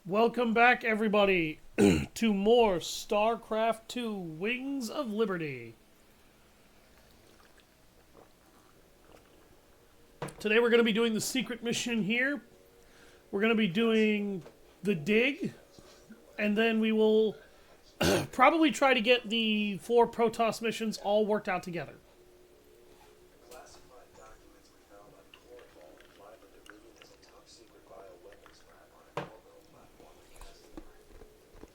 Welcome back, everybody, to more StarCraft 2 Wings of Liberty. Today we're going to be doing the secret mission here. We're going to be doing the dig, and then we will probably try to get the 4 protoss missions all worked out together. Classified documents we found on Core Vault imply that Dominion has a top-secret bioweapons lab on an orbital platform in Castor.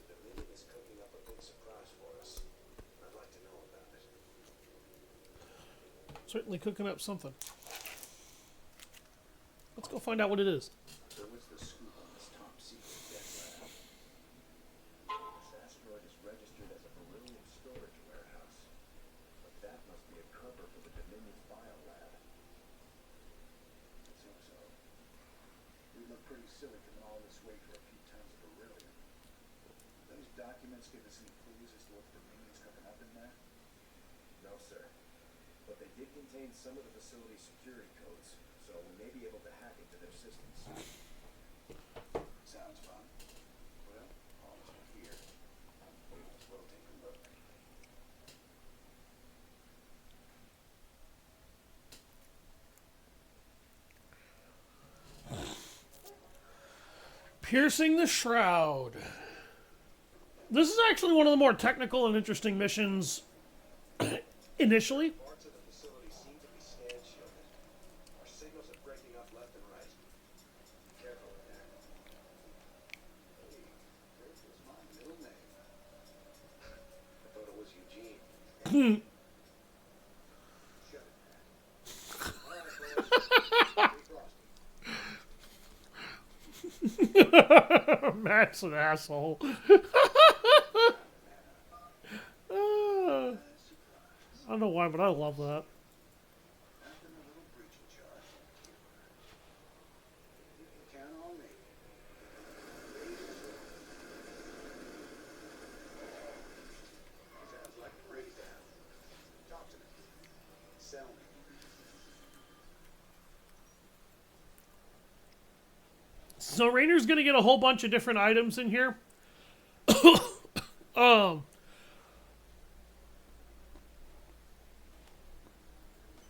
Dominion is cooking up a big surprise for us. I'd like to know about it. Certainly cooking up something. Let's go find out what it is. So what's the scoop on this top-secret death lab? This asteroid is registered as a beryllium storage warehouse. But that must be a cover for the Dominion's biolab. Let's hope so. We look pretty silly coming all this way for a few tons of beryllium. Those documents give us any clues as to what the Dominion's cooking up in there? No, sir. But they did contain some of the facility's security codes, so we may be able to hack into their systems. Sounds fun. Well, all is here. We might as well take a look. Piercing the Shroud. This is actually one of the more technical and interesting missions initially. Parts of the facility seem to be scan shielded. Our signals are breaking up left and right. Be careful in there. Hey, Kurt was my middle name. I thought it was Eugene. Shut it, Pat. All right, boys. We crossed it. Matt's an asshole. I don't know why, but I love that. Nothing a little breaching charge. You can count on me. Sounds like a breakdown. Talk to me. Sell me. So Rainer's gonna get a whole bunch of different items in here.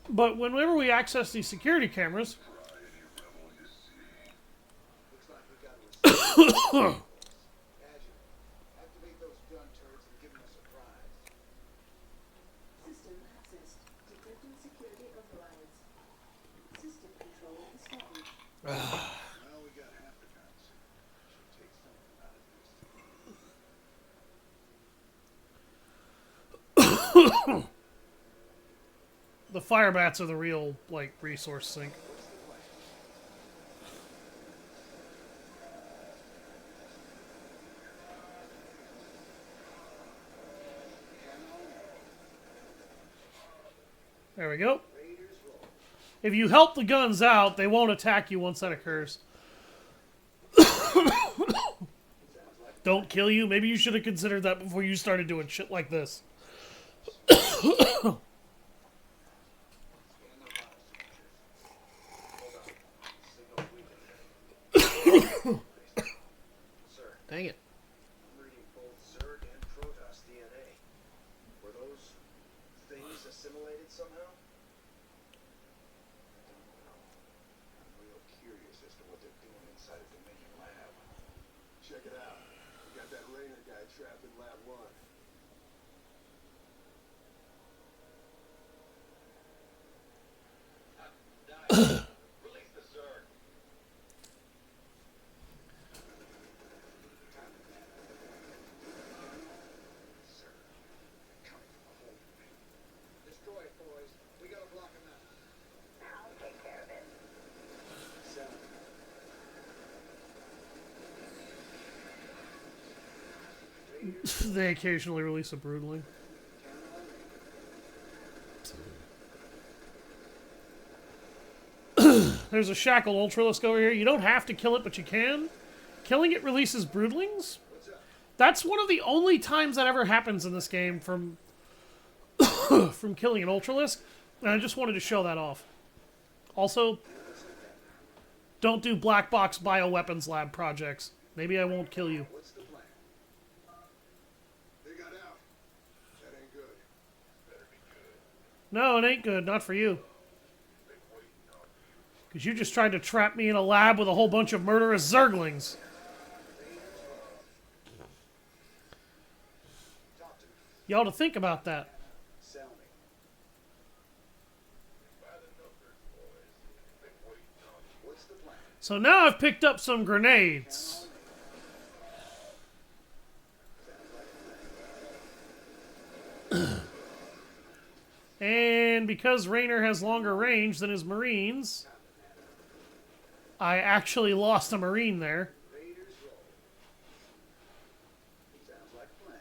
But whenever we access these security cameras, Looks like we got a receipt. Agile, activate those gun turrets and give them a surprise. System accessed. Detecting security overrides. System control established. Well, we got half the guns. Should take something out of this. the fire bats are the real, like, resource sink. There we go. Raiders roll. If you help the guns out, they won't attack you once that occurs. Don't kill you. Maybe you should have considered that before you started doing shit like this. Sir, Dang it. I'm reading both Zerg and protoss DNA. Were those things assimilated somehow? I don't know. I'm real curious as to what they're doing inside a Dominion lab. Check it out. We got that Rainer guy trapped in Lab 1. Release the Zerg. Sir, coming from a hole. Destroy it, boys. We gotta block him out. I'll take care of it. Sound. They occasionally release a broodling. There's a shackled ultralisk over here. You don't have to kill it, but you can. Killing it releases broodlings. What's up? That's one of the only times that ever happens in this game from from killing an ultralisk. And I just wanted to show that off. Also, don't do black box bioweapons lab projects. Maybe I won't kill you. What's the plan? They got out. That ain't good. Better be good. No, it ain't good. Not for you. Because you just tried to trap me in a lab with a whole bunch of murderous Zerglings. Talk to me. You ought to think about that. Sell me. What's the plan? So now I've picked up some grenades. And because Raynor has longer range than his Marines, I actually lost a Marine there. Raiders roll. Sounds like a plan.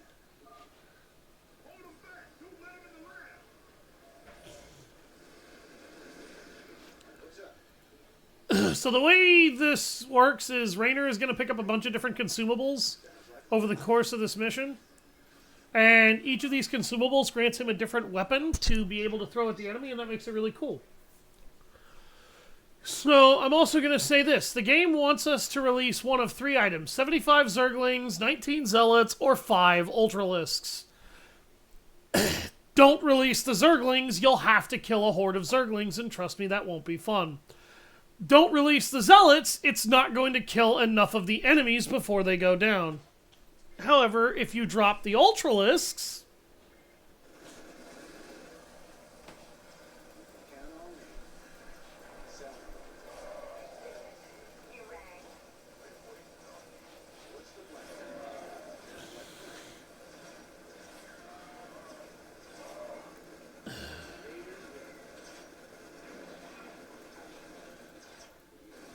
Hold them back. Don't let them in the lab. What's up? So the way this works is Raynor is going to pick up a bunch of different consumables over the course of this mission. And each of these consumables grants him a different weapon to be able to throw at the enemy, and that makes it really cool. So I'm also going to say this. The game wants us to release one of 3 items. 75 Zerglings, 19 Zealots, or 5 Ultralisks. Don't release the Zerglings. You'll have to kill a horde of Zerglings, and trust me, that won't be fun. Don't release the Zealots. It's not going to kill enough of the enemies before they go down. However, if you drop the Ultralisks, Count on me. Sell me. What's the plan?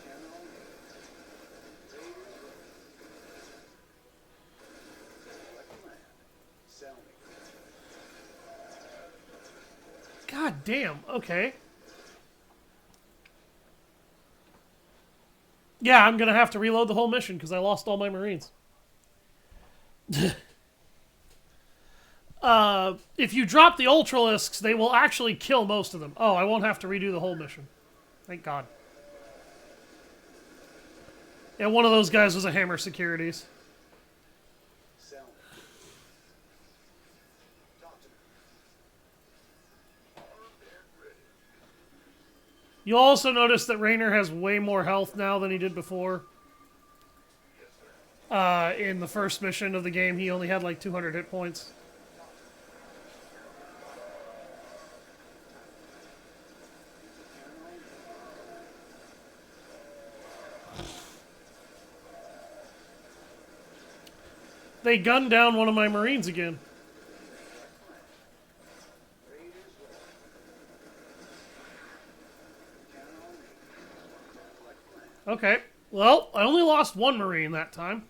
Count on me. Like a plan. Sell me. god damn, okay. Yeah, I'm going to have to reload the whole mission because I lost all my Marines. If you drop the Ultralisks, they will actually kill most of them. Oh, I won't have to redo the whole mission. Thank God. Yeah, one of those guys was a Hammer Securities. Sell me. Talk to me. You'll also notice that Raynor has way more health now than he did before. In the first mission of the game, he only had like 200 hit points. They gunned down one of my Marines again. Raiders roll. Count on me. Sounds like a plan. Okay. Well, I only lost one Marine that time.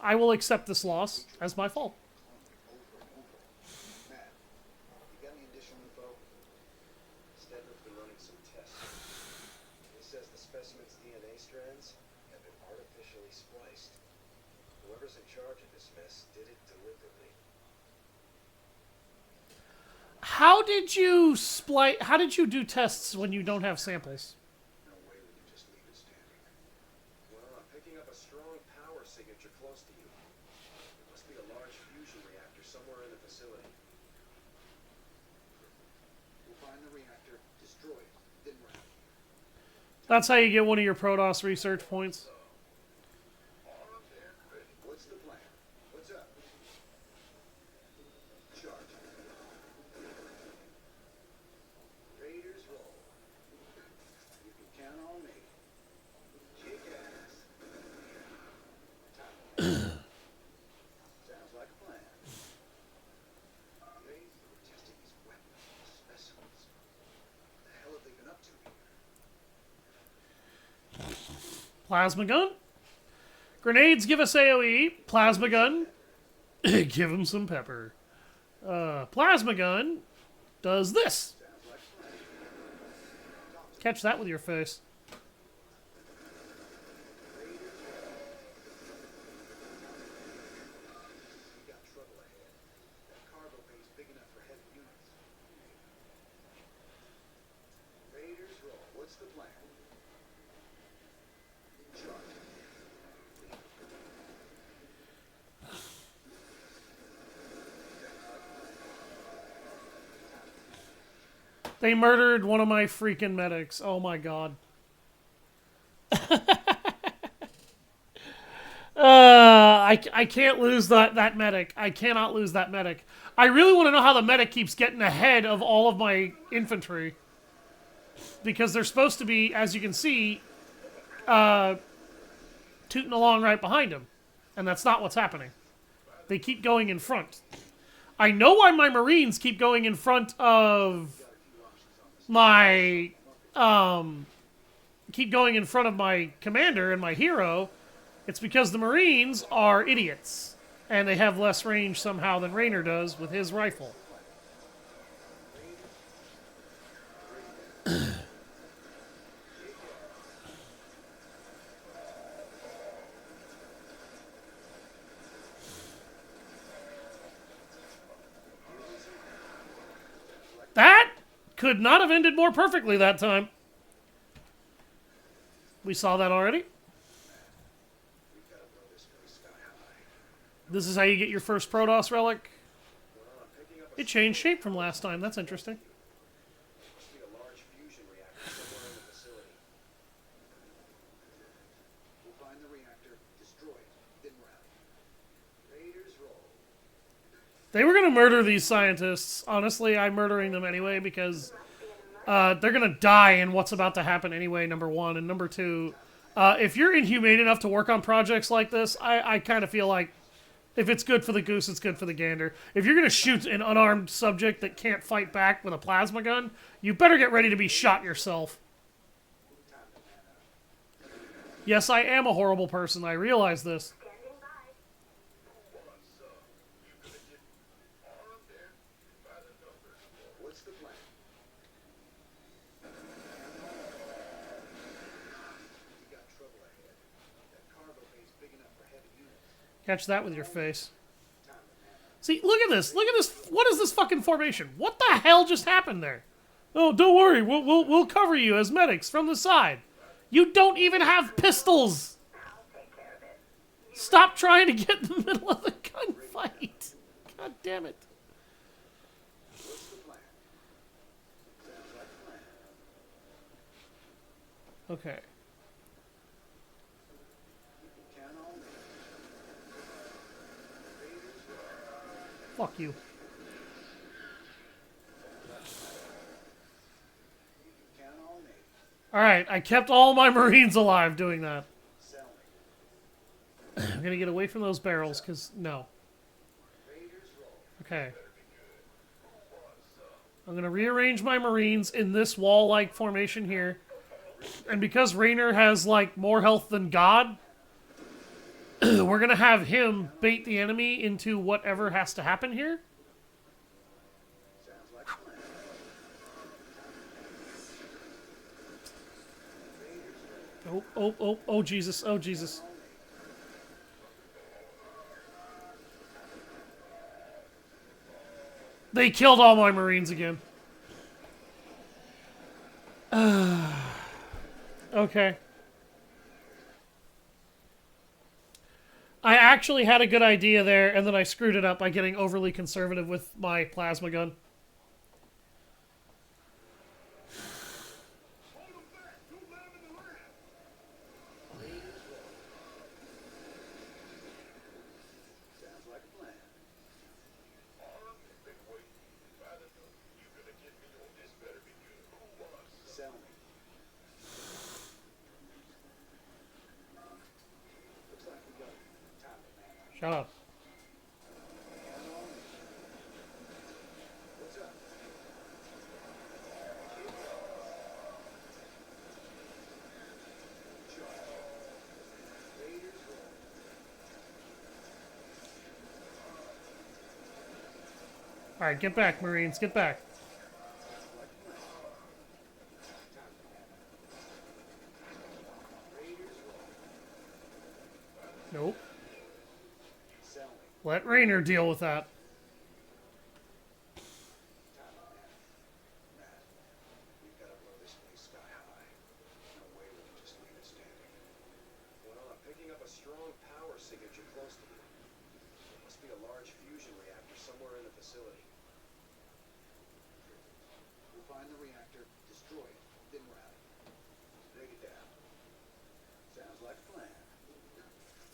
I will accept this loss as my fault. Matt, you got any additional info? Stedman's been running some tests. He says the specimen's DNA strands have been artificially spliced. Whoever's in charge of this mess did it deliberately. How did you How did you do tests when you don't have samples? No way we can just leave it standing. Well, I'm picking up a strong power signature close to you. It must be a large fusion reactor somewhere in the facility. We'll find the reactor, destroy it, then we're out. That's how you get one of your protoss research points. What's the plan? What's up? Charge. Raiders roll. You can count on me. Kick ass. Sounds like a plan. They were testing these weapons, specimens. What the hell have they been up to here? Plasma gun. Grenades give us AoE. Plasma gun. Give him some pepper. Plasma gun does this. Sounds like a plan. Catch that with your face. We got trouble ahead. That cargo bay's big enough for heavy units. Raiders roll. What's the plan? Charge. They murdered one of my freaking medics. Oh my god. I can't lose that medic. I cannot lose that medic. I really want to know how the medic keeps getting ahead of all of my infantry. Because they're supposed to be, as you can see, tooting along right behind him. And that's not what's happening. They keep going in front. I know why my Marines keep going in front of my commander and my hero. It's because the Marines are idiots and they have less range somehow than Raynor does with his rifle. That could not have ended more perfectly that time. We saw that already. This is how you get your first Protoss relic. It changed shape from last time. That's interesting. Must be a large fusion reactor somewhere in the facility. We'll find the reactor, destroy it, then rally. Raiders roll. They were going to murder these scientists. Honestly, I'm murdering them anyway because they're going to die in what's about to happen anyway, number one. And number two, if you're inhumane enough to work on projects like this, I kind of feel like if it's good for the goose, it's good for the gander. If you're going to shoot an unarmed subject that can't fight back with a plasma gun, you better get ready to be shot yourself. Yes, I am a horrible person. I realize this. What's the plan? We got trouble ahead. That cargo bay's big enough for heavy units. Catch that with your face. See, look at this. Look at this. What is this fucking formation? What the hell just happened there? Oh, don't worry. We'll cover you as medics from the side. You don't even have pistols. Stop trying to get in the middle of the gunfight. God damn it. What's the plan? Sounds like a plan. Okay. Count on me. Raiders roll. Fuck you. Count on me. Alright, I kept all my Marines alive doing that. Sell me. I'm gonna get away from those barrels, because no. Raiders roll. Okay. I'm gonna rearrange my Marines in this wall-like formation here. And because Raynor has, like, more health than God, we're gonna have him bait the enemy into whatever has to happen here. Sounds like a plan. Oh, Jesus, oh, Jesus. They killed all my Marines again. Okay. I actually had a good idea there, and then I screwed it up by getting overly conservative with my plasma gun. Sounds like a plan. Sell me. Looks like we got time to man. Shut up. What's up? Raiders roll. Alright, get back, Marines, get back. Nope. Sell me. Let Raynor deal with that. Matt, we've got to blow this place sky high. No way we can just leave it standing. Well, I'm picking up a strong power signature close to you. Must be a large fusion reactor somewhere in the facility. We'll find Find the reactor, destroy it, then rally. Break it down. Sounds like a plan.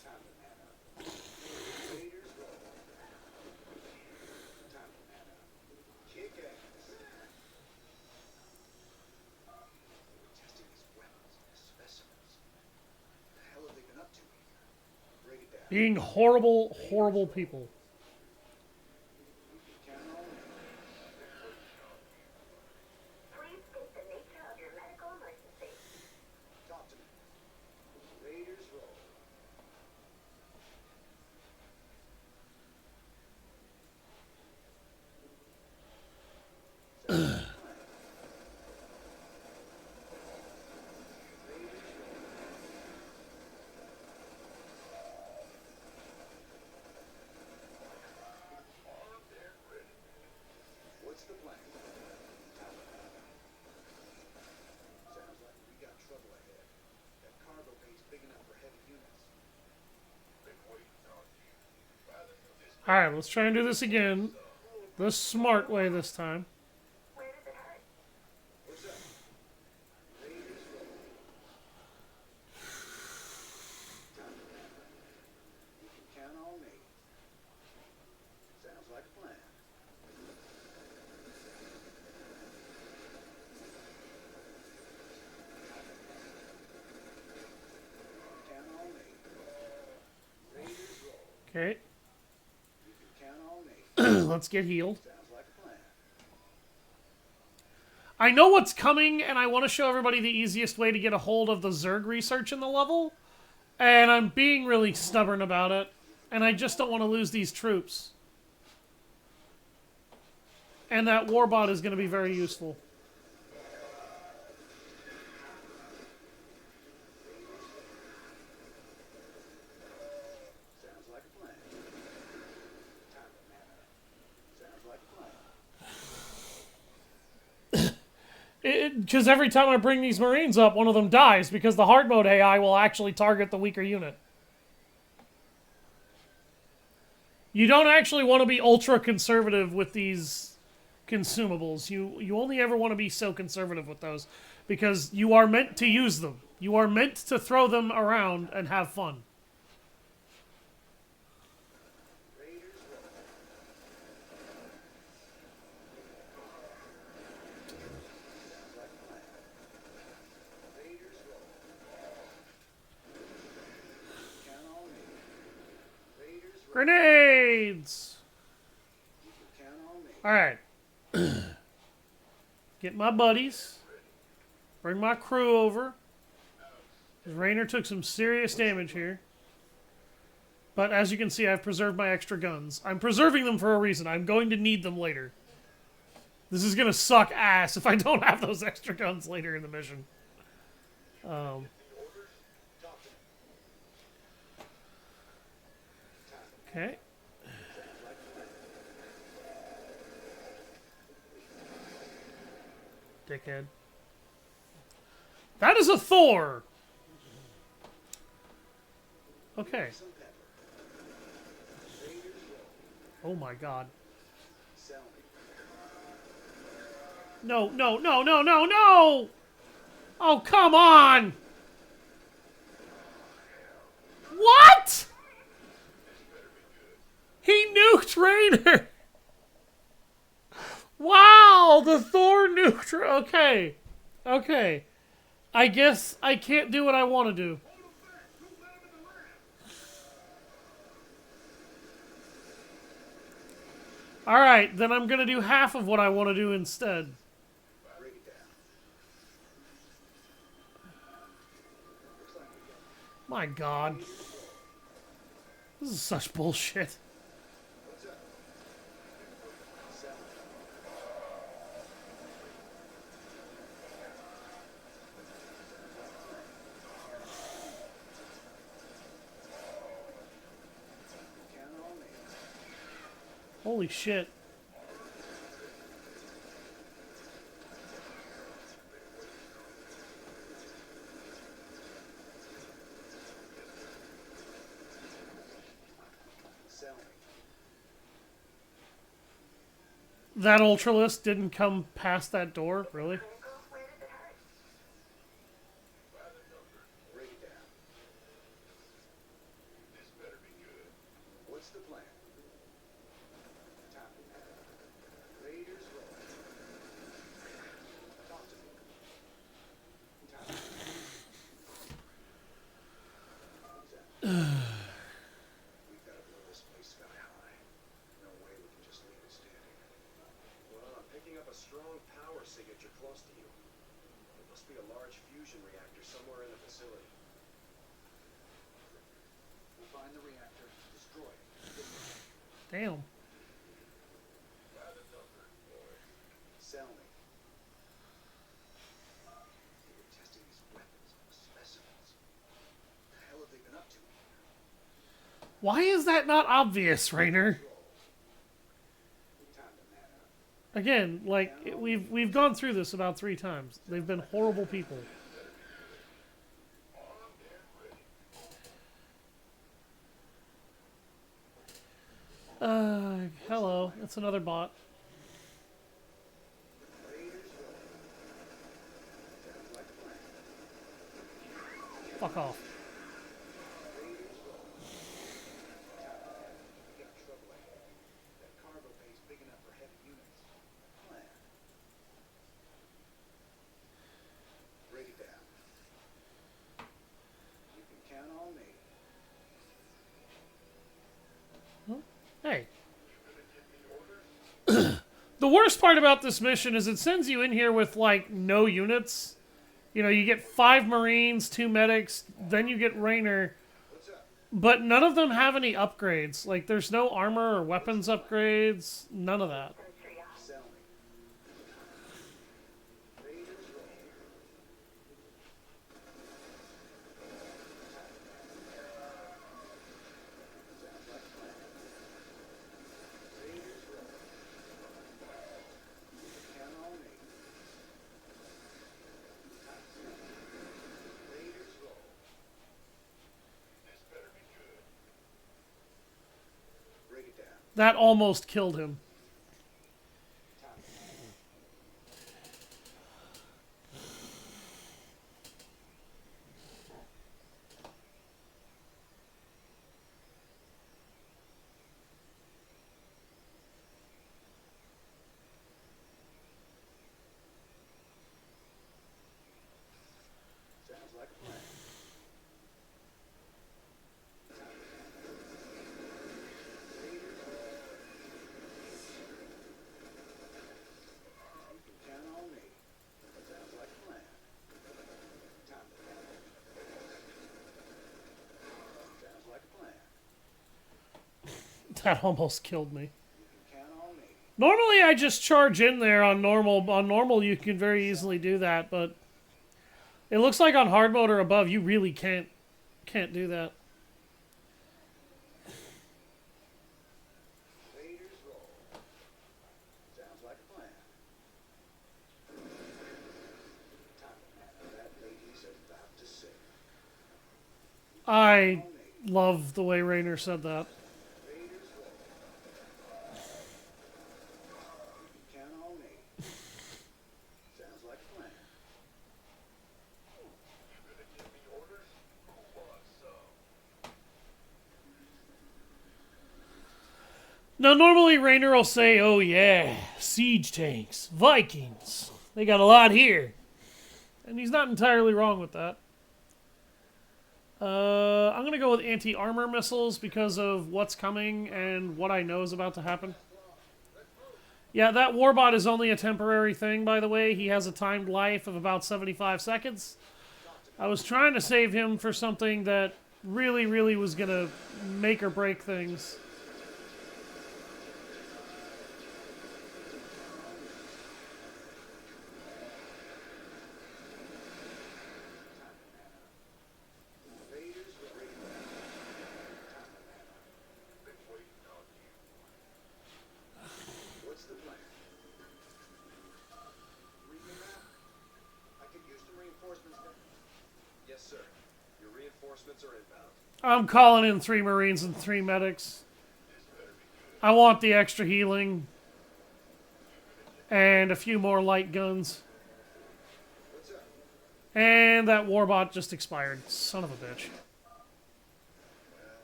Time to man up. Raiders roll. Time to man up. Kick ass. We're testing these weapons and specimens. What the hell have they been up to here? Break it down. Being horrible, horrible people. Count on me. Please state the nature of your medical emergency. Talk to me. Raiders roll. Sounds like a plan. Raiders roll. What's the plan? Sounds like we got trouble ahead. That cargo bay's big enough for heavy units. Been waiting on you. Alright, let's try and do this again. The smart way this time. Where does it hurt? What's up? Raiders roll. You can count on me. Sounds like a plan. Count on me. Raiders roll. Okay, You can count on me. let's get healed. Sounds like a plan. I know what's coming, and I want to show everybody the easiest way to get a hold of the Zerg research in the level. And I'm being really stubborn about it. And I just don't want to lose these troops. And that warbot is going to be very useful. Sounds like a plan. Time to man up. Sounds like a plan. Because every time I bring these Marines up, one of them dies, because the hard mode AI will actually target the weaker unit. You don't actually want to be ultra conservative with these consumables. You only ever want to be so conservative with those, because you are meant to use them. You are meant to throw them around and have fun. Raiders roll. Sounds like a plan. Raiders roll. Count on me. Raiders roll. Grenades! You can count on me. Alright. Get my buddies. Bring my crew over. Rainer took some serious damage here. But as you can see, I've preserved my extra guns. I'm preserving them for a reason. I'm going to need them later. This is going to suck ass if I don't have those extra guns later in the mission. Okay. Dickhead. That is a Thor! Okay. Some pepper. Raiders roll. Oh my god. Sell me. No, no, no, no, no, no! Oh, come on! What?! He nuked Rainer! Wow, the Thor nuked. Okay, okay. I guess I can't do what I want to do. All right, then I'm gonna do half of what I want to do instead. Break it down. Looks like we got My God, this is such bullshit. what's up? Sell me. Count on me. Holy shit. Sell me. That Ultralist didn't come past that door, really? Critical? Where does it hurt? Break it down. This better be good. What's the plan? Time. Raiders roll. Talk to me. Time. We've got to blow this place sky high. No way we can just leave it standing. Well, I'm picking up a strong power signature close to you. It must be a large fusion reactor somewhere in the facility. We'll find the reactor, destroy it. Damn. Sell me. You're testing these weapons on specimens. What the hell have they been up to? Why is that not obvious, Rainer? Time to man up. Again, like, we've gone through this about 3 times. They've been horrible people. Hello. That's another bot. Fuck off. We got trouble ahead. That cargo bay is big enough for heavy units. Plan. Break it down. You can count on me. Hey. The worst part about this mission is it sends you in here with, like, no units. You know, you get 5 Marines, 2 medics, then you get Rainer. What's up? But none of them have any upgrades. Like, there's no armor or weapons upgrades. None of that. Sentry off. Sell me. Raiders roll. Sounds like a plan. Raiders roll. Count on me. Raiders roll. This better be good. Break it down. That almost killed him. Time. Sounds like a plan. Raiders roll. You can count on me. Sounds like a plan. Time to count. Sounds like a plan. That almost killed me. You can count on me. Normally I just charge in there on normal. On normal you can very easily do that, but it looks like on hard mode or above you really can't do that. Raiders roll. Sounds like a plan. Time to man. That lady's about to sing. I love the way Rainer said that. Raiders roll. You can count on me. Sounds like a plan. You gonna give me orders? Who wants some? Now normally Rainer will say, "Oh yeah, siege tanks, Vikings. They got a lot here," and he's not entirely wrong with that. I'm gonna go with anti-armor missiles because of what's coming and what I know is about to happen. Yeah, that warbot is only a temporary thing, by the way. He has a timed life of about 75 seconds. I was trying to save him for something that really, really was gonna make or break things. Raiders were ready. Time to man up. Been waiting on you. What's the plan? Read me map. I could use some reinforcements there. Yes, sir. Your reinforcements are inbound. I'm calling in 3 Marines and 3 medics. I want the extra healing. And a few more light guns. What's up? And that warbot just expired. Son of a bitch. Well,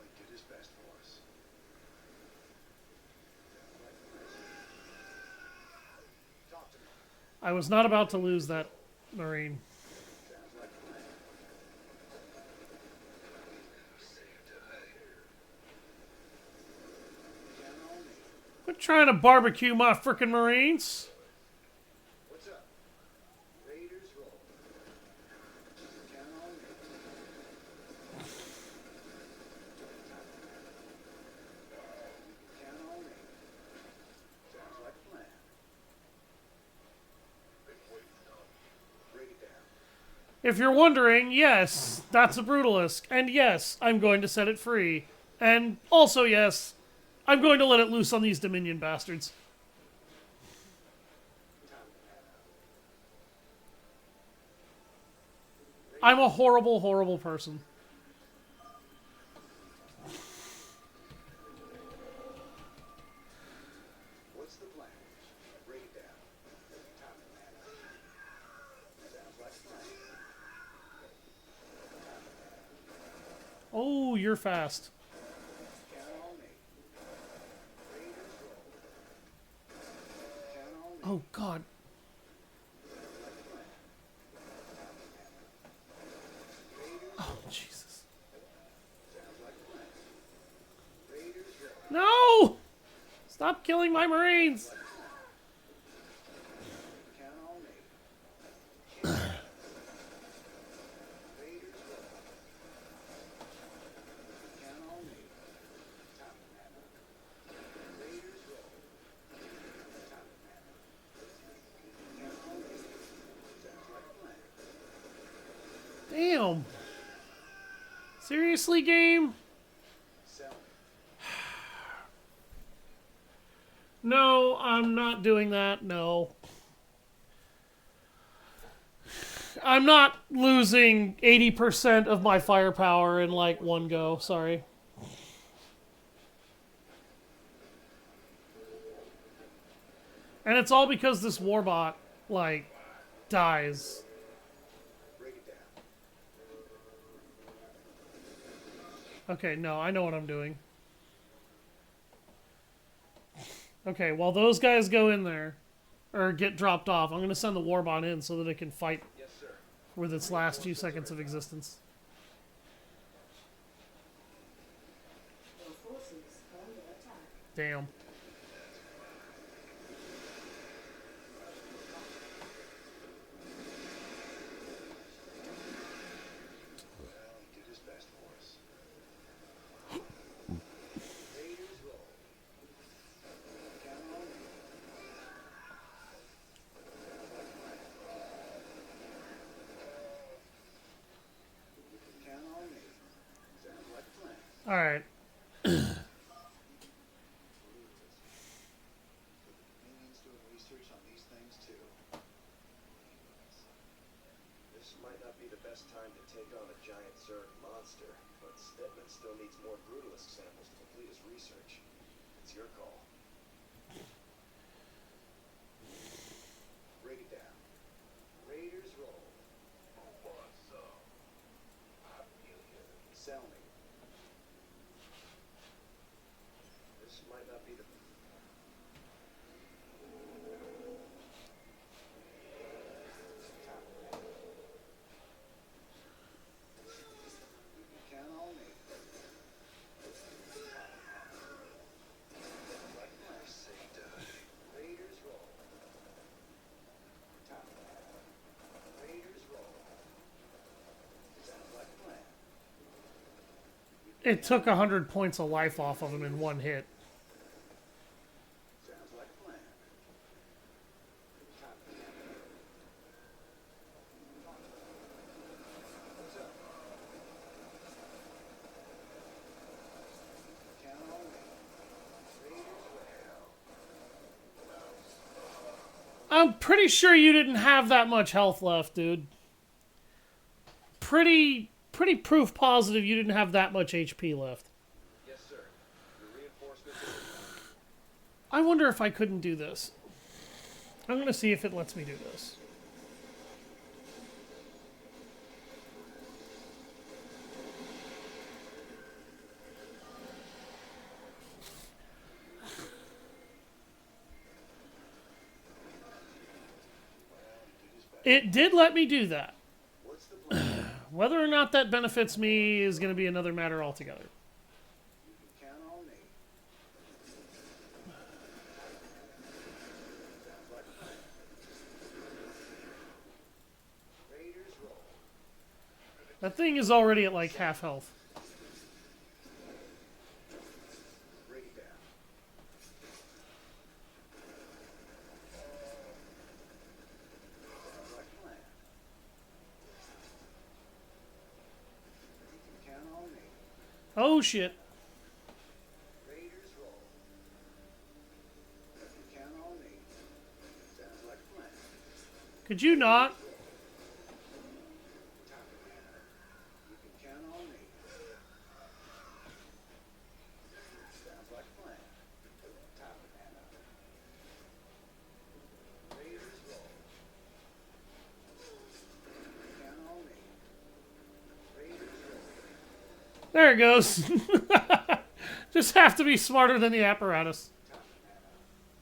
he did his best for us. Talk to me. I was not about to lose that Marine. Sounds like a plan. Count on me. Quit trying to barbecue my frickin' Marines. What's up? Raiders roll. Count on me. Count on me. Sounds like a plan. Break it down. If you're wondering, yes, that's a Brutalist. And yes, I'm going to set it free. And also, yes, I'm going to let it loose on these Dominion bastards. I'm a horrible, horrible person. What's the plan? Break it down. Time to man up. Sounds like a plan. Oh, you're fast. Count on me. Raiders roll. Count on me. Oh, God. Oh, Jesus. Sounds like a plan. Raiders roll. No! Stop killing my Marines! Count on me. Raiders roll. Count on me. Time to man up. Raiders roll. Time to man up. Count on me. Sounds like a plan. Damn. Seriously, game? Sell me. No, I'm not doing that. No. I'm not losing 80% of my firepower in like one go. Sorry. And it's all because this warbot, like, dies. Break it down. Okay, no, I know what I'm doing. Okay, while those guys go in there, or get dropped off, I'm going to send the warbot in so that it can fight Yes, sir. with its last few seconds of existence. Your forces under attack. Damn. Well, he did his best for us. Raiders roll. Count on me. Count on me. Sounds like a plan. Alright. Dominion's doing research on these things too. This might not be the best time to take on a giant Zerg monster, but Stedman still needs more brutalist samples to complete his research. It's your call. Break it down. Raiders roll. Sell me. This might not be the... Count on me. Raiders roll. Time. Raiders roll. Sounds like a plan. It took 100 points of life off of him in one hit. Sounds like a plan. Time. What's up? Count on me. Raiders roll. I'm pretty sure you didn't have that much health left, dude. Pretty proof positive you didn't have that much HP left. Yes, sir. Your reinforcements are... I wonder if I couldn't do this. I'm gonna see if it lets me do this. It did let me do that. What's the plan? Whether or not that benefits me is going to be another matter altogether. You can count on me. Sounds like a plan. Raiders roll. That thing is already at like half health. Bring it down. Sounds like a plan. You can count on me. Oh shit. Raiders roll. You can count on me. Sounds like a plan. Could you not? You can count on me. Sounds like a plan. Top banana. Raiders roll. You can count on me. Raiders roll. There it goes. Just have to be smarter than the apparatus. Top banana.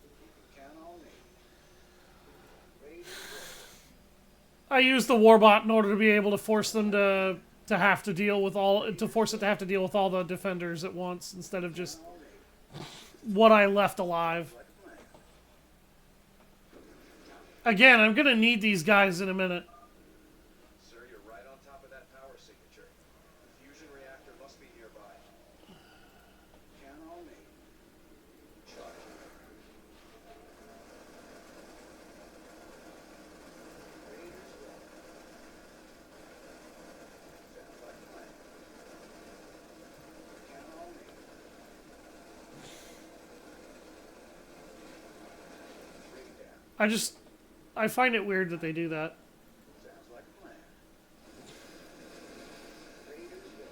You can count on me. Raiders roll. I used the warbot in order to be able to force them to have to deal with force it to have to deal with all the defenders at once instead of just what I left alive. Like a plan. Again, I'm gonna need these guys in a minute. Sir, you're right on top of that power signature. The fusion reactor must be nearby. Count on me. Charge. Raiders roll. Sounds like a plan. Count on me. Bring it down. I find it weird that they do that. Sounds like a plan. Raiders roll.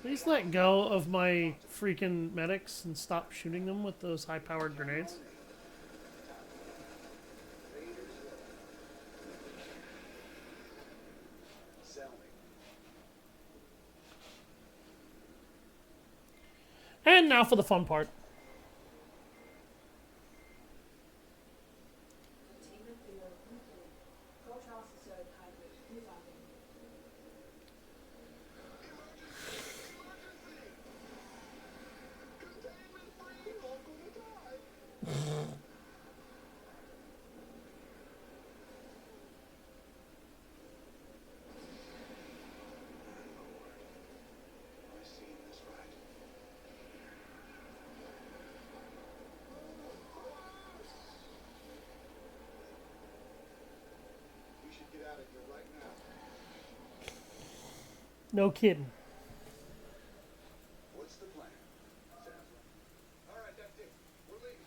Please let go of my freaking medics and stop shooting them with those high-powered grenades. Raiders roll. Sell me. And now for the fun part. Containment field complete. Protoss Zerg hybrid design. Am I seeing this right? We should get out of here right now. No kidding. What's the plan? Sounds like. All right, that's it. We're leaving.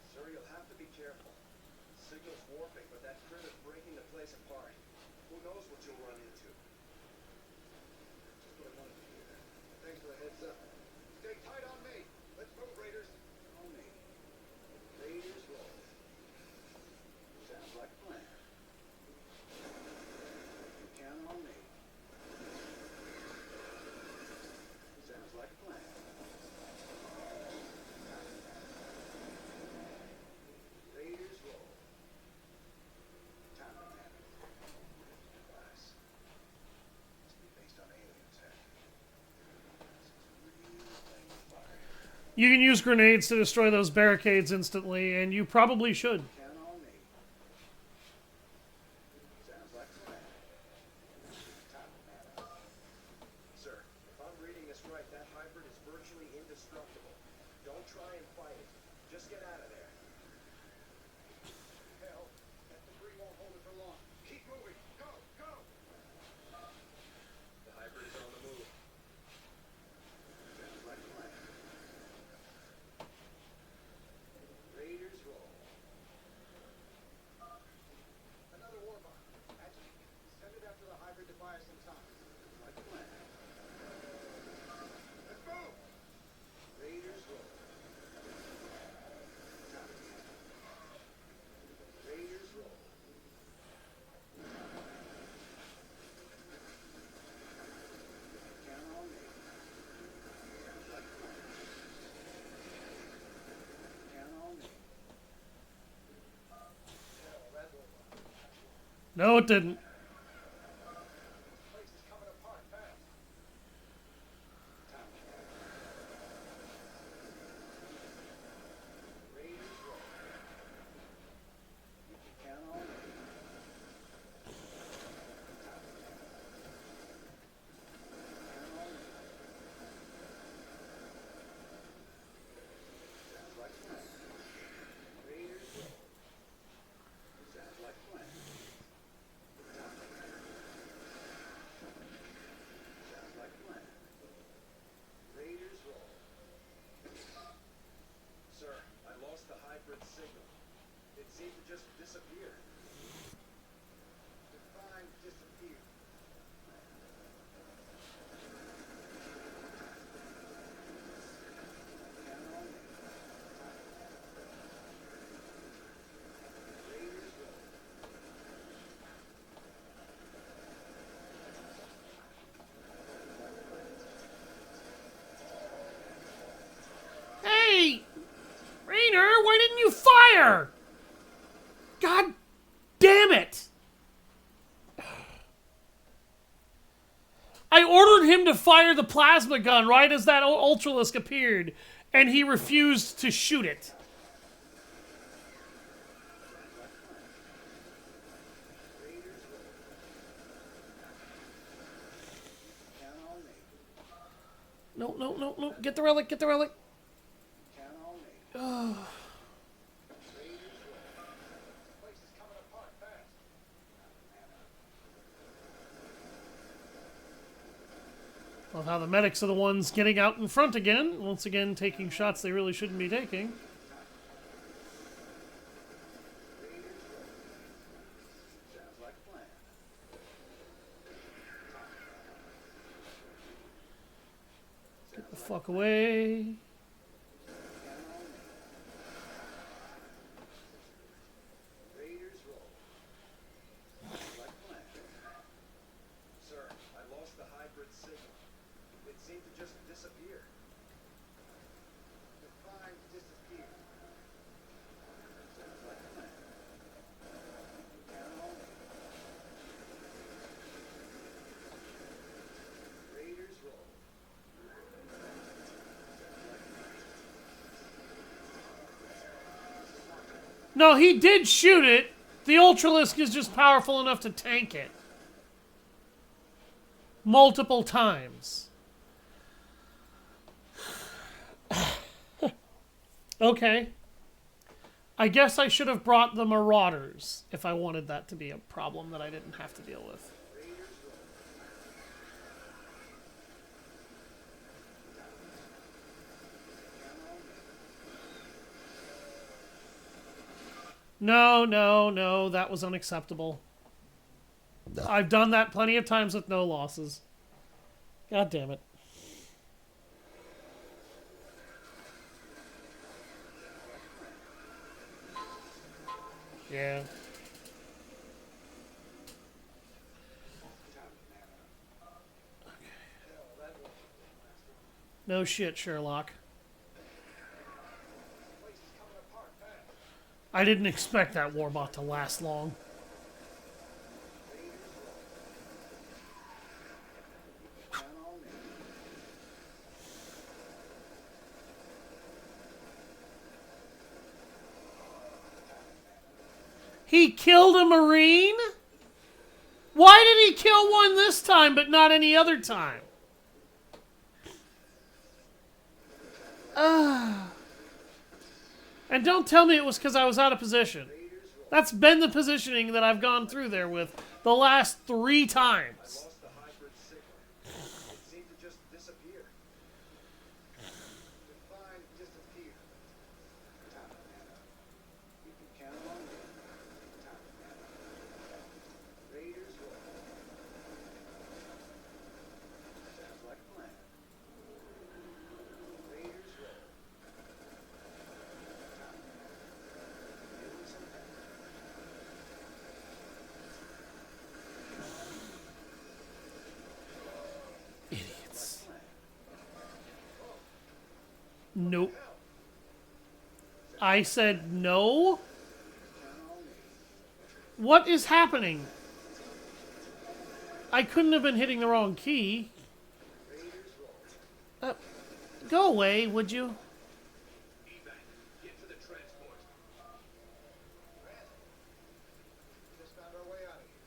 Sir, you'll have to be careful. Signal's warping, but that critter's breaking the place apart. Who knows what you'll run into? Just what I wanted to hear. Thanks for the heads up. Stay tight on me. Let's move, Raiders. On me. Raiders roll. Sounds like a plan. You count on me. Sounds like a plan. Raiders roll. Time to man. Device. Must be based on alien tech. This is real thing with fire. You can use grenades to destroy those barricades instantly, and you probably should. Count on me. Sounds like a plan. Time to man up. Sir, if I'm reading this right, that hybrid is virtually indestructible. Don't try and fight it. Just get out of there. Hell, that debris won't hold it for long. Keep moving. Go, go. The hybrid is on the move. Sounds like a plan. Raiders roll. No, it didn't. Place is coming apart fast. Time. Raiders roll. You can count on me. Count on me. Sounds like fun. Raiders roll. Sounds like fun. Sounds like fun. Raiders roll. Sir, I lost the hybrid signal. It seemed to just disappear. Define disappear. Count on me. Raiders roll. Hey! Rainer, why didn't you fire? God damn it! I ordered him to fire the plasma gun right as that Ultralisk appeared, and he refused to shoot it. Raiders roll. Count on me. No, no, no, no. Get the relic, get the relic. Count on me. Oh. Raiders roll. Place is coming apart fast. Well, how the medics are the ones getting out in front again. Once again, taking shots they really shouldn't be taking. Raiders roll. Sounds like a plan. Get the fuck away. Count on me. Raiders roll. Sounds like a plan. Sir, I lost the hybrid signal. It seemed to just disappear. Define disappear. Sounds like a plan. Count on me. Raiders roll. No, he did shoot it. The Ultralisk is just powerful enough to tank it. Multiple times. Okay. I guess I should have brought the Marauders if I wanted that to be a problem that I didn't have to deal with. No, no, no, that was unacceptable. I've done that plenty of times with no losses. God damn it. Yeah. No shit, Sherlock. I didn't expect that warbot to last long. He killed a Marine? Why did he kill one this time but not any other time? And don't tell me it was because I was out of position. That's been the positioning that I've gone through there with the last 3 times. Lost the hybrid signal. It seemed to just disappear. Define disappear. You can count on me. Raiders roll. Sounds like a plan. Raiders roll. Idiots. Nope. I said no? What is happening? I couldn't have been hitting the wrong key. Go away, would you? Get to the transport. Just found our way out of here.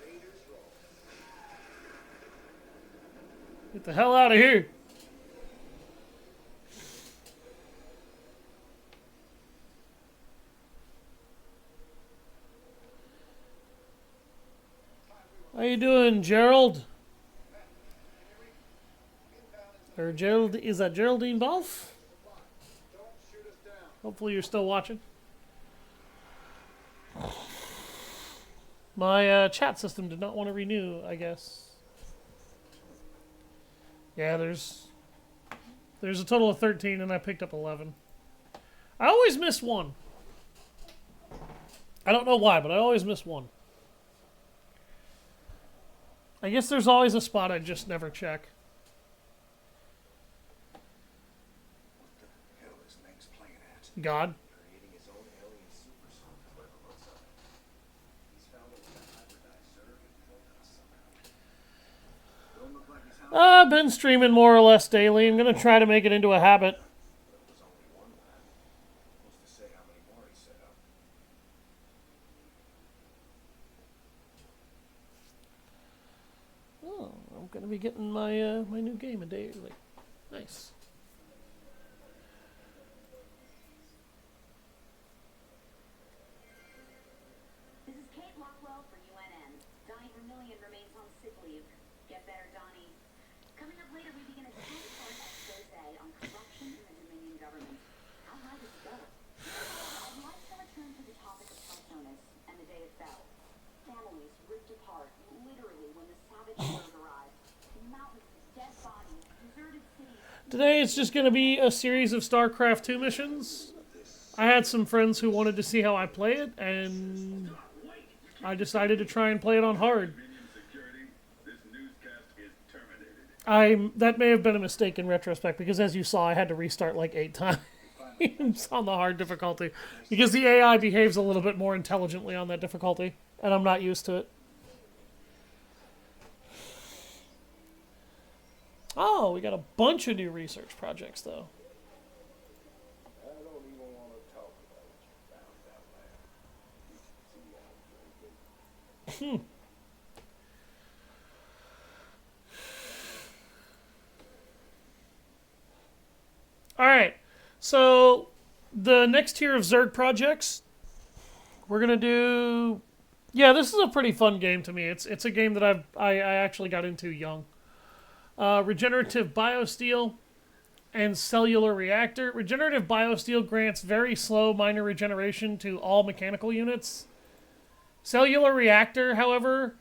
Raiders roll. Get the hell out of here. How you doing, Gerald? Or Gerald, is that Geraldine Balf? Don't shoot us down. Hopefully you're still watching. My chat system did not want to renew, I guess. Yeah, there's a total of 13 and I picked up 11. I always miss one. I don't know why, but I always miss one. I guess there's always a spot I just never check. What the hell is Meng's playing at? God. Creating his own alien supersonic by the looks of it. He's found a way to hybridize Zerg and protoss somehow. Don't look like he's I've been streaming more or less daily. I'm going to try to make it into a habit. But it was only one lab. Who's to say how many more he set up? Oh, I'm going to be getting my my new game a day early. Nice. This is Kate Lockwell for UNN. Donnie Vermillion remains on sick leave. Get better, Donnie. Coming up later, we begin a 10-part expose on corruption in the Dominion government. How high does it go? I'd like to return to the topic of Personas and the day it fell. Families ripped apart, literally, when the savage herd arrived. Mountains of dead bodies, deserted cities. Today it's just going to be a series of StarCraft 2 missions. I had some friends who wanted to see how I play it, and I decided to try and play it on hard. That may have been a mistake in retrospect, because as you saw, I had to restart like 8 times on the hard difficulty, because the AI behaves a little bit more intelligently on that difficulty, and I'm not used to it. Oh, we got a bunch of new research projects, though. I don't even want to talk about what you found out there. You should see how very Alright, so the next tier of Zerg projects, we're going to do... Yeah, this is a pretty fun game to me. It's a game that I actually got into young. Regenerative Biosteel and Cellular Reactor. Regenerative Biosteel grants very slow minor regeneration to all mechanical units. Cellular Reactor, however,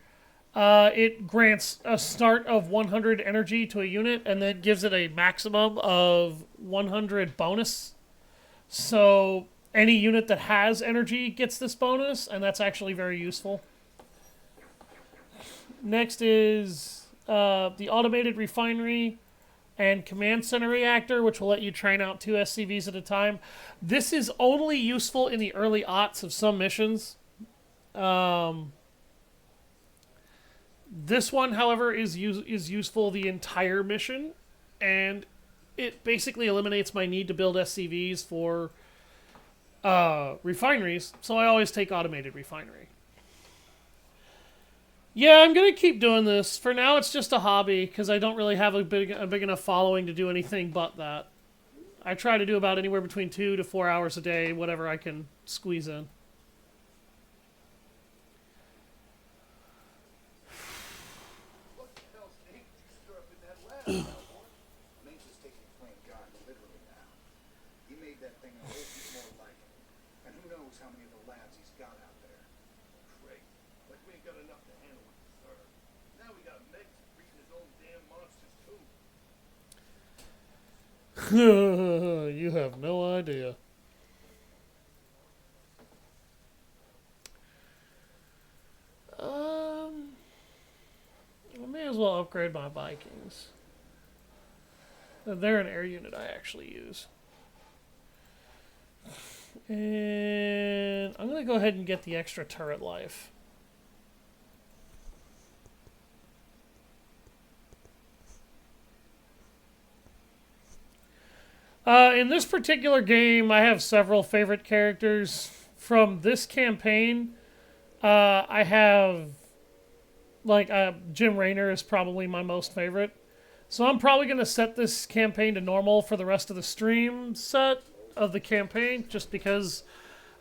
it grants a start of 100 energy to a unit and then gives it a maximum of 100 bonus. So any unit that has energy gets this bonus, and that's actually very useful. Next is the Automated Refinery and Command Center Reactor, which will let you train out 2 SCVs at a time. This is only useful in the early aughts of some missions. This one, however, is useful the entire mission, and it basically eliminates my need to build SCVs for refineries, so I always take Automated Refinery. Yeah, I'm going to keep doing this. For now, it's just a hobby, because I don't really have a big enough following to do anything but that. I try to do about anywhere between 2 to 4 hours a day, whatever I can squeeze in. What the hell's Nate screw up in that lab? Nate's just taking flame gun literally now. He made that thing a whole heap more like it. And who knows how many of the labs he's got out there. Great. Like we ain't got enough to handle with the Zerg. Now we got Meg's breeding his own damn monsters too. You have no idea. I may as well upgrade my Vikings. They're an air unit I actually use. And I'm going to go ahead and get the extra turret life. In this particular game, I have several favorite characters. From this campaign, I have, like, Jim Raynor is probably my most favorite. So I'm probably going to set this campaign to normal for the rest of the stream set of the campaign, just because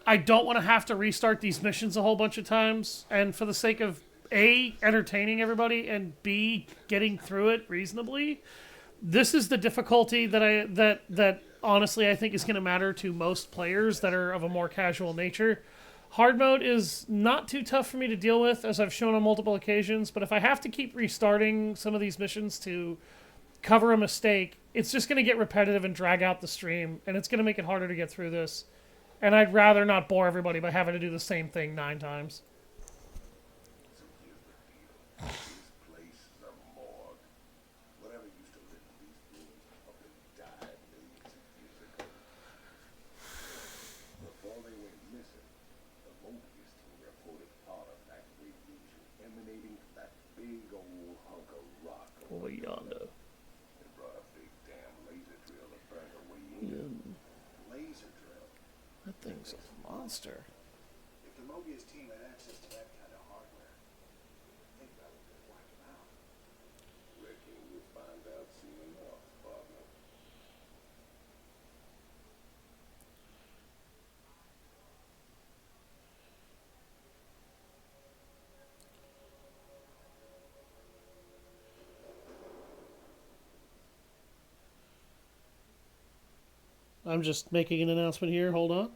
I don't want to have to restart these missions a whole bunch of times. And for the sake of, A, entertaining everybody, and B, getting through it reasonably, this is the difficulty that honestly I think is going to matter to most players that are of a more casual nature. Hard mode is not too tough for me to deal with, as I've shown on multiple occasions, but if I have to keep restarting some of these missions to cover a mistake, it's just going to get repetitive and drag out the stream, and it's going to make it harder to get through this. And I'd rather not bore everybody by having to do the same thing 9 times. So here's the deal. This place is a morgue. Whatever used to live in these rooms up and died millions of years ago. Before they went missing, the Mobius team reported artifact radiation emanating from that big old hunk of rock Over yonder. They brought a big damn laser drill to burn the way in. Laser drill? That thing's a monster. If the Mobius team had access to that kind of hardware, I think that would have wiped them out. Reckon we'll find out soon enough, partner. I'm just making an announcement here. Hold on.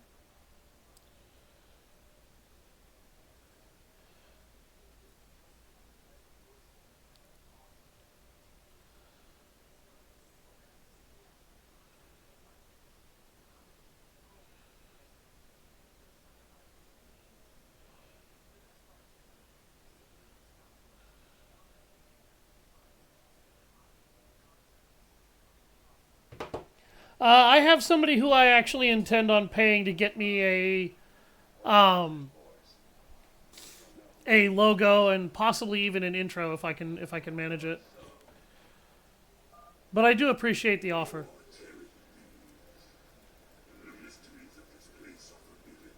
I have somebody who I actually intend on paying to get me a logo and possibly even an intro if I can manage it. But I do appreciate the offer. The mysteries of this place are forbidden.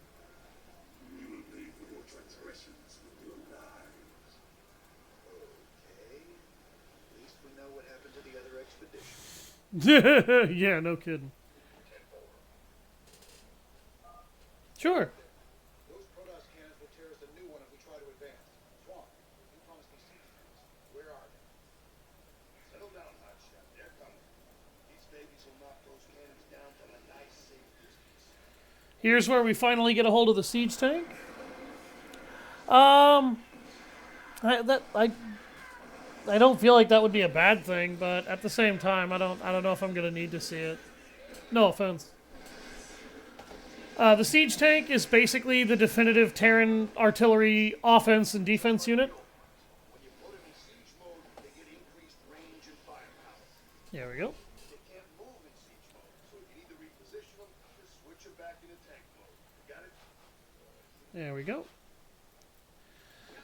You will pay for your transgressions with your lives. Okay. At least we know what happened to the other expedition. Yeah, no kidding. Sure. Those protoss cannons will tear us a new one if we try to advance. Swan, you promised me siege tanks. Where are they? Settle down, hotshot. They're coming. These babies will knock those cannons down from a nice safe distance. Here's where we finally get a hold of the siege tank. I don't feel like that would be a bad thing, but at the same time, I don't know if I'm gonna need to see it. No offense. The siege tank is basically the definitive Terran artillery offense and defense unit. When you put them in siege mode, they get increased range and firepower. There we go. They can't move in siege mode, so you can either reposition them or switch them back into tank mode. Got it? There we go.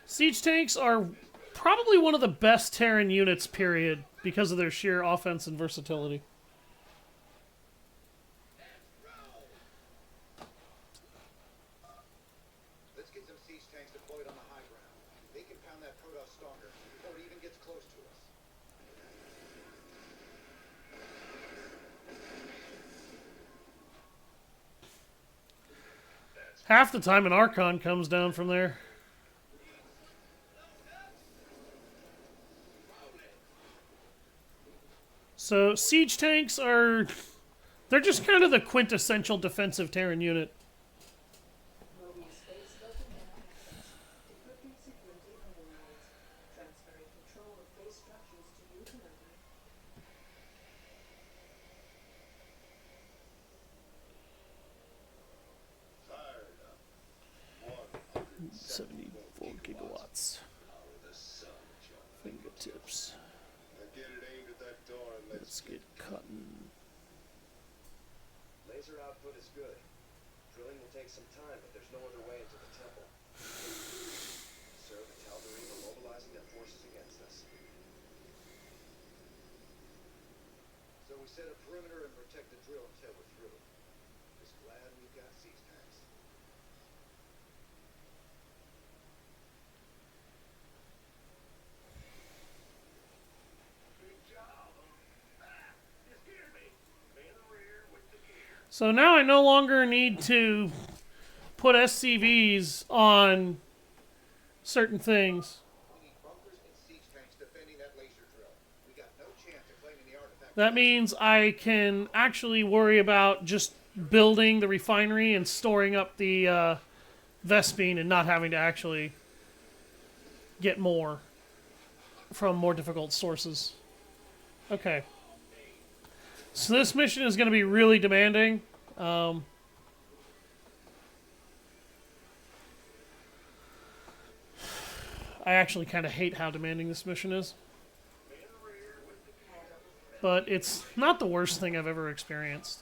Siege tanks are probably one of the best Terran units, period, because of their sheer offense and versatility. Let's get some siege tanks deployed on the high ground. They can pound that protoss stronger before it even gets close to us. Half the time an Archon comes down from there. So siege tanks are... they're just kind of the quintessential defensive Terran unit. Mobius space open and access. Decrypting security overrides. Transferring control of base structures to you tonight. Fired up. 74 gigawatts. Power the sun, John. Fingertips. Now get it aimed at that door and Let's let's get cutting. Laser output is good. Drilling some time, but there's no other way into the temple. Sir, the Tal'Darim are mobilizing their forces against us. So we set a perimeter and protect the drill until we're through. Just glad we've got siege tanks. Good job. You scared me. Man in the rear with the gear. So now I no longer need to put SCVs on certain things. We need bunkers and siege tanks defending that laser drill. We got no chance of claiming the artifact. That means I can actually worry about just building the refinery and storing up the Vespene and not having to actually get more from more difficult sources. Okay. So this mission is going to be really demanding. I actually kind of hate how demanding this mission is. But it's not the worst thing I've ever experienced.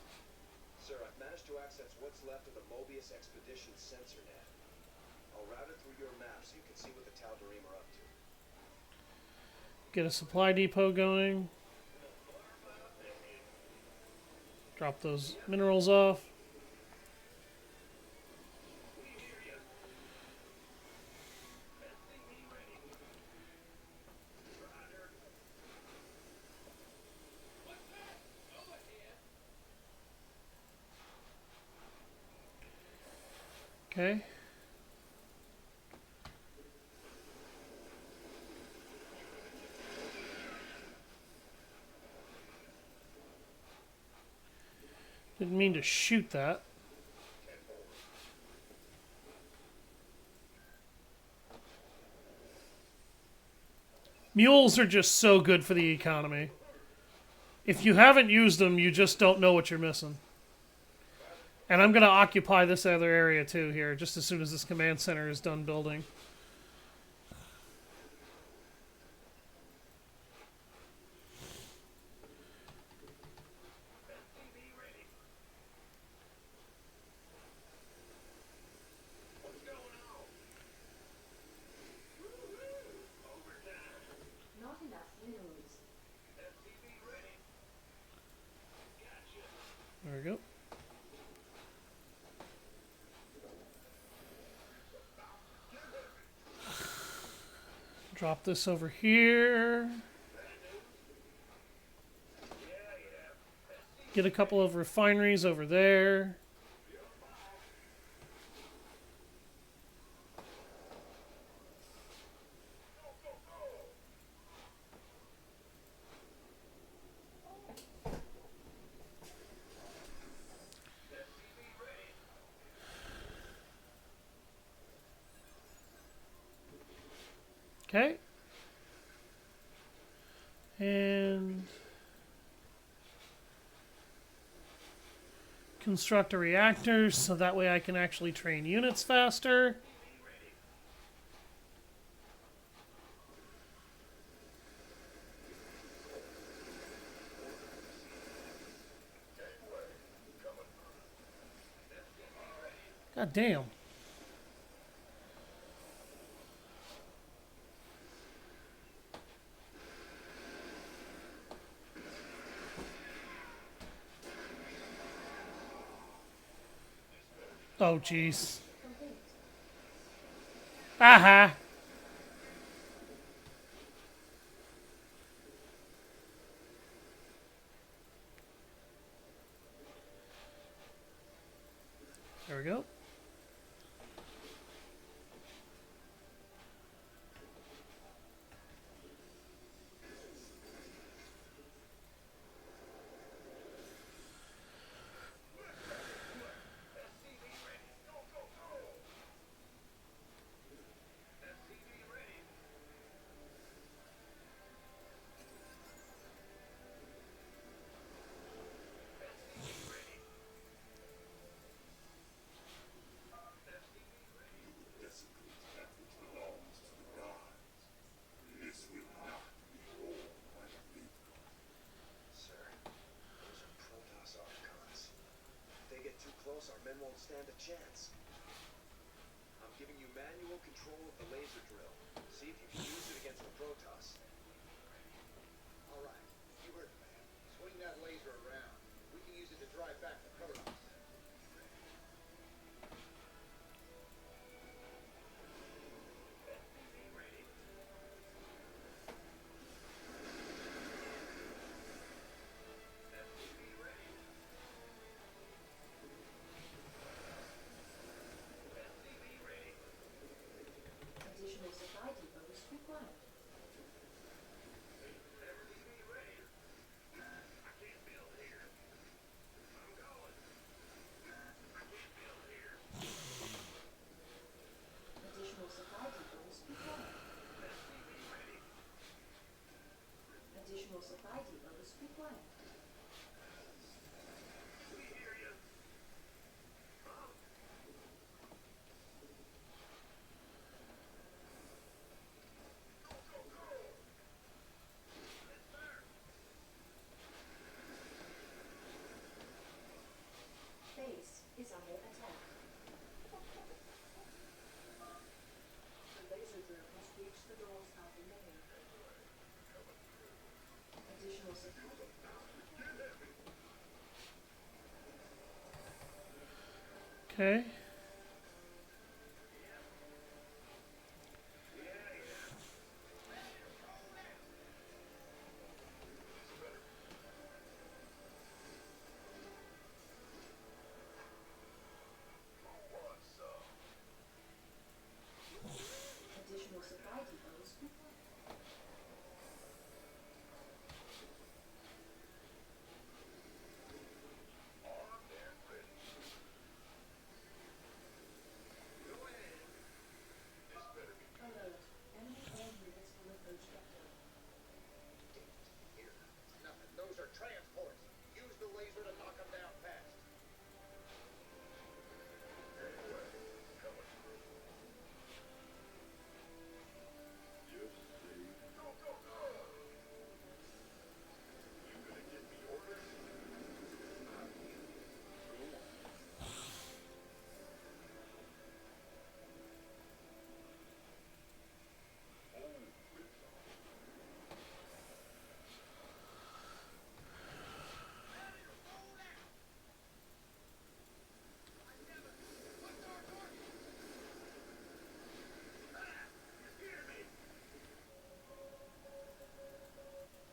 Sir, I've managed to access what's left of the Mobius Expedition sensor net. I'll route it through your map so you can see what the Tal'Darim are up to. Get a supply depot going. Drop those minerals off. Okay. Didn't mean to shoot that. Mules are just so good for the economy. If you haven't used them, you just don't know what you're missing. And I'm going to occupy this other area too here, just as soon as this command center is done building. Not enough minerals. There we go. Drop this over here. Get a couple of refineries over there. Okay. And construct a reactor so that way I can actually train units faster. God damn. Oh, jeez. Aha. There we go. control of the laser drill. See if you can use it against the protoss. All right, you heard the man. Swing that laser around. We can use it to drive back the protoss. Additional supply depots required. Additional supply depots required. Additional supply depots required. Base is under attack. The laser drill has reached the doors of the main. Additional supply. Okay. Additional supply depots required. Alert. Enemy air units will approach vector. Here. Nothing. Those are transports. Use the laser to knock them down fast.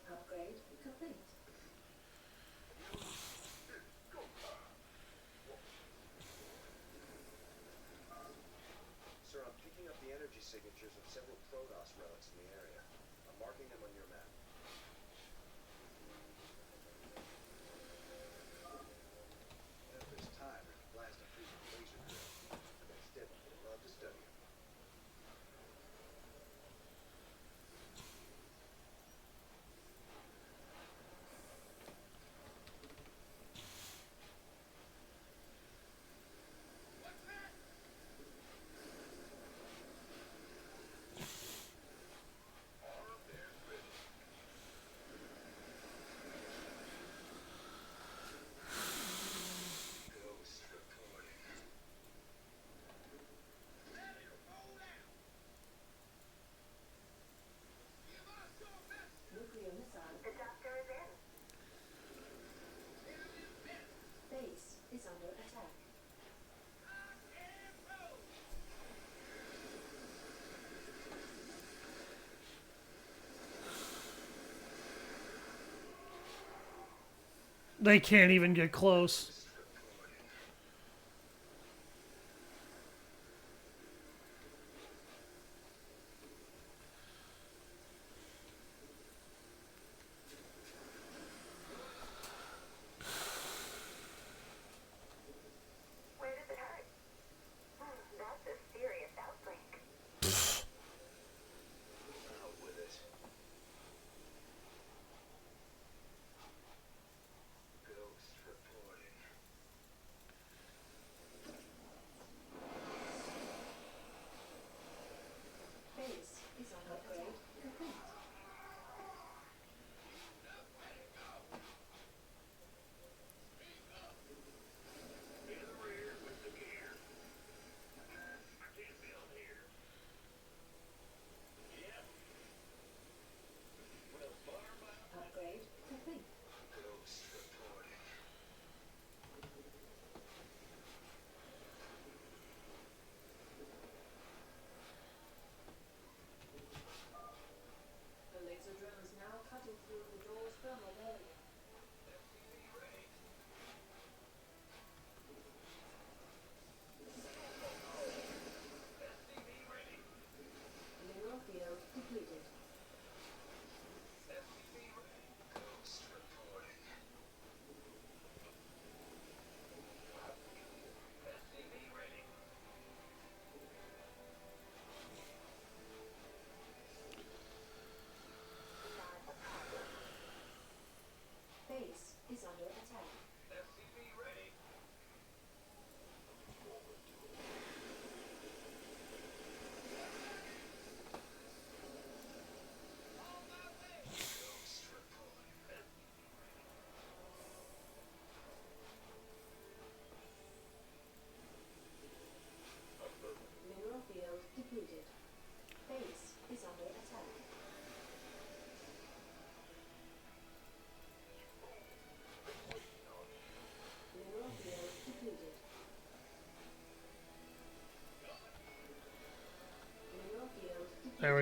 Upgrade complete. Sir, I'm picking up the energy signatures of several protoss relics in the area. I'm marking them on your map. If there's time, we can blast a freaking laser drill. That's definitely love to study it. Ghost reporting. Nuclear missile. The doctor is in. Base is under attack. They can't even get close. Where does it hurt? That's a serious outbreak. Out with it. Ghost reporting.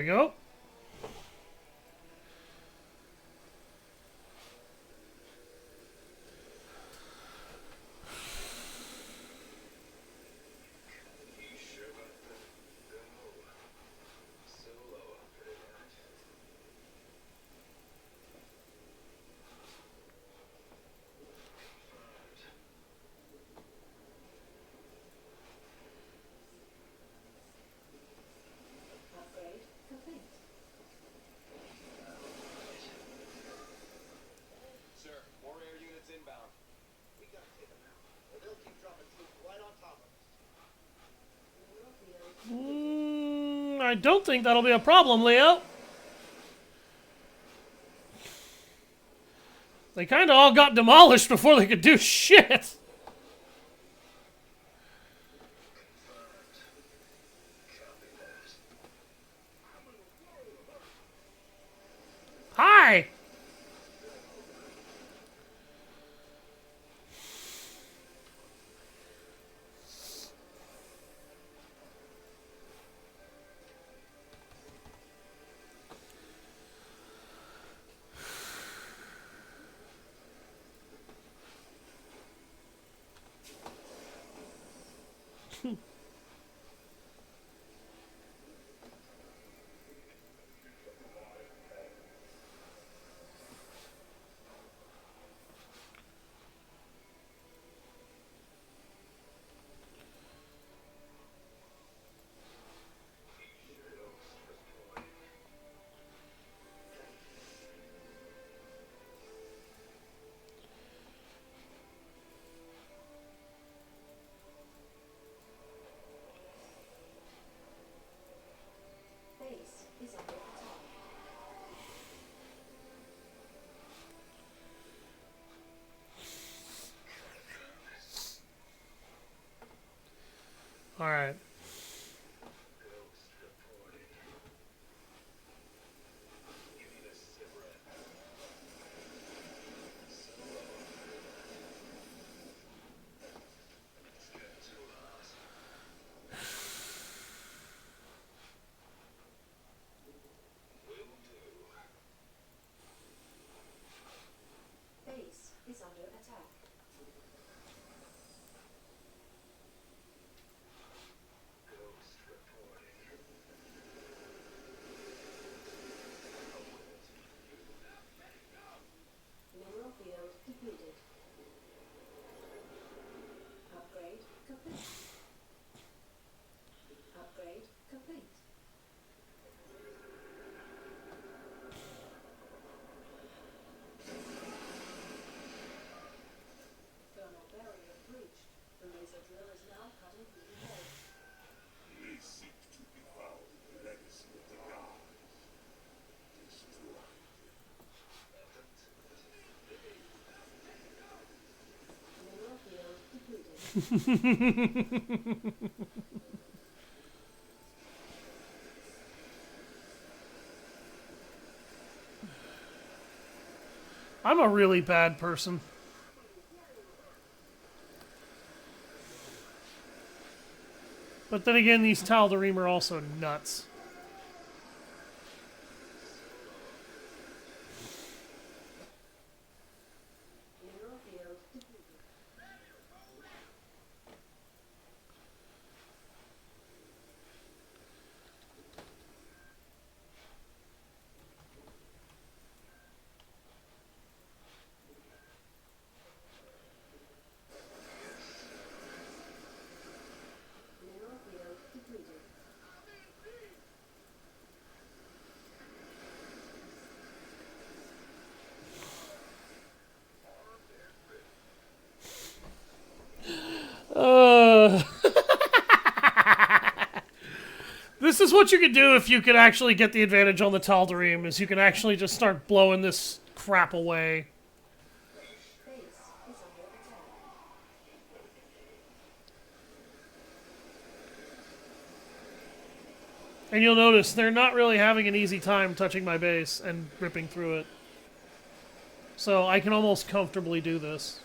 go. Upgrade complete. Sir, more air units inbound. We gotta take them out, or they'll keep dropping troops right on top of us. Mineral field I don't think that'll be a problem, Leo. They kind of all got demolished before they could do shit. Hi. base is under attack. All right. Base is under attack. Mineral field depleted. Upgrade complete. Upgrade complete. Thermal barrier breached. The laser drill is now cutting through the wall. They seek to devour the legacy of the gods. Destroy Mineral field depleted. I'm a really bad person. But then again, these Tal'Darim are also nuts. Mineral field depleted. Mineral field depleted. This is what you could do if you could actually get the advantage on the Tal'Darim, is you can actually just start blowing this crap away. Base is under attack. And you'll notice they're not really having an easy time touching my base and ripping through it. So I can almost comfortably do this.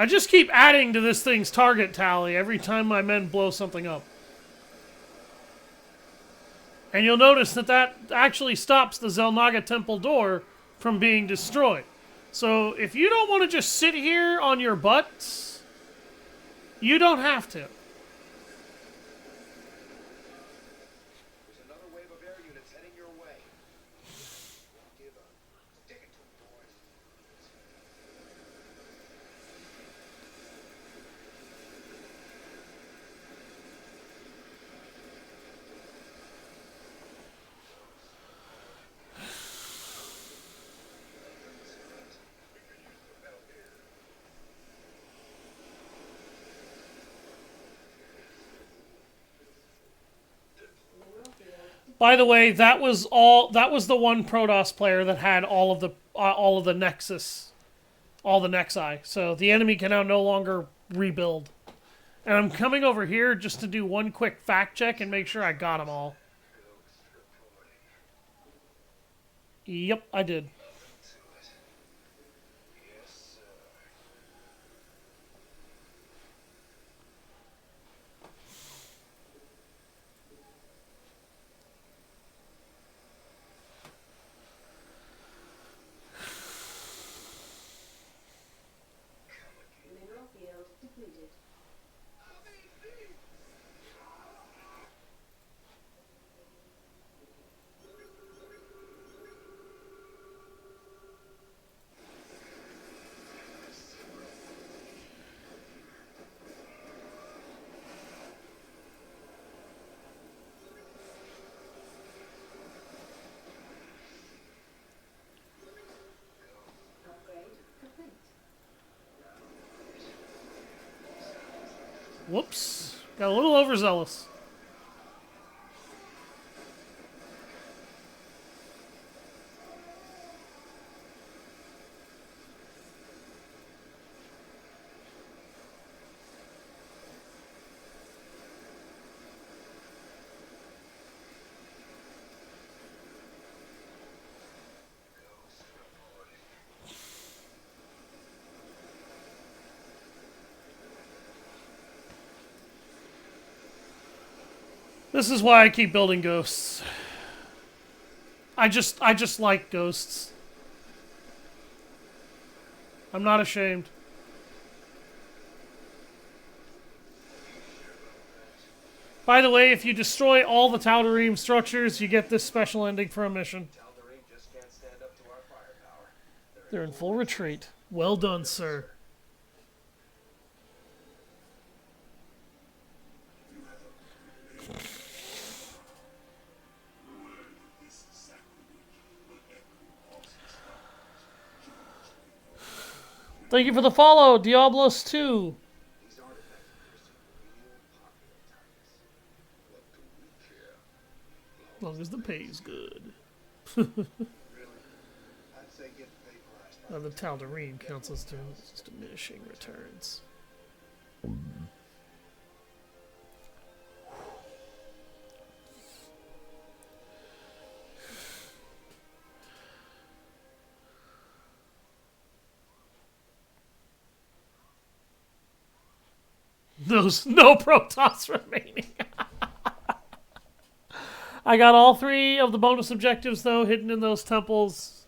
I just keep adding to this thing's target tally every time my men blow something up. And you'll notice that that actually stops the Zelnaga Temple door from being destroyed. So if you don't want to just sit here on your butts, you don't have to. There's another wave of air units heading your way. Don't give up. Stick it to 'em, boys. By the way, that was the one Protoss player that had all of the Nexus, all the Nexi. So the enemy can now no longer rebuild. And I'm coming over here just to do one quick fact check and make sure I got them all. Yep, I did. Yes, sir. Mineral field depleted. Upgrade complete. Whoops. Got a little overzealous. This is why I keep building ghosts. I just like ghosts. I'm not ashamed. By the way, if you destroy all the Tal'Darim structures, you get this special ending for a mission. Tal'Darim just can't stand up to our firepower. They're in full retreat. Well done, sir. Thank you for the follow, Diablos 2. These artifacts are real popular targets. What do we care? As long as the pay's good. Really? I'd say get vaporized by The Tal'Darim counts as diminishing returns. Those no Protoss remaining. I got all 3 of the bonus objectives though hidden in those temples.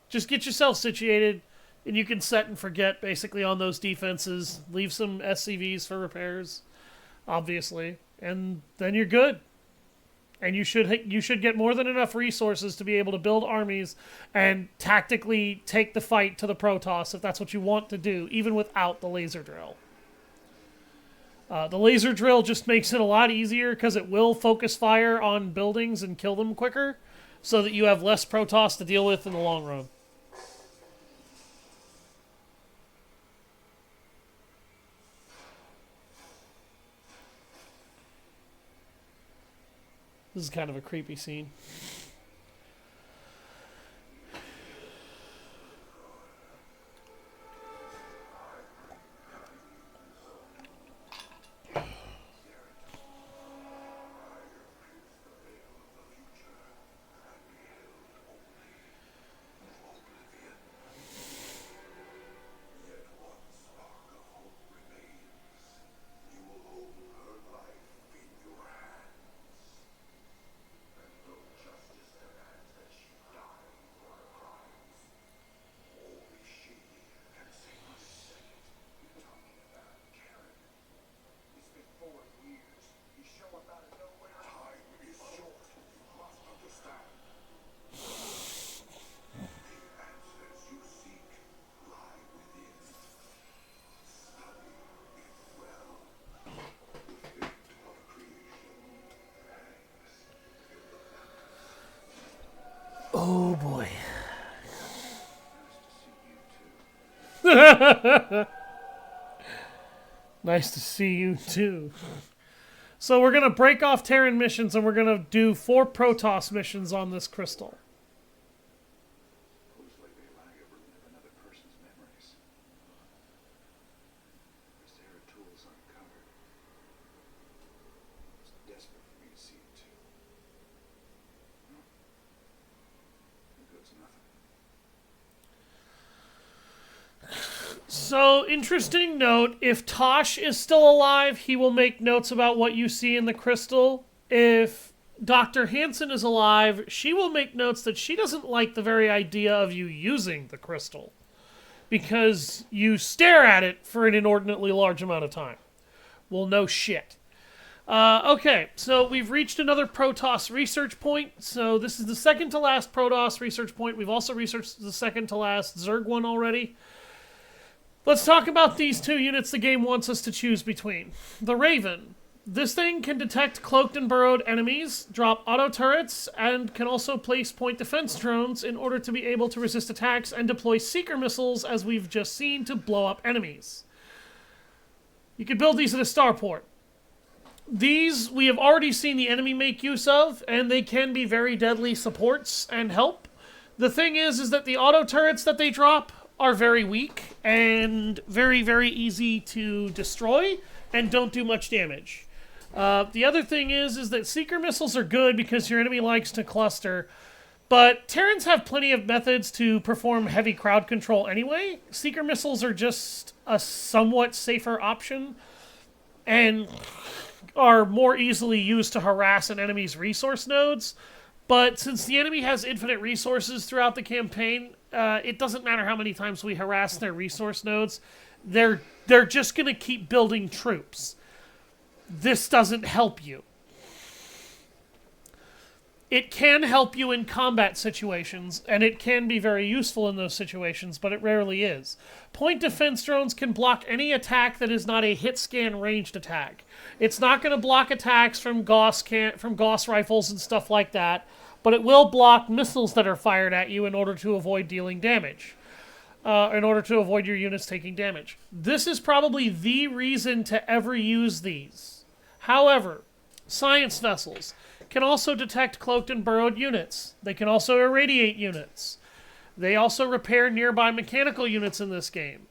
Just get yourself situated, and you can set and forget basically on those defenses. Leave some SCVs for repairs, obviously, and then you're good. And you should get more than enough resources to be able to build armies and tactically take the fight to the Protoss if that's what you want to do, even without the laser drill. The laser drill just makes it a lot easier because it will focus fire on buildings and kill them quicker, so that you have less Protoss to deal with in the long run. This is kind of a creepy scene. Nice to see you too. So we're gonna break off Terran missions and we're gonna do 4 Protoss missions on this crystal. Whose way they lie ever live another person's memories? Is there a tools uncovered? It's desperate for me to see it too. No. It goes nothing. So, interesting note, if Tosh is still alive, he will make notes about what you see in the crystal. If Dr. Hansen is alive, she will make notes that she doesn't like the very idea of you using the crystal, because you stare at it for an inordinately large amount of time. Well, no shit. Okay, so we've reached another Protoss research point. So this is the second to last Protoss research point. We've also researched the second to last Zerg one already. Let's talk about these 2 units the game wants us to choose between. The Raven. This thing can detect cloaked and burrowed enemies, drop auto turrets, and can also place point defense drones in order to be able to resist attacks and deploy seeker missiles, as we've just seen, to blow up enemies. You can build these at a starport. These we have already seen the enemy make use of, and they can be very deadly supports and help. The thing is that the auto turrets that they drop are very weak and very, very easy to destroy and don't do much damage. The other thing is that seeker missiles are good because your enemy likes to cluster, but Terrans have plenty of methods to perform heavy crowd control anyway. Seeker missiles are just a somewhat safer option and are more easily used to harass an enemy's resource nodes. But since the enemy has infinite resources throughout the campaign, it doesn't matter how many times we harass their resource nodes. They're just going to keep building troops. This doesn't help you. It can help you in combat situations, and it can be very useful in those situations, but it rarely is. Point defense drones can block any attack that is not a hit scan ranged attack. It's not going to block attacks from Gauss rifles and stuff like that, but it will block missiles that are fired at you in order to avoid dealing damage. In order to avoid your units taking damage. This is probably the reason to ever use these. However, science vessels can also detect cloaked and burrowed units. They can also irradiate units. They also repair nearby mechanical units in this game.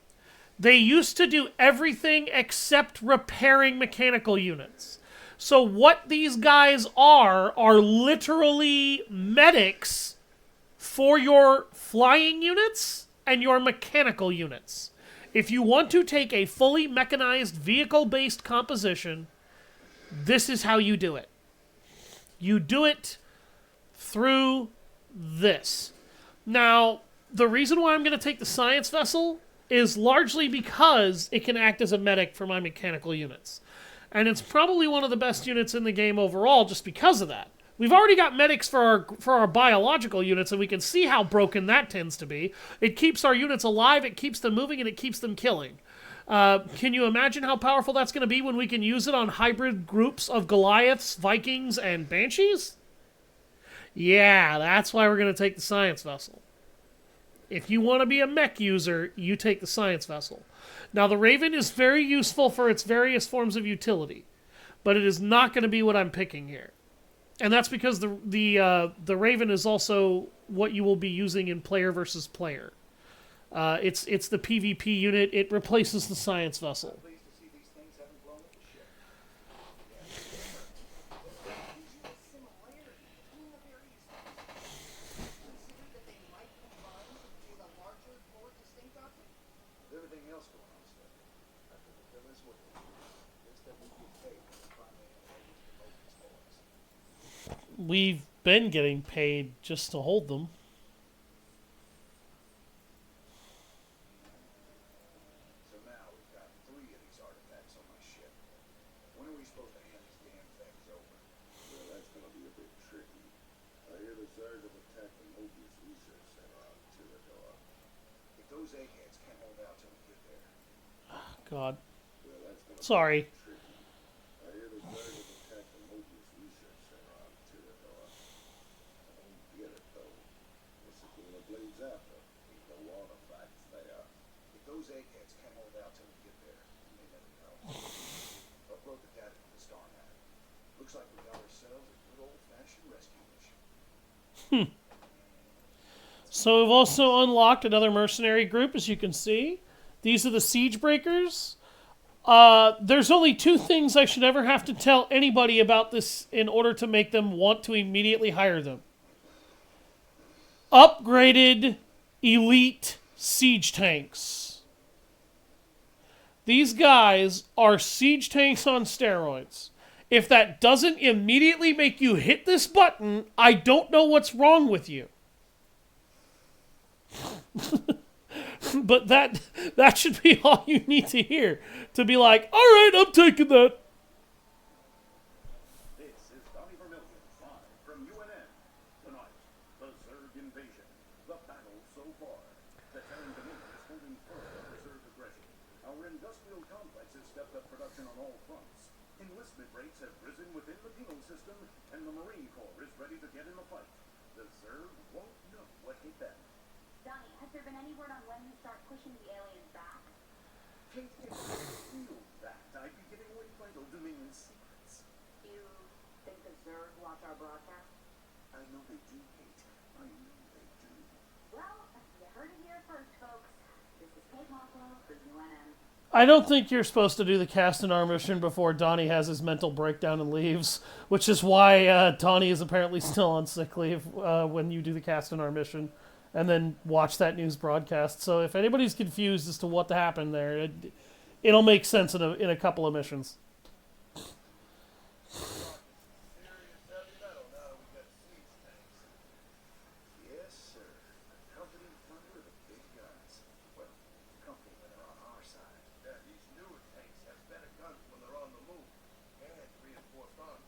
They used to do everything except repairing mechanical units. So what these guys are literally medics for your flying units and your mechanical units. If you want to take a fully mechanized vehicle-based composition, this is how you do it. You do it through this. Now, the reason why I'm going to take the science vessel is largely because it can act as a medic for my mechanical units. And it's probably one of the best units in the game overall just because of that. We've already got medics for our biological units, and we can see how broken that tends to be. It keeps our units alive, it keeps them moving, and it keeps them killing. Can you imagine how powerful that's going to be when we can use it on hybrid groups of Goliaths, Vikings, and Banshees? Yeah, that's why we're going to take the science vessel. If you want to be a mech user, you take the science vessel. Now, the Raven is very useful for its various forms of utility, but it is not going to be what I'm picking here. And that's because the Raven is also what you will be using in player versus player. It's the PvP unit. It replaces the science vessel. Pleased to see these things haven't blown up the ship. Similarity between the various species. Consider that they might combine to create a larger, more distinct object. With everything else going on, sir, I could fill this with it. Instead, we get paid for the primary enemies to hold these boys. We've been getting paid just to hold them. So now we've got 3 of these artifacts on my ship. When are we supposed to hand these damn things over? Well, that's gonna be a bit tricky. I hear the Zerg have attacked the Mobius Research Center on Tirador. If those eggheads can't hold out till we get there, God. Well, that's gonna Sorry. be tricky. I hear the Zerg have attacked the Mobius Research Center on Tirador. I don't get it, though. What's it gonna blaze after? Ain't no artifacts there. if those eggheads Looks like we got ourselves a good old-fashioned rescue mission. So we've also unlocked another mercenary group, as you can see. These are the Siege Breakers. There's only two things I should ever have to tell anybody about this in order to make them want to immediately hire them. Upgraded elite siege tanks. These guys are siege tanks on steroids. If that doesn't immediately make you hit this button, I don't know what's wrong with you. But that should be all you need to hear. To be like, alright, I'm taking that. This is Donnie Vermillion, live from UNN. Tonight, the Zerg invasion. The battle so far. The Terran Dominion is holding firm on Zerg aggression. Our industrial complex has stepped up production on all fronts. Enlistment rates have risen within the penal system, and the Marine Corps is ready to get in the fight. The Zerg won't know what hit them. Donnie, has there been any word on when we start pushing the aliens back? Kate, if I knew that, I'd be giving away vital Dominion secrets. Do you think the Zerg watch our broadcast? I know they do, Kate. I know they do. Well, you heard it here first, folks. This is Kate Mockwell for UNN. I don't think you're supposed to do the cast in our mission before Donnie has his mental breakdown and leaves, which is why Donnie is apparently still on sick leave when you do the cast in our mission, and then watch that news broadcast. So if anybody's confused as to what happened there, it'll make sense in a couple of missions. Serious heavy metal now we got siege tanks. Yes, sir. Company thunder the big guns. Well, company when they're on our side. Yeah, these newer tanks have better guns when they're on the move. And reinforced armor.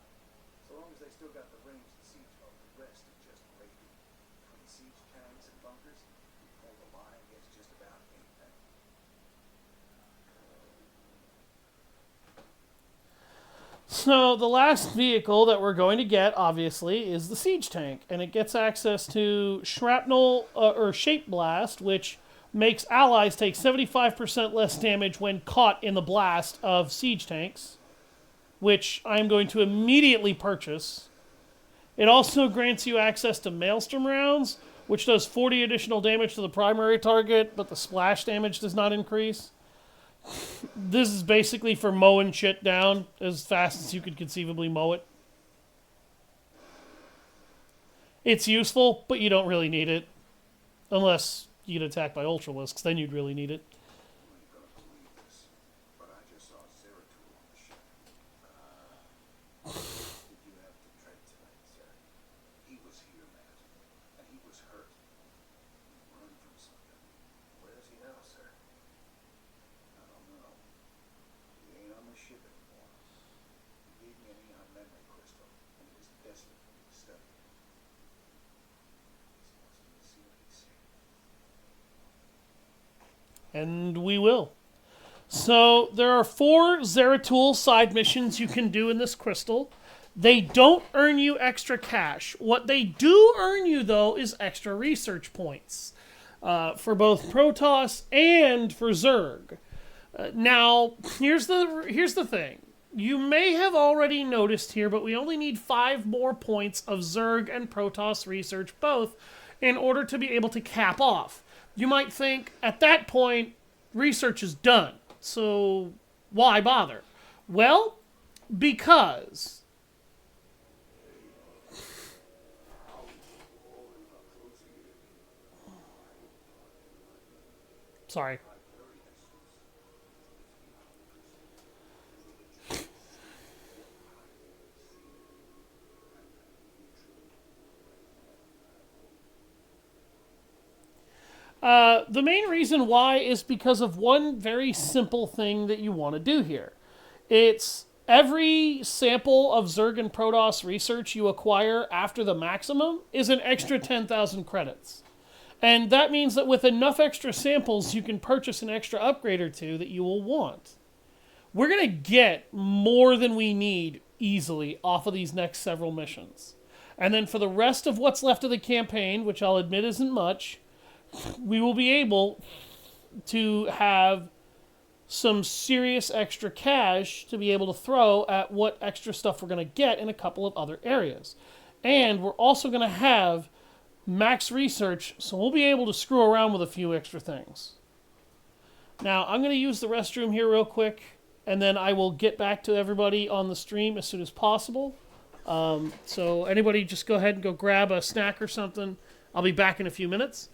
So long as they still got the range to siege mode, the rest is just gravy. Between siege tanks and bunkers, we hold the line against just about anything. So the last vehicle that we're going to get, obviously, is the siege tank, and it gets access to shrapnel or shape blast, which makes allies take 75% less damage when caught in the blast of siege tanks, which I'm going to immediately purchase. It also grants you access to maelstrom rounds, which does 40 additional damage to the primary target, but the splash damage does not increase. This is basically for mowing shit down as fast as you could conceivably mow it. It's useful, but you don't really need it. Unless you get attacked by Ultralisks, then you'd really need it. You ain't gonna believe this, but I just saw Zeratul on the ship. Did you have to tread tonight, sir? He was here, Matt, and he was hurt. He run from something. Where is he now, sir? I don't know. He ain't on the ship anymore. He gave me an Eon memory crystal, and he was desperate for me to study it. He wants me to see what he said. And we will. So there are 4 Zeratul side missions you can do in this crystal. They don't earn you extra cash. What they do earn you, though, is extra research points for both Protoss and for Zerg. Now, here's the thing. You may have already noticed here, but we only need 5 more points of Zerg and Protoss research both in order to be able to cap off. You might think, at that point, research is done, so why bother? Well, because... Sorry. The main reason why is because of one very simple thing that you want to do here. It's every sample of Zerg and Protoss research you acquire after the maximum is an extra 10,000 credits. And that means that with enough extra samples, you can purchase an extra upgrade or two that you will want. We're going to get more than we need easily off of these next several missions. And then for the rest of what's left of the campaign, which I'll admit isn't much, we will be able to have some serious extra cash to be able to throw at what extra stuff we're going to get in a couple of other areas. And we're also going to have max research, so we'll be able to screw around with a few extra things. Now, I'm going to use the restroom here real quick, and then I will get back to everybody on the stream as soon as possible. So anybody just go ahead and go grab a snack or something. I'll be back in a few minutes.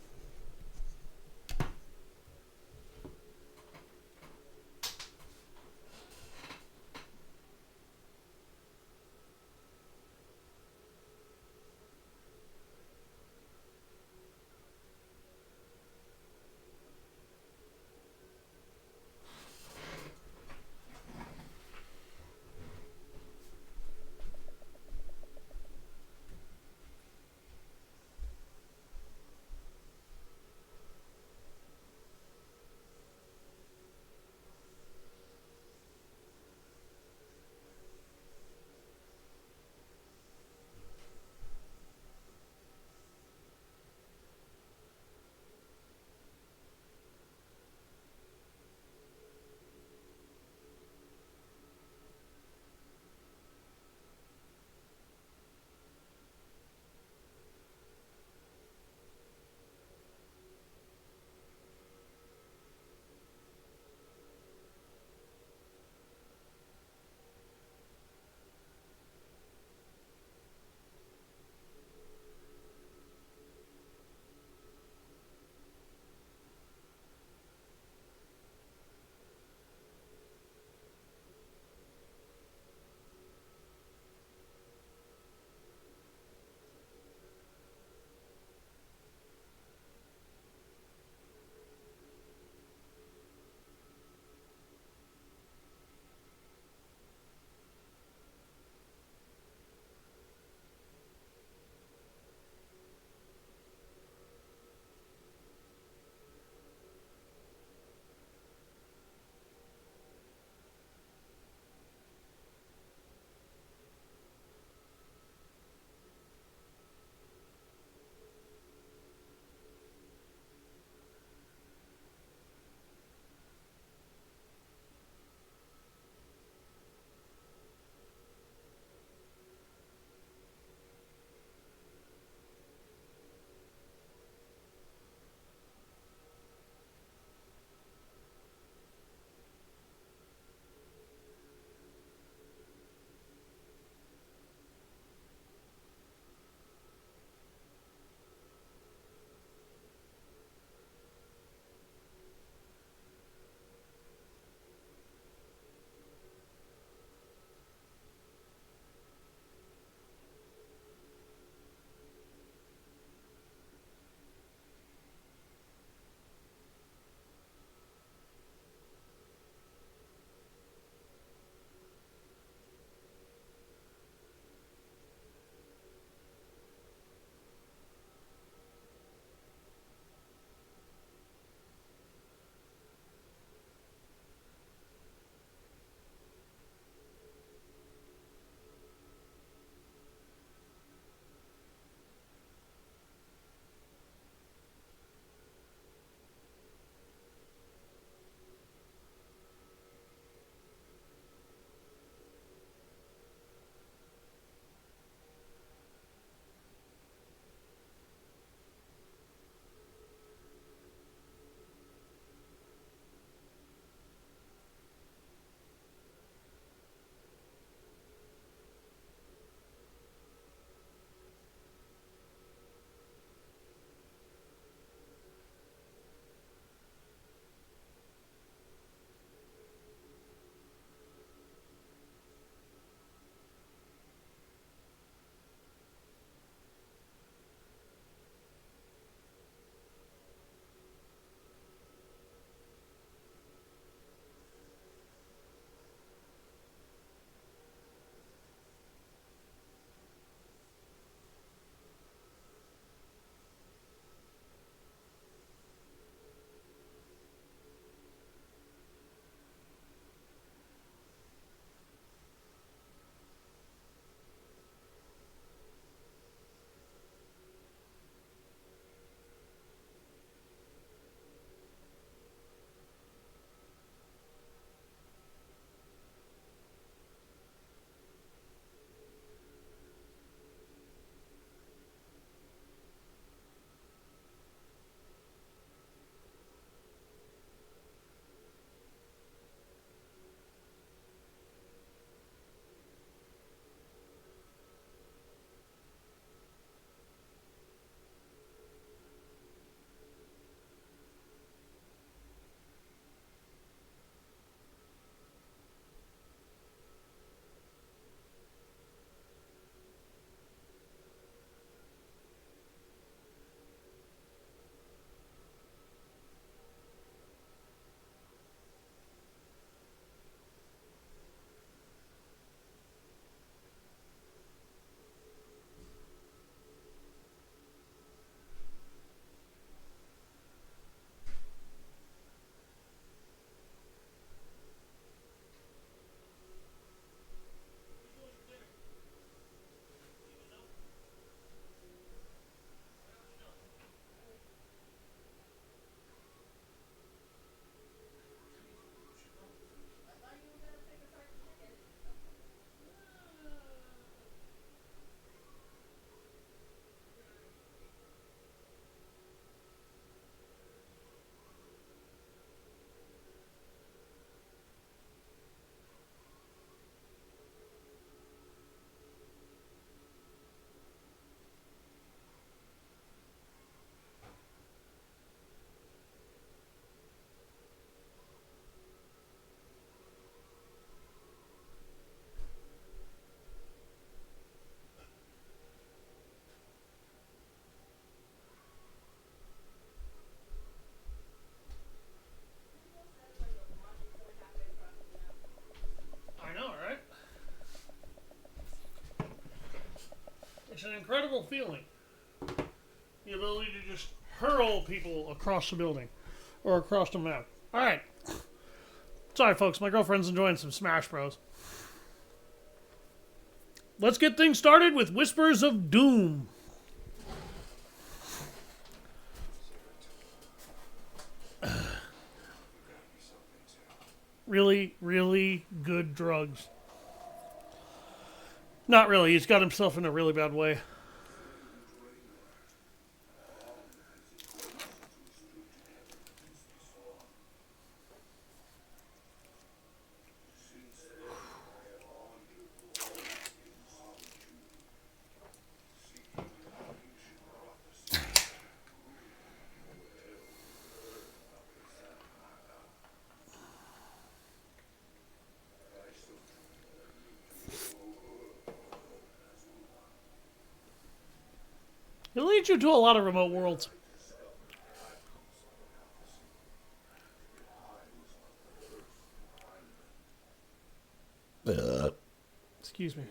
incredible feeling. The ability to just hurl people across the building or across the map. All right. Sorry, folks. My girlfriend's enjoying some Smash Bros. Let's get things started with Whispers of Doom. Really, really good drugs. Not really. He's got himself in a really bad way. It leads you to a lot of remote worlds. Excuse me.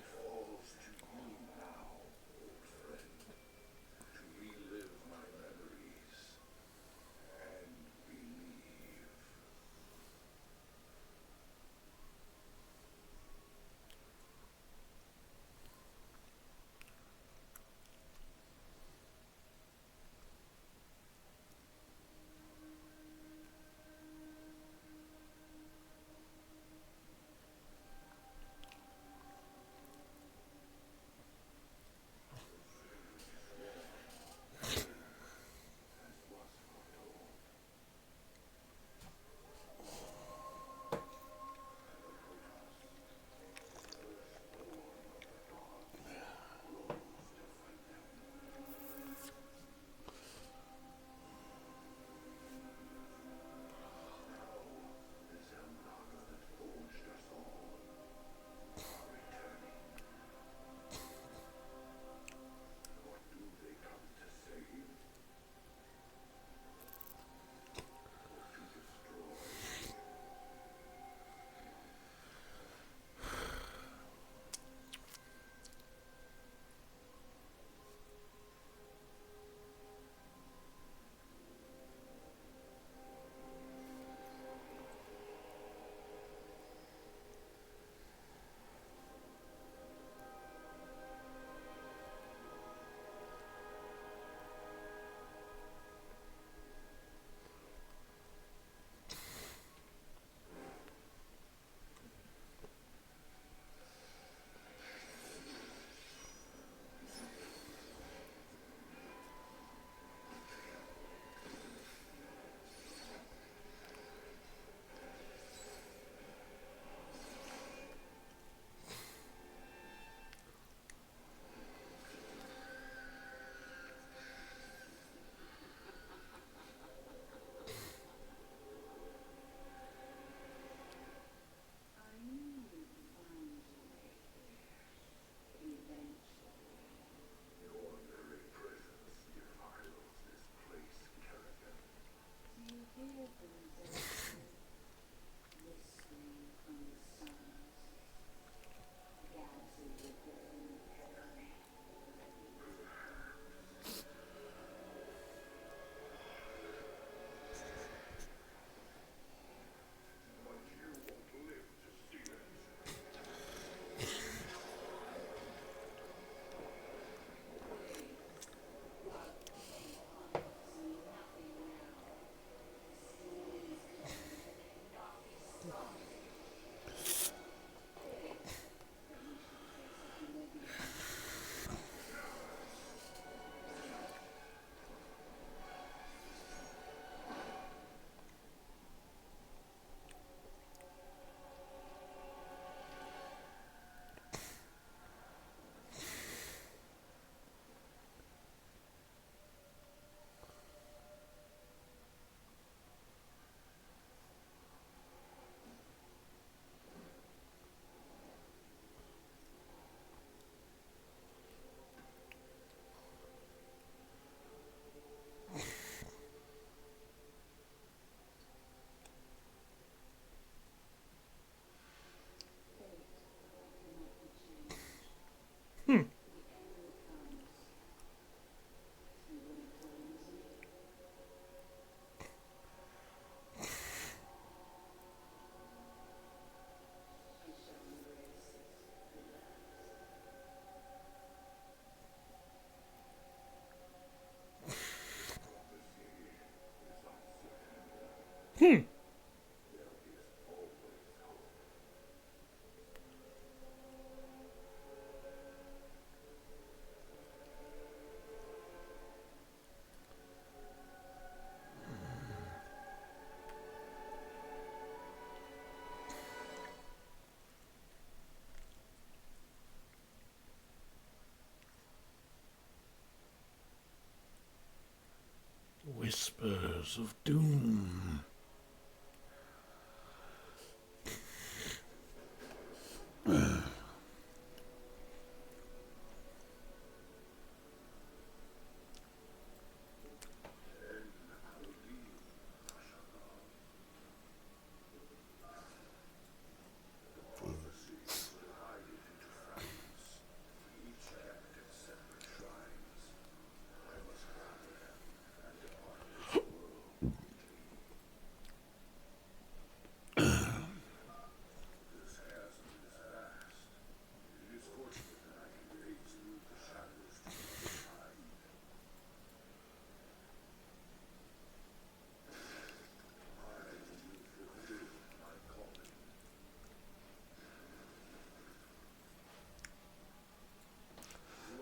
House of Doom.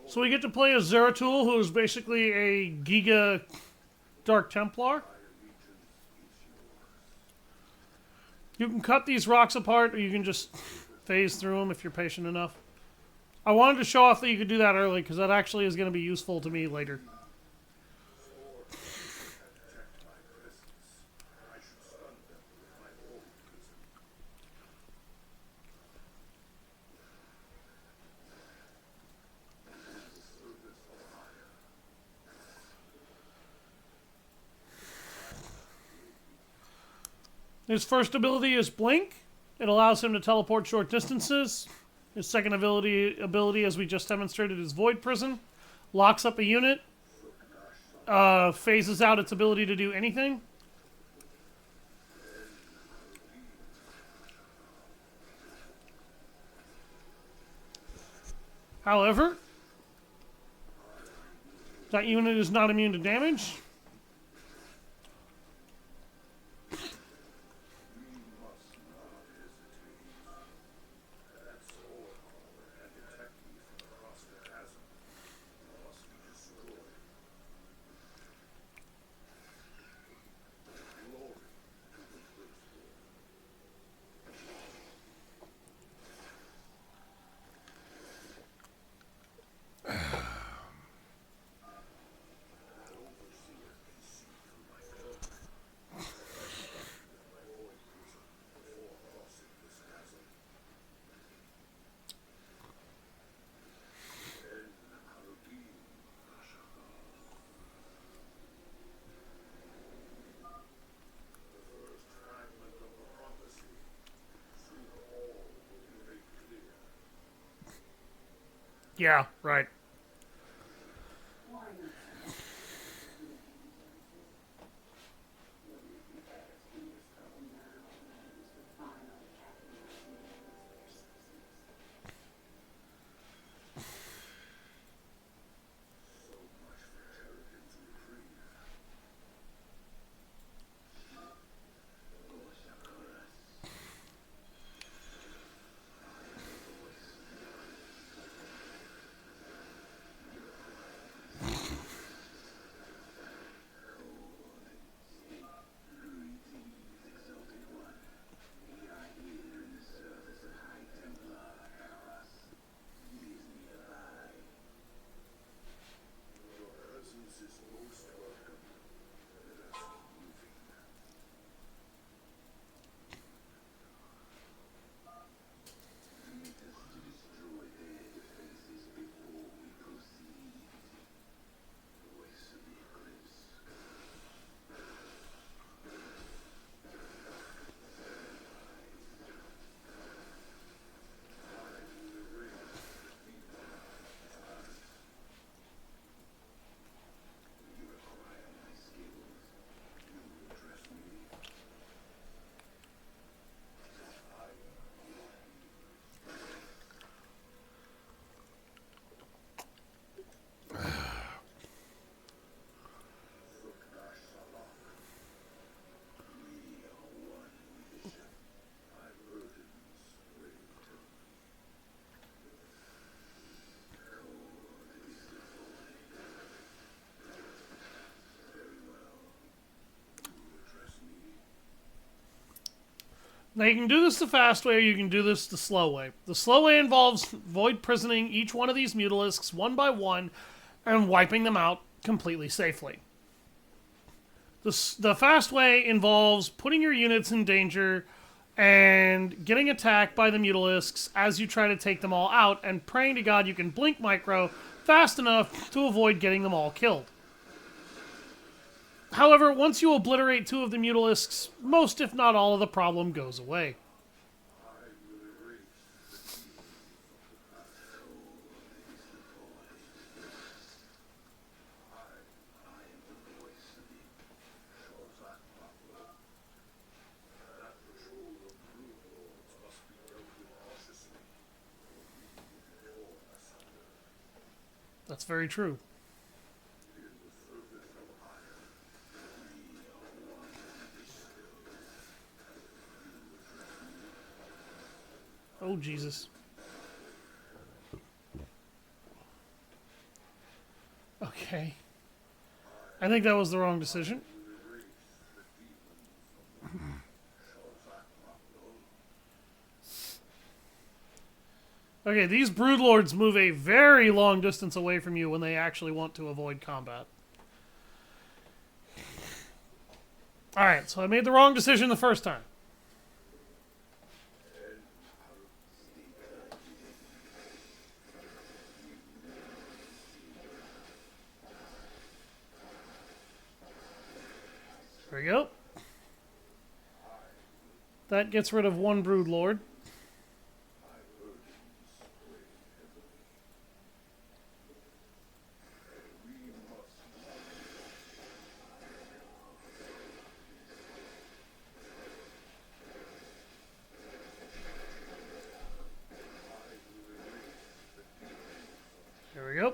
So we get to play as Zeratul, who is basically a Giga Dark Templar. You can cut these rocks apart, or you can just phase through them if you're patient enough. I wanted to show off that you could do that early, because that actually is going to be useful to me later. His first ability is Blink. It allows him to teleport short distances. His second ability, as we just demonstrated, is Void Prison. Locks up a unit. Phases out its ability to do anything. However, that unit is not immune to damage. Yeah, right. Now you can do this the fast way, or you can do this the slow way. The slow way involves void prisoning each one of these mutalisks one by one and wiping them out completely safely. The fast way involves putting your units in danger and getting attacked by the Mutalisks as you try to take them all out, and praying to God you can blink micro fast enough to avoid getting them all killed. However, once you obliterate 2 of the Mutalisks, most if not all of the problem goes away. That's very true. Oh, Jesus. Okay. I think that was the wrong decision. Okay, these Broodlords move a very long distance away from you when they actually want to avoid combat. Alright, so I made the wrong decision the first time. There we go. That gets rid of 1 Broodlord. There we go.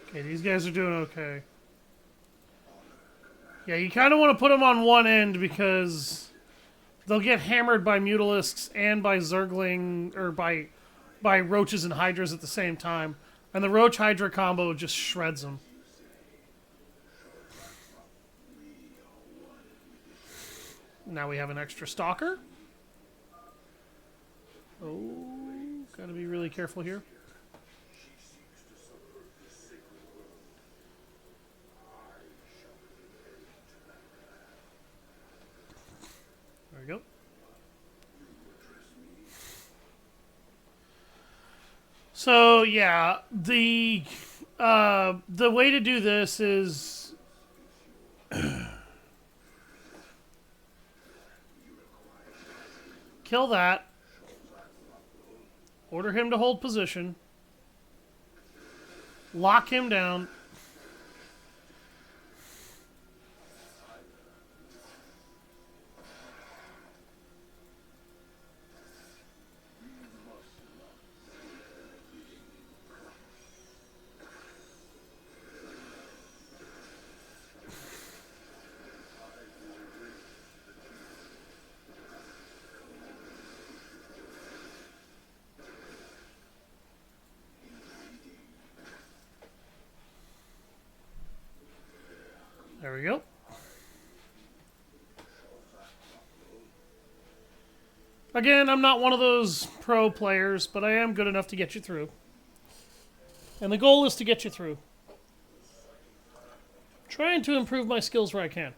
Okay, these guys are doing okay. Yeah, you kind of want to put them on one end because they'll get hammered by Mutalisks and by Zergling, or by Roaches and Hydras at the same time. And the Roach Hydra combo just shreds them. Now we have an extra Stalker. Oh, gotta be really careful here. There we go. So yeah, the way to do this is kill that, order him to hold position, lock him down. There we go. Again, I'm not one of those pro players, but I am good enough to get you through. And the goal is to get you through. Trying to improve my skills where I can.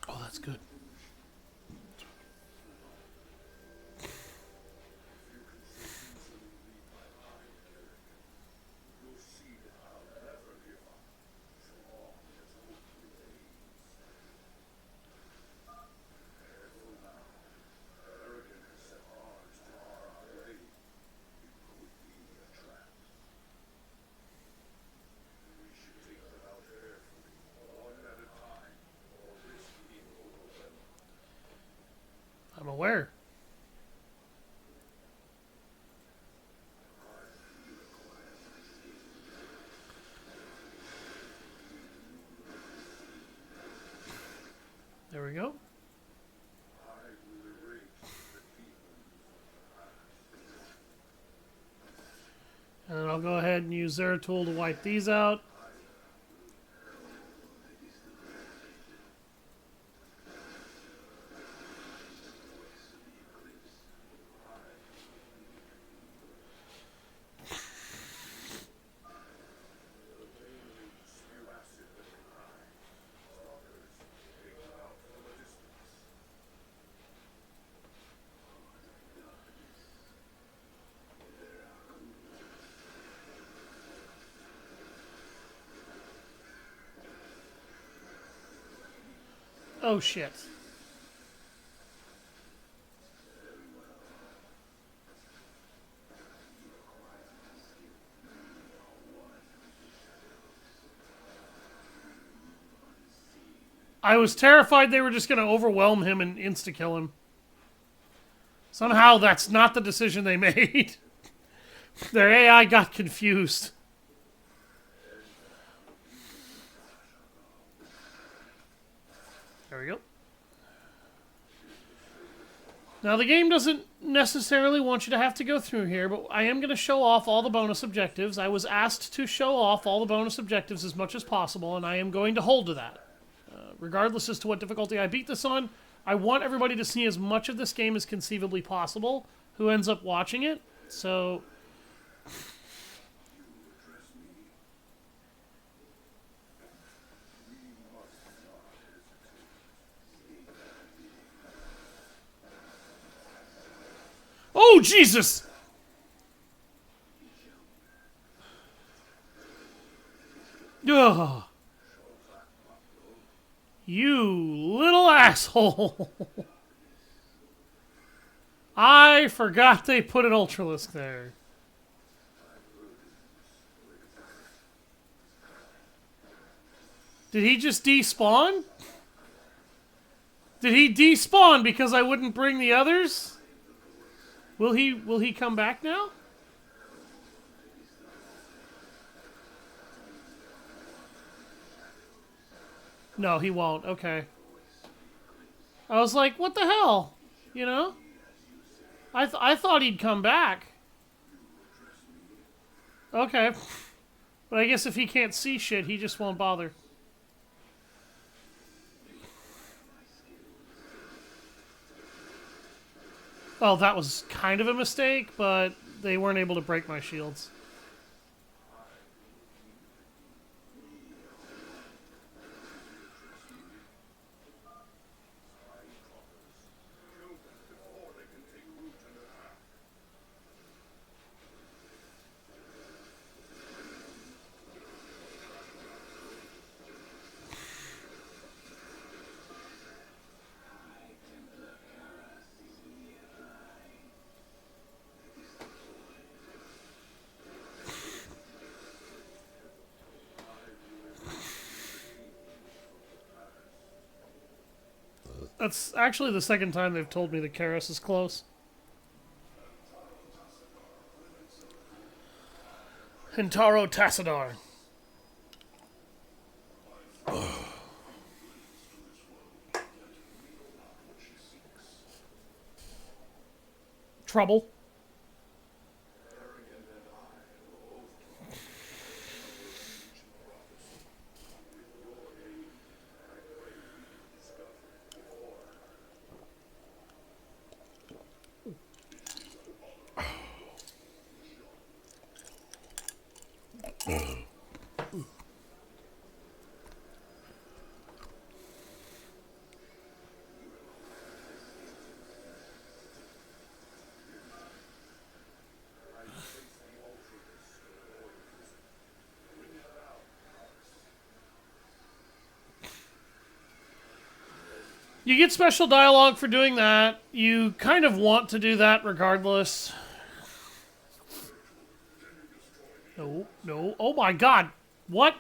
Oh, that's good. aware. There we go. And I'll go ahead and use Zeratul to wipe these out. Oh shit. I was terrified they were just going to overwhelm him and insta-kill him. Somehow that's not the decision they made. Their AI got confused. There we go. Now the game doesn't necessarily want you to have to go through here, but I am going to show off all the bonus objectives. I was asked to show off all the bonus objectives as much as possible, and I am going to hold to that. Regardless as to what difficulty I beat this on, I want everybody to see as much of this game as conceivably possible who ends up watching it. So oh, Jesus! Ugh. You little asshole. I forgot they put an Ultralisk there. Did he just despawn? Did he despawn because I wouldn't bring the others? Will he come back now? No, he won't. Okay. I was like, what the hell? You know? I thought he'd come back. Okay. But I guess if he can't see shit, he just won't bother. Well, that was kind of a mistake, but they weren't able to break my shields. That's actually the second time they've told me that Karis is close. Hintaro Tassadar. Trouble. You get special dialogue for doing that. You kind of want to do that regardless. No, no. Oh my god. What?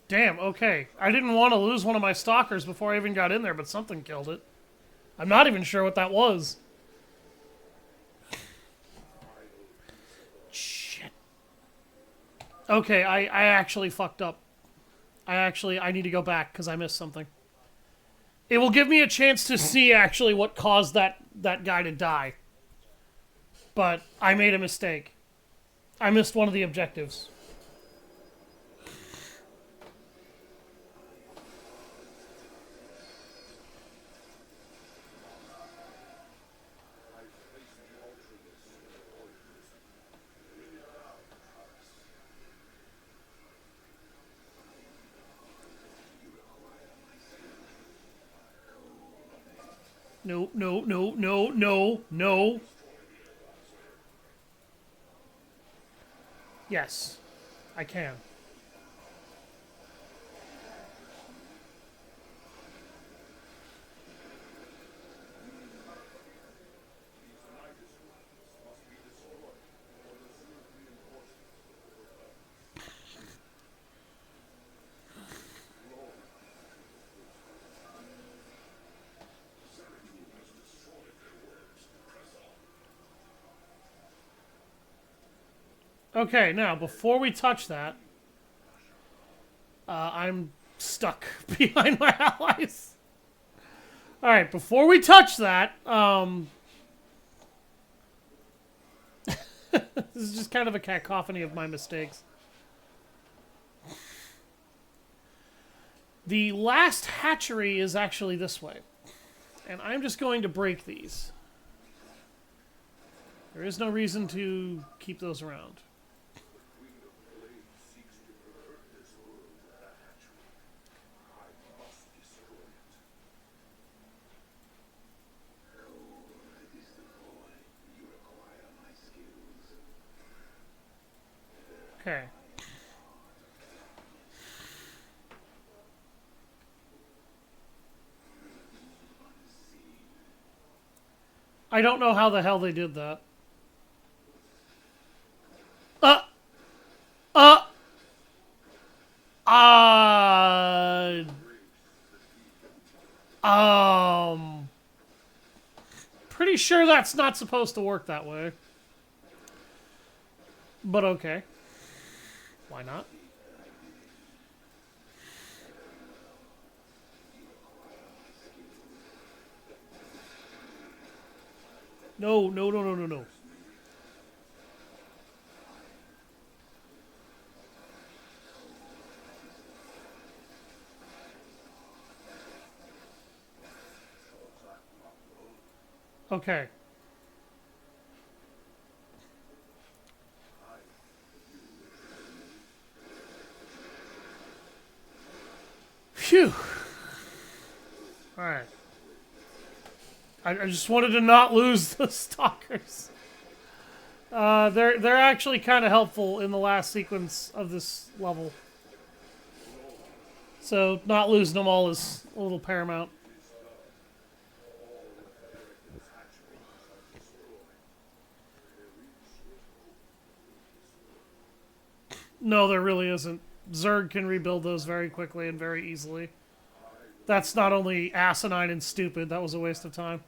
Damn, okay. I didn't want to lose one of my stalkers before I even got in there, but something killed it. I'm not even sure what that was. Shit. Okay, I actually fucked up. I need to go back because I missed something. It will give me a chance to see actually what caused that guy to die. But I made a mistake. I missed one of the objectives. No, no, no, no, no, no. Yes, I can. Okay, now, before we touch that, I'm stuck behind my allies. Alright, before we touch that, this is just kind of a cacophony of my mistakes. The last hatchery is actually this way. And I'm just going to break these. There is no reason to keep those around. Okay. I don't know how the hell they did that. Pretty sure that's not supposed to work that way. But okay. Why not? No, no, no, no, no, no. Okay. Phew. Alright. I just wanted to not lose the stalkers. They're actually kind of helpful in the last sequence of this level. So not losing them all is a little paramount. No, there really isn't. Zerg can rebuild those very quickly and very easily. That's not only asinine and stupid, that was a waste of time.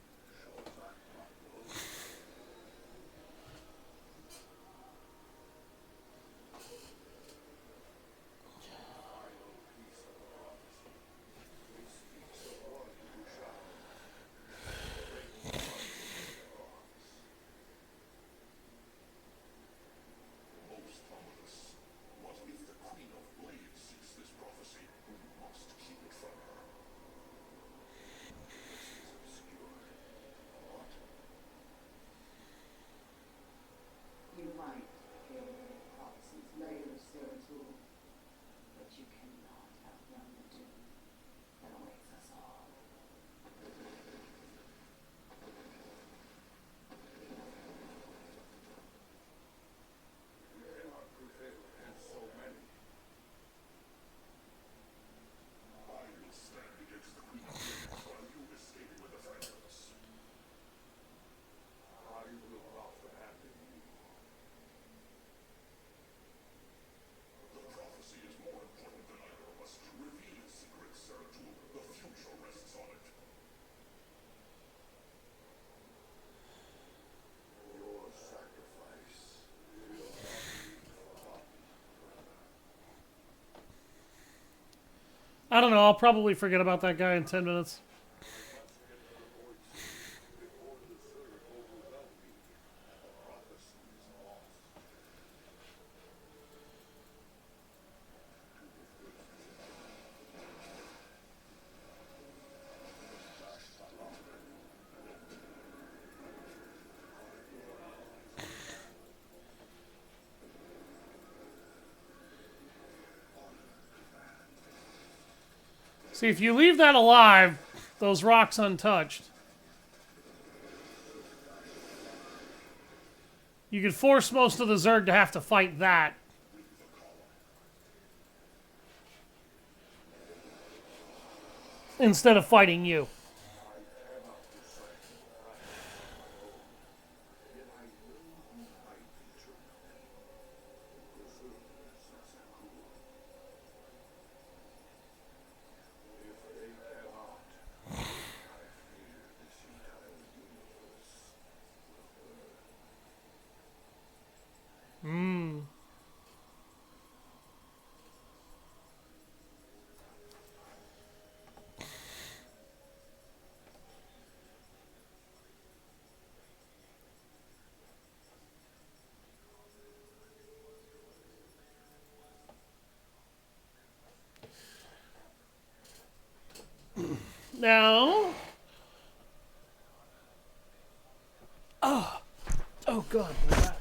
I don't know. I'll probably forget about that guy in 10 minutes. See, if you leave that alive, those rocks untouched, you could force most of the Zerg to have to fight that. Instead of fighting you. Now... Oh god, my back.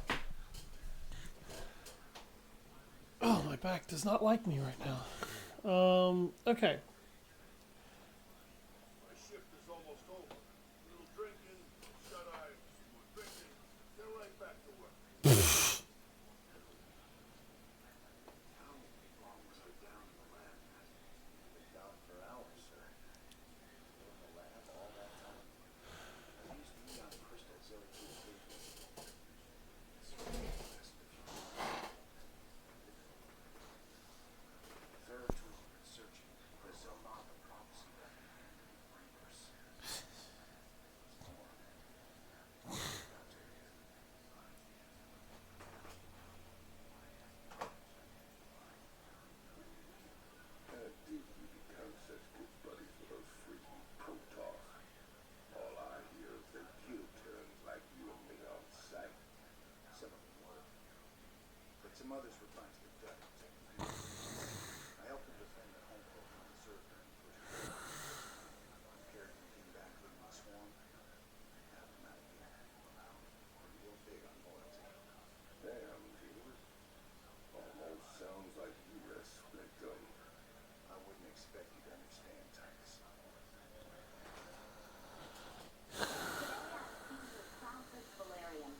Oh, my back does not like me right now. Okay. My shift is almost over. Little drinking, shut eye, more drinking, then right back to work. How long was I down in the lab, Matt? Been down for hours, sir. In the lab all that time. I used to eat on crystal Zerg occasions. It's really lasted a few months. Zerg tools have been searching for Zelnava prophecy record. Reapers. More. Got to you. How did we become such good buddies with those freaky protoss? All I hear is they kill turns like you and me on sight. Some of them were. But some others were trying to get dirty. I helped them defend the home port from the Zerg during the first war. When Kerrigan came back leading the swarm, I got them out of here. Real big on loyalty. Damn, Zealous. Almost sounds like you respect them. I wouldn't expect you to understand, Titus. Valerian.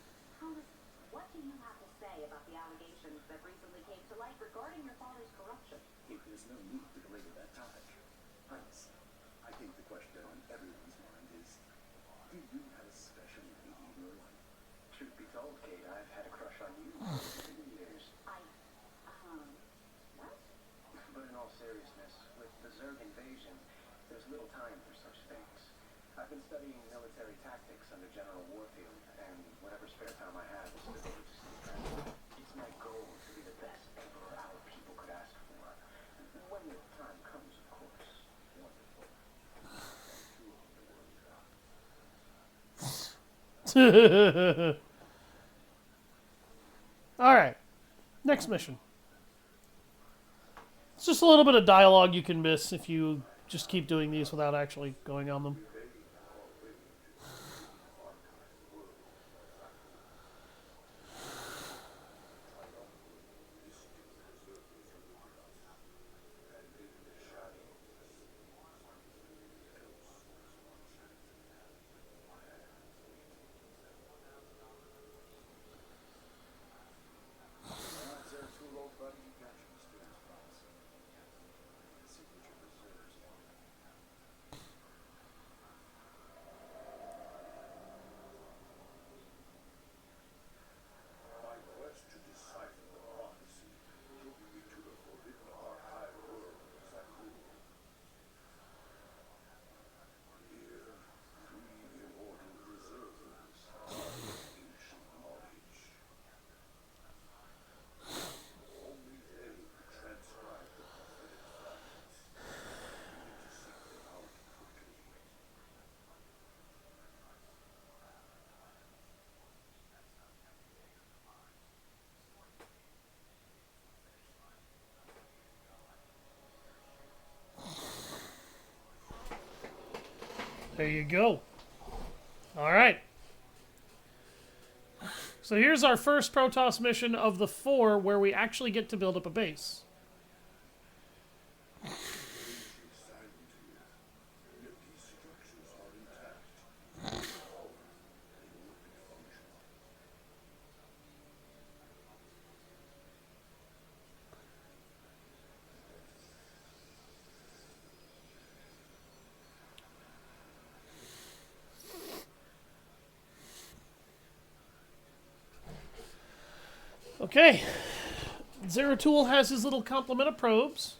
What do you have to say about the allegations that recently came to light regarding your father's corruption? There's no need to belabor that topic. Highness, I think the question on everyone's mind is, do you have a special lady in your life? Truth be told, Kate, I've had a crush on you for many years. What? But in all seriousness, with the Zerg invasion, there's little time for such things. I've been studying military tactics under General Warfield, and whatever spare time I have is devoted to StarCraft. It's my goal to be the best emperor our people could ask for. When the time comes, of course. Wonderful. Alright. Next mission. It's just a little bit of dialogue you can miss if you just keep doing these without actually going on them. There you go. All right. So here's our first Protoss mission of the 4 where we actually get to build up a base. Okay. Zeratul has his little complement of probes.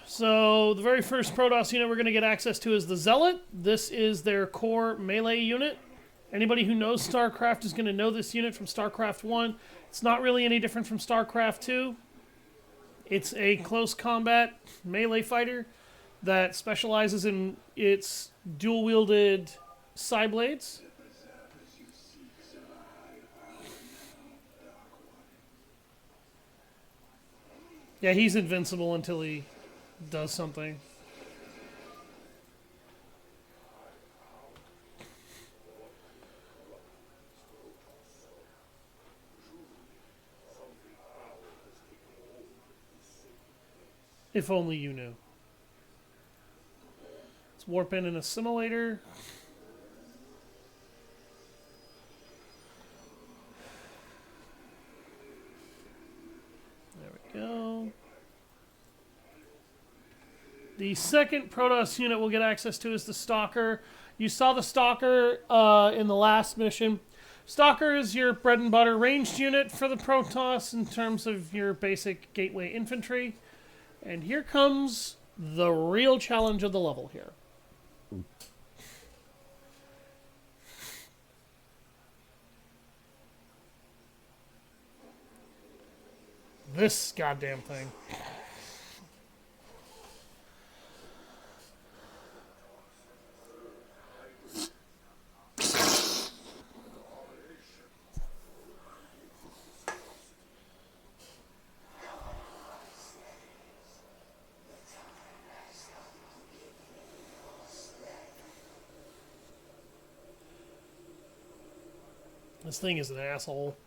So the very first Protoss unit we're going to get access to is the Zealot. This is their core melee unit. Anybody who knows StarCraft is going to know this unit from StarCraft 1. It's not really any different from StarCraft 2. It's a close combat melee fighter that specializes in its dual-wielded side blades. Yeah, he's invincible until he does something. If only you knew. Let's warp in an assimilator. There we go. The second Protoss unit we'll get access to is the Stalker. You saw the Stalker in the last mission. Stalker is your bread and butter ranged unit for the Protoss in terms of your basic gateway infantry. And here comes the real challenge of the level here. This goddamn thing. This thing is an asshole.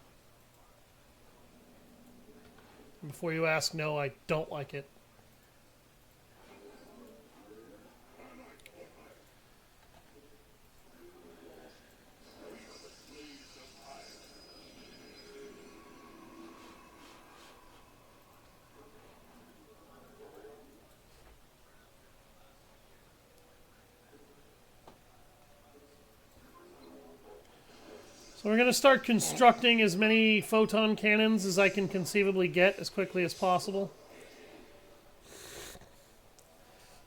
Before you ask, no, I don't like it. So we're going to start constructing as many photon cannons as I can conceivably get as quickly as possible.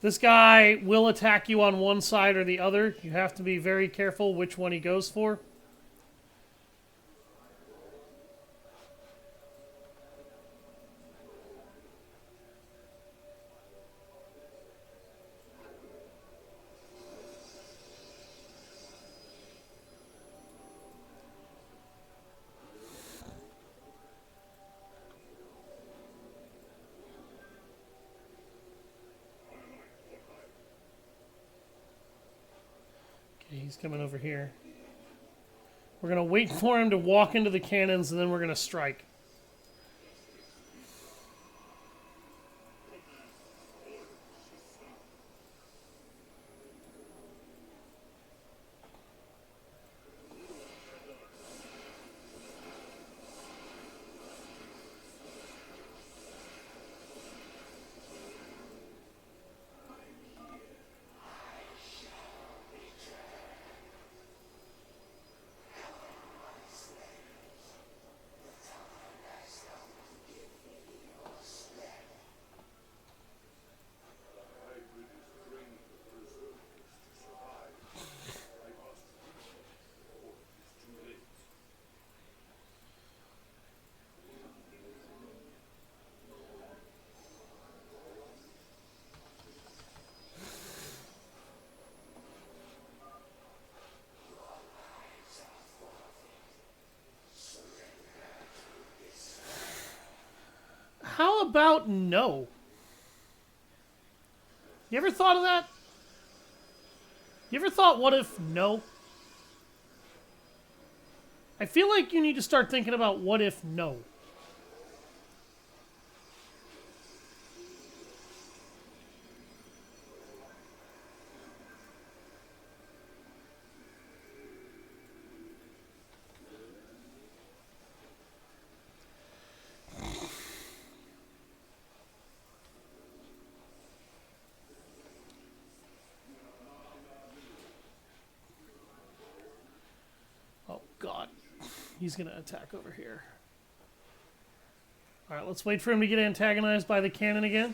This guy will attack you on one side or the other. You have to be very careful which one he goes for. he's coming over here. We're going to wait for him to walk into the cannons, and then we're going to strike. How about no? You ever thought of that? You ever thought, what if no? I feel like you need to start thinking about what if no. God, he's going to attack over here. All right, let's wait for him to get antagonized by the cannon again.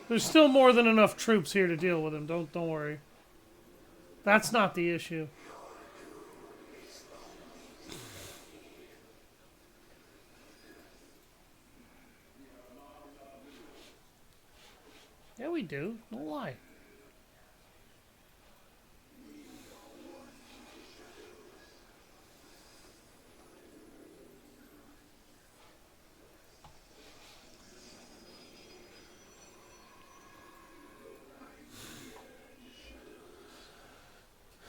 There's still more than enough troops here to deal with him. Don't worry. That's not the issue. Yeah, we do. Don't lie.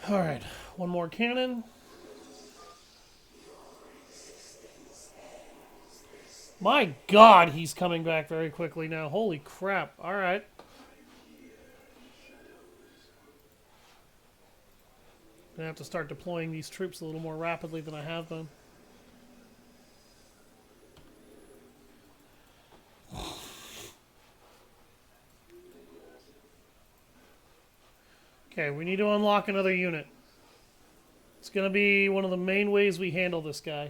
All right, one more cannon. My God, he's coming back very quickly now. Holy crap. All right. I'm going to have to start deploying these troops a little more rapidly than I have been. Okay, we need to unlock another unit. It's going to be one of the main ways we handle this guy.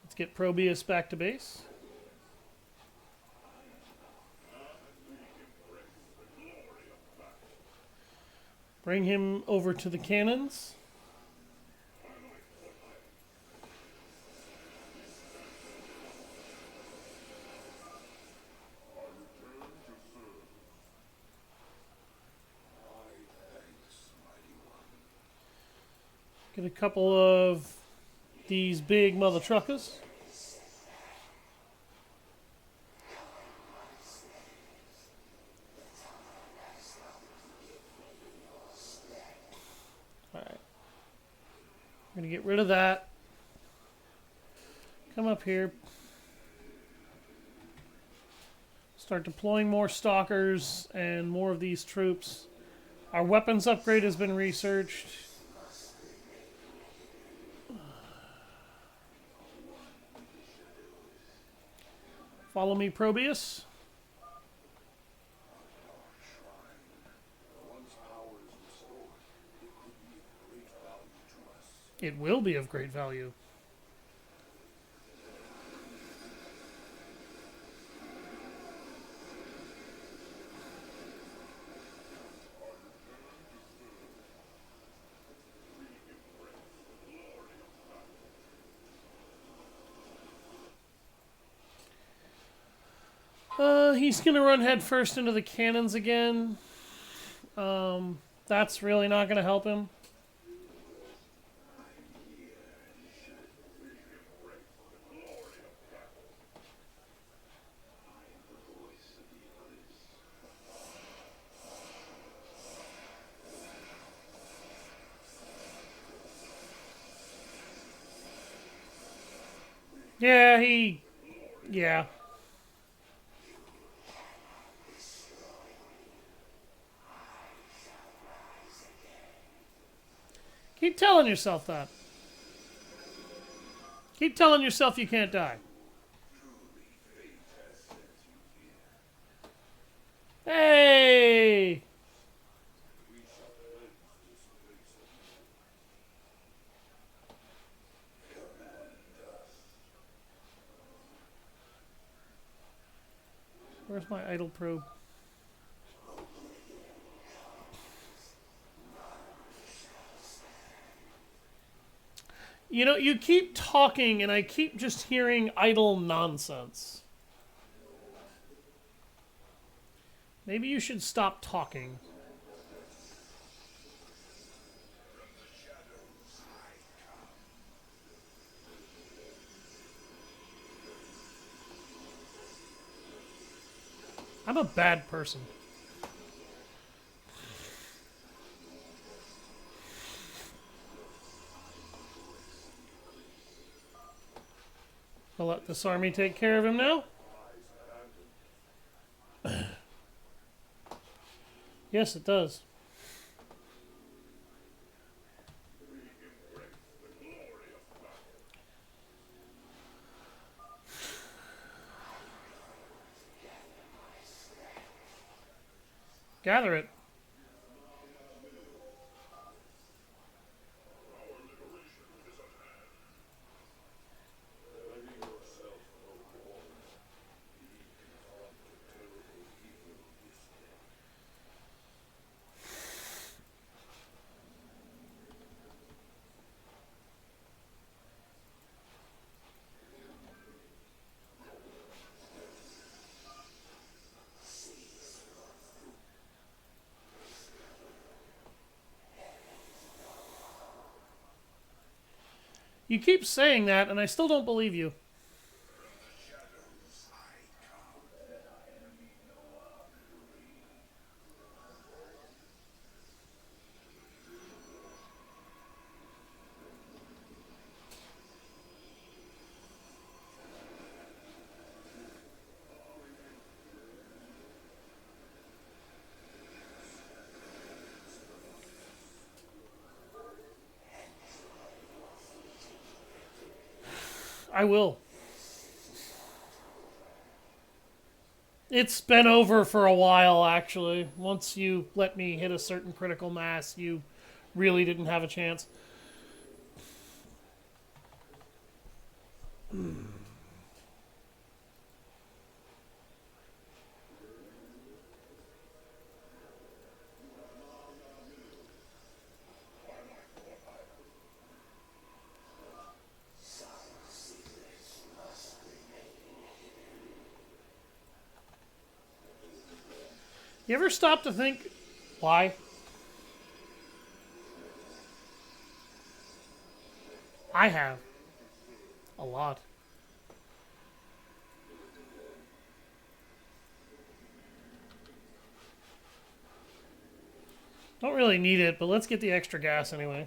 Let's get Probius back to base. Bring him over to the cannons. Get a couple of these big mother truckers. Alright. I'm going to get rid of that. Come up here. Start deploying more stalkers and more of these troops. Our weapons upgrade has been researched. Follow me, Probius. It will be of great value. He's gonna run head first into the cannons again. That's really not gonna help him. Yeah, yeah. Keep telling yourself that. Keep telling yourself you can't die. Hey! Where's my idle probe? You know, you keep talking and I keep just hearing idle nonsense. Maybe you should stop talking. I'm a bad person. I'll let this army take care of him now. Yes, it does. Gather it. You keep saying that, and I still don't believe you. I will. It's been over for a while, actually. Once you let me hit a certain critical mass, you really didn't have a chance. You ever stop to think why? I have. A lot. Don't really need it, but let's get the extra gas anyway.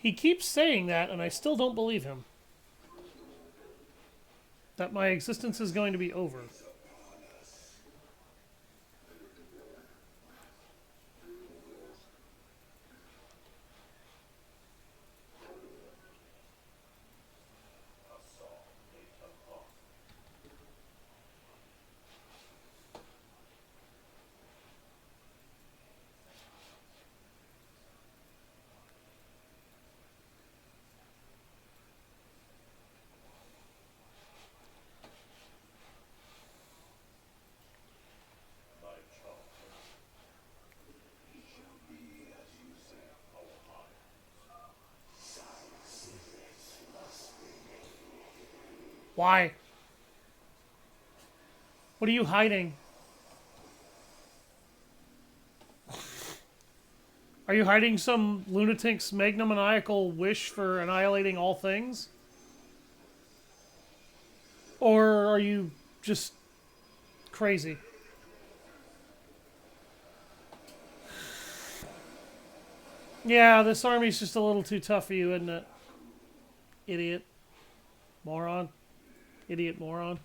He keeps saying that, and I still don't believe him. That my existence is going to be over. Why? What are you hiding? Are you hiding some lunatic's magnamaniacal wish for annihilating all things? Or are you just crazy? Yeah, this army's just a little too tough for you, isn't it? Idiot. Moron. Idiot moron.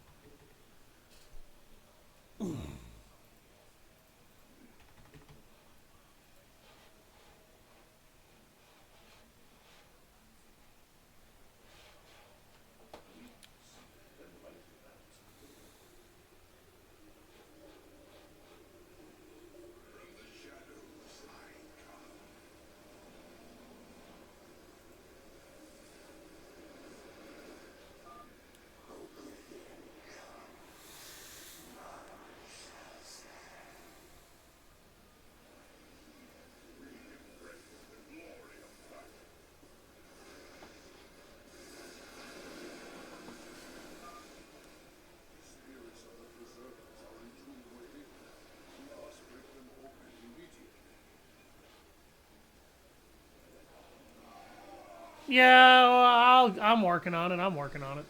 Yeah, well, I'm working on it. I'm working on it.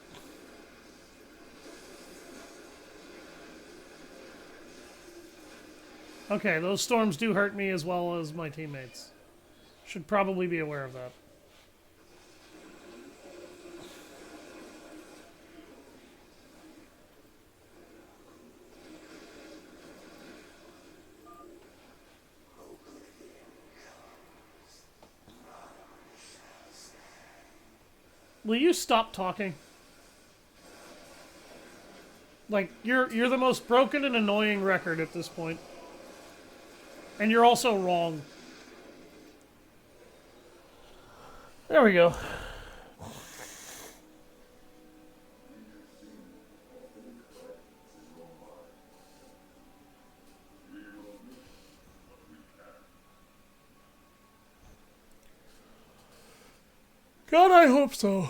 Okay, those storms do hurt me as well as my teammates. Should probably be aware of that. Will you stop talking? Like, you're the most broken and annoying record at this point. And you're also wrong. There we go. God, I hope so.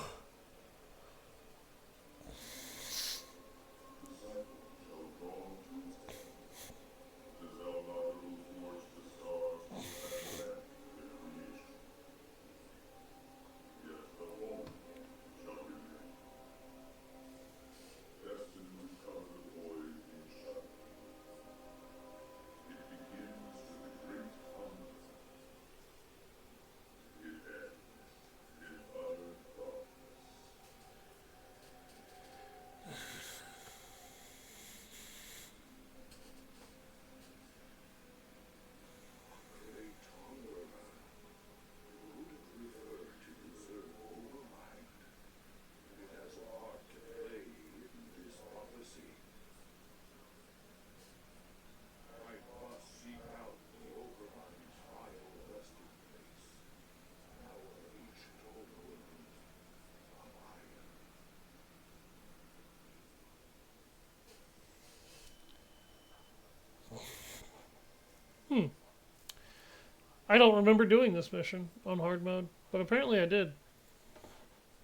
I don't remember doing this mission on hard mode, but apparently I did.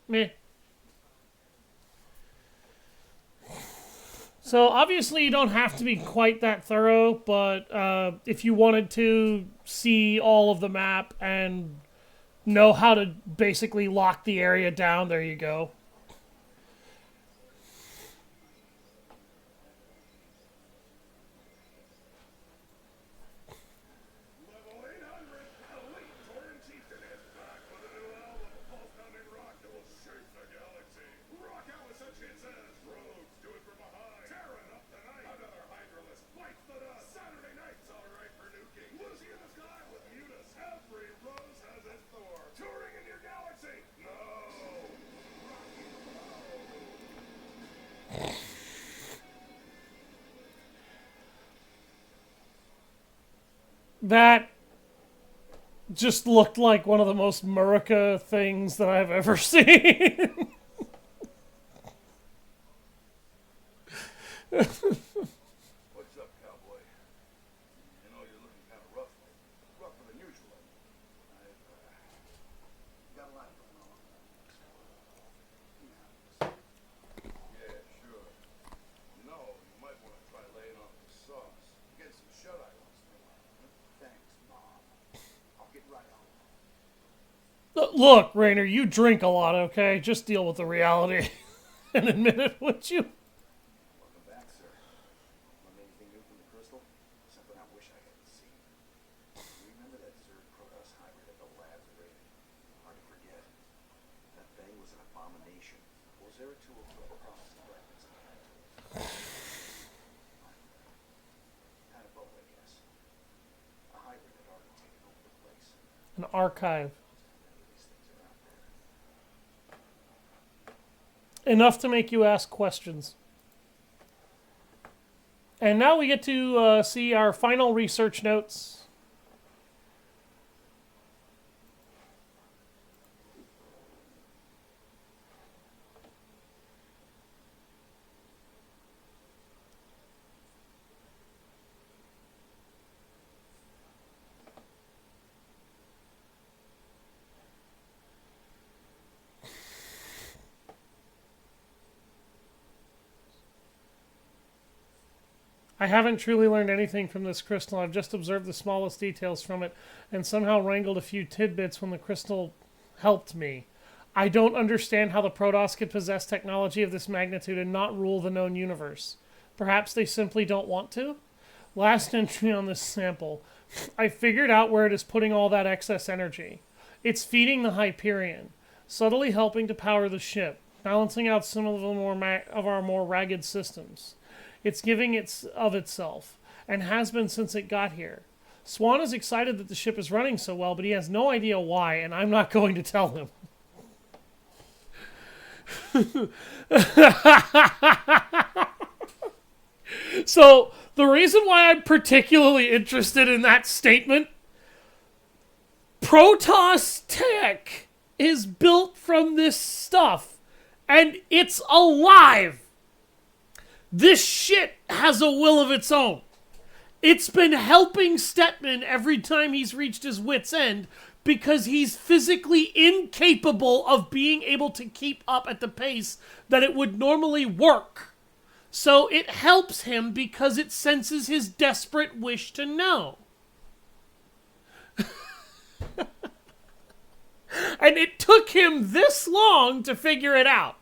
Meh. So obviously you don't have to be quite that thorough, but if you wanted to see all of the map and know how to basically lock the area down, there you go. Level 800, Elite Torrent Chieftain is back with a new album. That just looked like one of the most Murica things that I've ever seen. What's up, cowboy? You know you're looking kind of rougher than usual. I've got a lot going on. Yeah, sure. You know, you might want to try laying off the sauce. Get some shut-eye once in a while. Thanks, Mom. I'll get right on. Look, Rainer, you drink a lot, okay? Just deal with the reality and admit it, would you? Welcome back, sir. Want anything new from the crystal? Something I wish I hadn't seen. You remember that Zerg protoss hybrid at the labs raided? Hard to forget. That thing was an abomination. Was there a tool for a protoss weapons? Kind of both, I guess. A hybrid had already taken over the place. An archive. Enough to make you ask questions. And now we get to see our final research notes. I haven't truly learned anything from this crystal. I've just observed the smallest details from it and somehow wrangled a few tidbits when the crystal helped me. I don't understand how the Protoss could possess technology of this magnitude and not rule the known universe. Perhaps they simply don't want to? Last entry on this sample. I figured out where it is putting all that excess energy. It's feeding the Hyperion, subtly helping to power the ship, balancing out some of our more ragged systems. It's giving of itself, and has been since it got here. Swan is excited that the ship is running so well, but he has no idea why, and I'm not going to tell him. So, the reason why I'm particularly interested in that statement, Protoss tech is built from this stuff, and it's alive. This shit has a will of its own. It's been helping Stetman every time he's reached his wit's end because he's physically incapable of being able to keep up at the pace that it would normally work. So it helps him because it senses his desperate wish to know. And it took him this long to figure it out.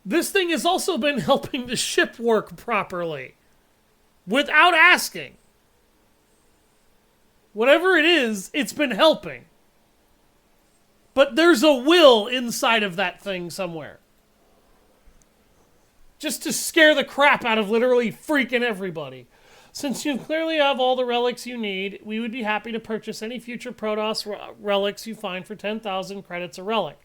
This thing has also been helping the ship work properly. Without asking. Whatever it is, it's been helping. But there's a will inside of that thing somewhere. Just to scare the crap out of literally freaking everybody. Since you clearly have all the relics you need, we would be happy to purchase any future Protoss relics you find for 10,000 credits a relic.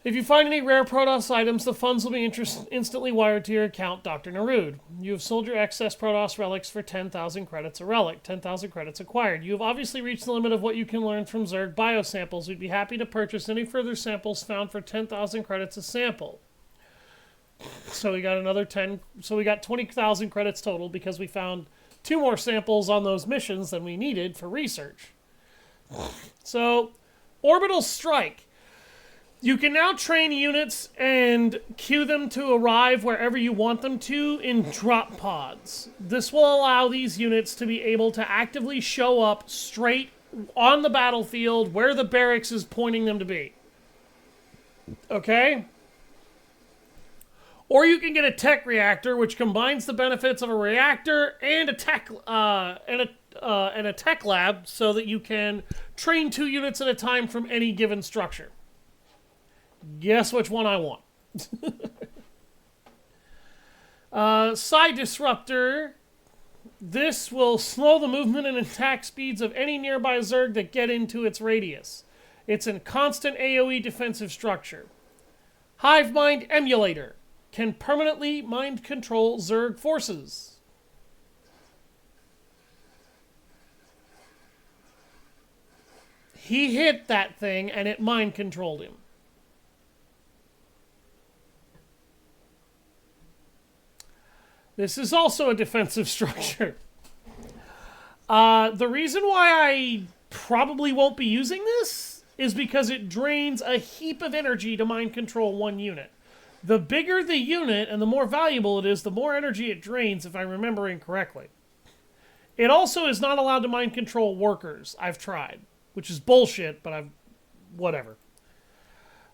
If you find any rare Protoss items, the funds will be instantly wired to your account, Dr. Narud. You have sold your excess Protoss relics for 10,000 credits a relic. 10,000 credits acquired. You have obviously reached the limit of what you can learn from Zerg biosamples. We'd be happy to purchase any further samples found for 10,000 credits a sample. So we got another 10. So we got 20,000 credits total because we found 2 more samples on those missions than we needed for research. So, Orbital Strike. You can now train units and queue them to arrive wherever you want them to in drop pods. This will allow these units to be able to actively show up straight on the battlefield where the barracks is pointing them to be. Okay? Or you can get a tech reactor, which combines the benefits of a reactor and a tech lab, so that you can train 2 units at a time from any given structure. Guess which one I want. Side Disruptor. This will slow the movement and attack speeds of any nearby Zerg that get into its radius. It's a constant AoE defensive structure. Hive Mind Emulator. Can permanently mind control Zerg forces. He hit that thing and it mind controlled him. This is also a defensive structure. The reason why I probably won't be using this is because it drains a heap of energy to mind control one unit. The bigger the unit and the more valuable it is, the more energy it drains, if I'm remembering correctly. It also is not allowed to mind control workers. I've tried, which is bullshit, but whatever.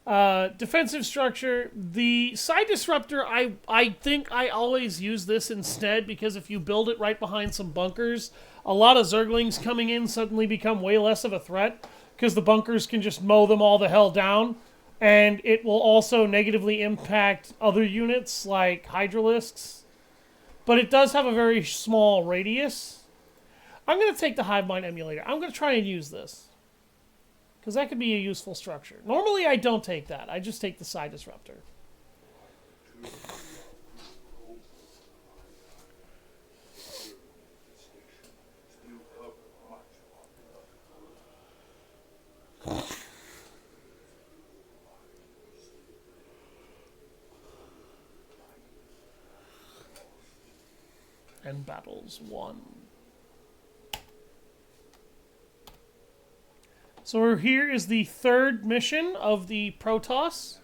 Defensive structure. The side disruptor, I think I always use this instead, because if you build it right behind some bunkers, a lot of Zerglings coming in suddenly become way less of a threat, because the bunkers can just mow them all the hell down, and it will also negatively impact other units like Hydralisks. But it does have a very small radius. I'm going to take the Hive Mind Emulator. I'm going to try and use this, because that could be a useful structure. Normally I don't take that. I just take the side disruptor. And battles won. So here is the third mission of the Protoss.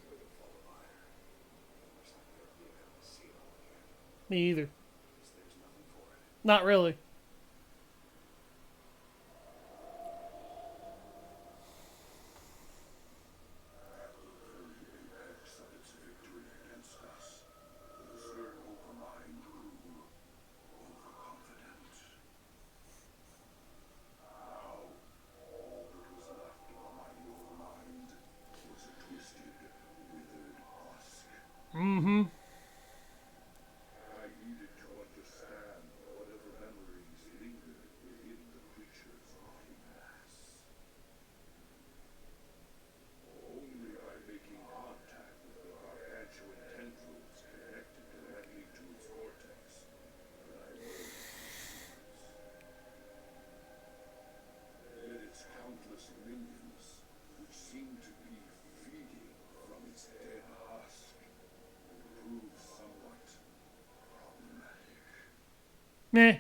Me either. Not really. Mm-hmm. I needed to understand whatever memories lingered within the creature's rotting mass. Only by making contact with the gargantuan tendrils connected directly to its vortex could I learn its secrets. Then its countless minions, which seemed to be feeding from its dead husk, proved somewhat problematic. Meh.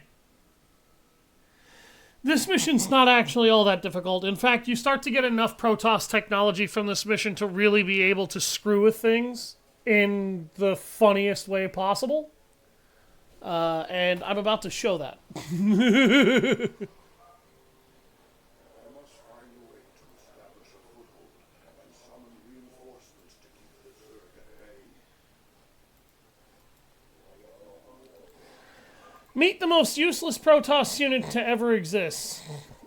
This mission's not actually all that difficult. In fact, you start to get enough Protoss technology from this mission to really be able to screw with things in the funniest way possible. And I'm about to show that. I must find a way to establish a foothold and summon reinforcements to keep the Zerg at bay. Meet the most useless Protoss unit to ever exist.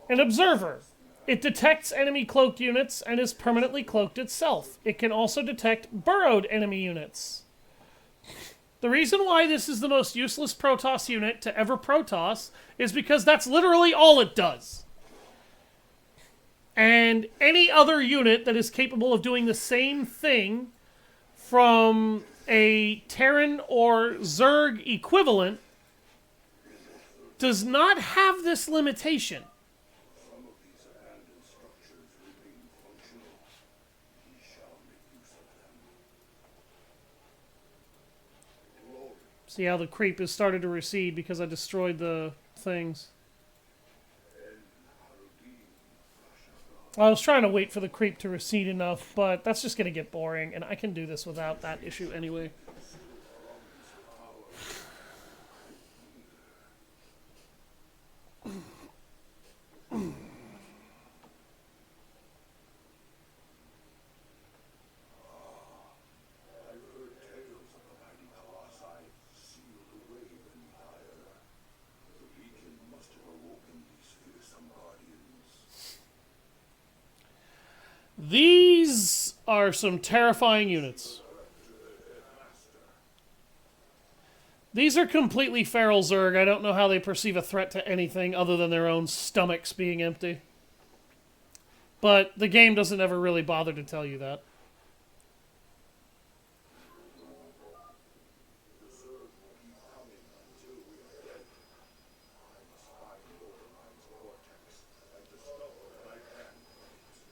An Observer. It detects enemy cloaked units and is permanently cloaked itself. It can also detect burrowed enemy units. The reason why this is the most useless Protoss unit to ever Protoss is because that's literally all it does. And any other unit that is capable of doing the same thing from a Terran or Zerg equivalent does not have this limitation. Some of these abandoned structures remain functional. We shall make use of them. Glory. See how the creep has started to recede because I destroyed the things. I was trying to wait for the creep to recede enough, but that's just going to get boring, and I can do this without that issue anyway. I've heard tales of the mighty colossi sealed away beneath iron. The Legion must have awoken these fearsome guardians. These are some terrifying units. These are completely feral Zerg. I don't know how they perceive a threat to anything other than their own stomachs being empty. But the game doesn't ever really bother to tell you that. The Zerg will keep coming until we are dead. I must find Overmind's vortex and discover what I can from it.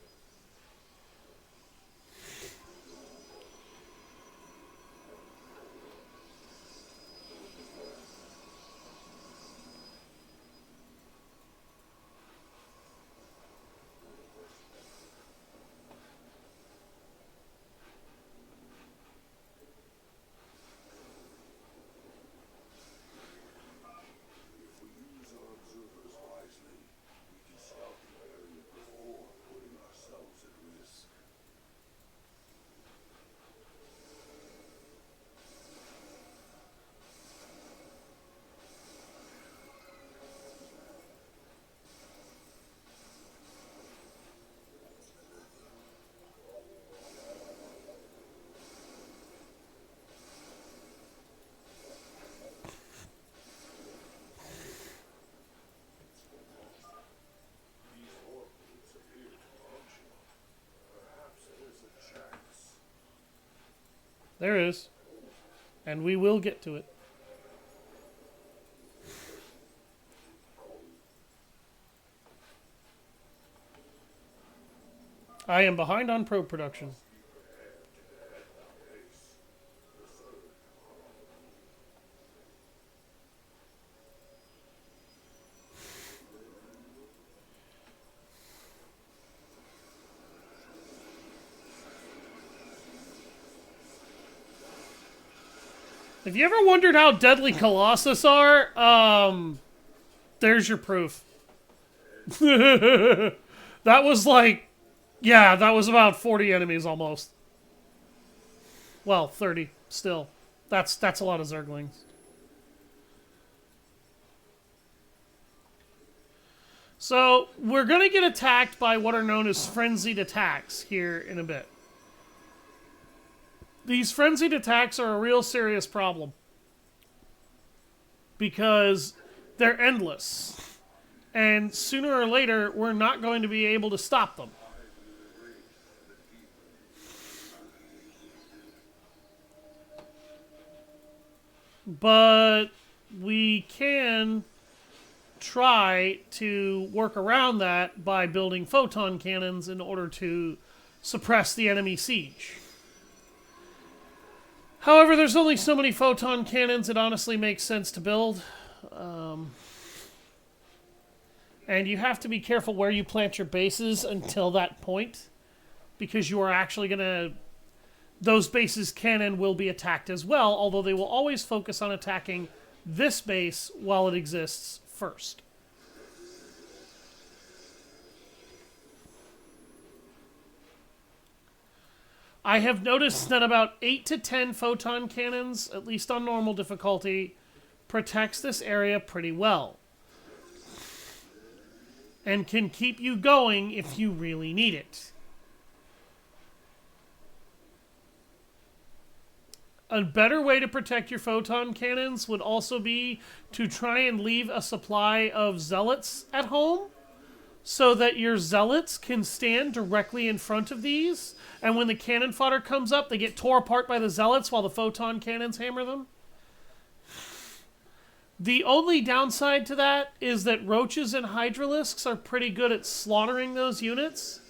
there is. And we will get to it. I am behind on probe production. Have you ever wondered how deadly Colossus are? There's your proof. That was like, yeah, that was about 40 enemies almost. Well, 30 still. That's a lot of Zerglings. So, we're going to get attacked by what are known as frenzied attacks here in a bit. These frenzied attacks are a real serious problem. Because they're endless. And sooner or later, we're not going to be able to stop them. But we can try to work around that by building photon cannons in order to suppress the enemy siege. However, there's only so many photon cannons it honestly makes sense to build. And you have to be careful where you plant your bases until that point. Because you are actually going to... Those bases can and will be attacked as well, although they will always focus on attacking this base while it exists first. I have noticed that about 8 to 10 photon cannons, at least on normal difficulty, protects this area pretty well. And can keep you going if you really need it. A better way to protect your photon cannons would also be to try and leave a supply of zealots at home so that your zealots can stand directly in front of these, and when the cannon fodder comes up, they get tore apart by the zealots while the photon cannons hammer them. The only downside to that is that roaches and hydralisks are pretty good at slaughtering those units,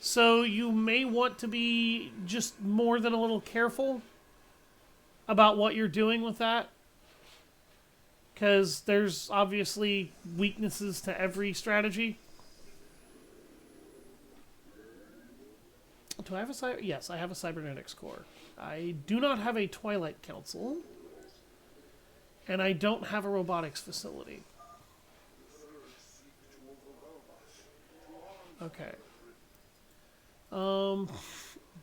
so you may want to be just more than a little careful about what you're doing with that, because there's obviously weaknesses to every strategy. Do I have a yes, I have a cybernetics core. I do not have a Twilight Council, and I don't have a robotics facility. Okay.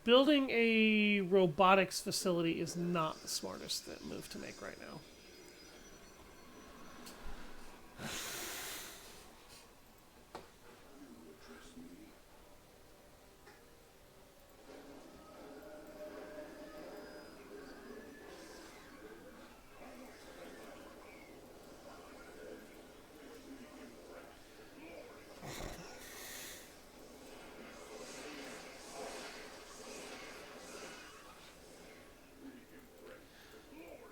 Building a robotics facility is not the smartest move to make right now.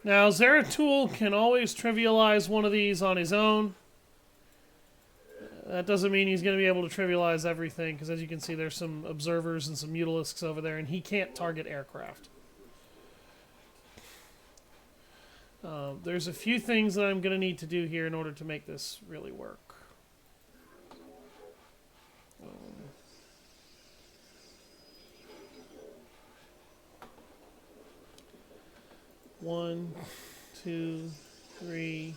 Now, Zeratul can always trivialize one of these on his own. That doesn't mean he's going to be able to trivialize everything, because as you can see, there's some observers and some mutalisks over there, and he can't target aircraft. There's a few things that I'm going to need to do here in order to make this really work. One, two, three.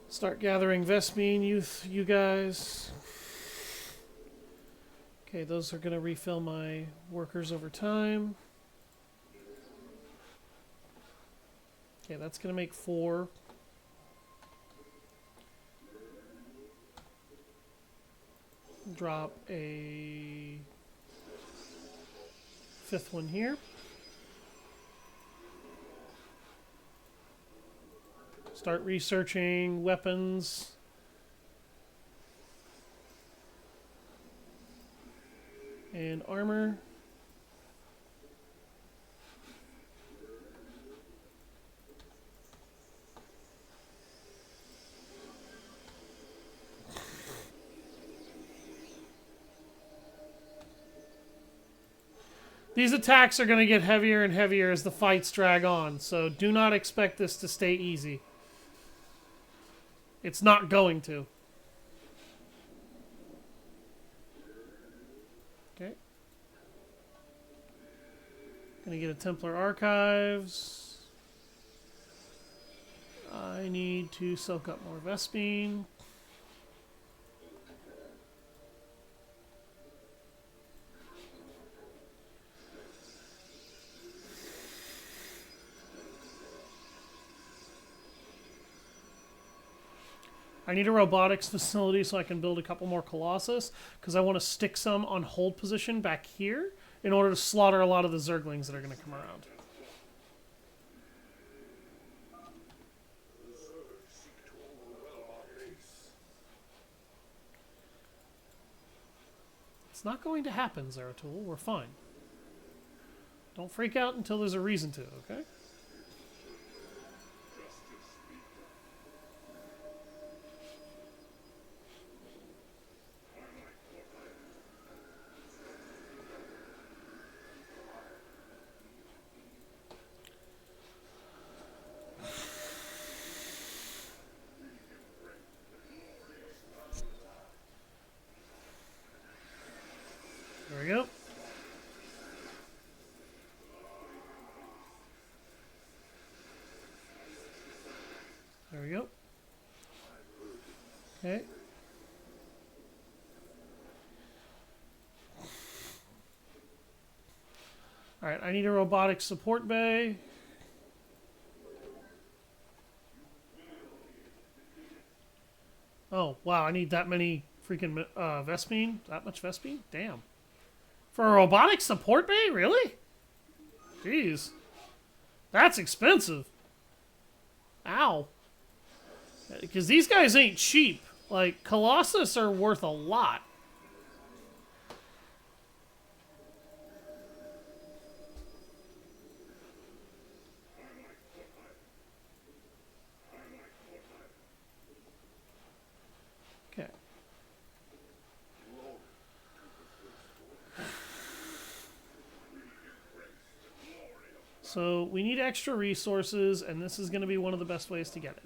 Start gathering Vespine, you guys. Okay, those are going to refill my workers over time. Okay, that's going to make 4. Drop a 5th one here. Start researching weapons. And armor. These attacks are going to get heavier and heavier as the fights drag on, so do not expect this to stay easy. It's not going to. Okay. Gonna get a Templar Archives. I need to soak up more Vespene. I need a robotics facility so I can build a couple more Colossus, because I want to stick some on hold position back here in order to slaughter a lot of the Zerglings that are going to come around. It's not going to happen, Zeratul. We're fine. Don't freak out until there's a reason to, okay? There we go. There we go. Okay. Alright, I need a robotic support bay. Oh, wow, I need that many freaking Vespene? That much Vespene? Damn. For a robotic support bay? Really? Jeez. That's expensive. Ow. Because these guys ain't cheap. Like, Colossus are worth a lot. Okay. So, we need extra resources, and this is going to be one of the best ways to get it.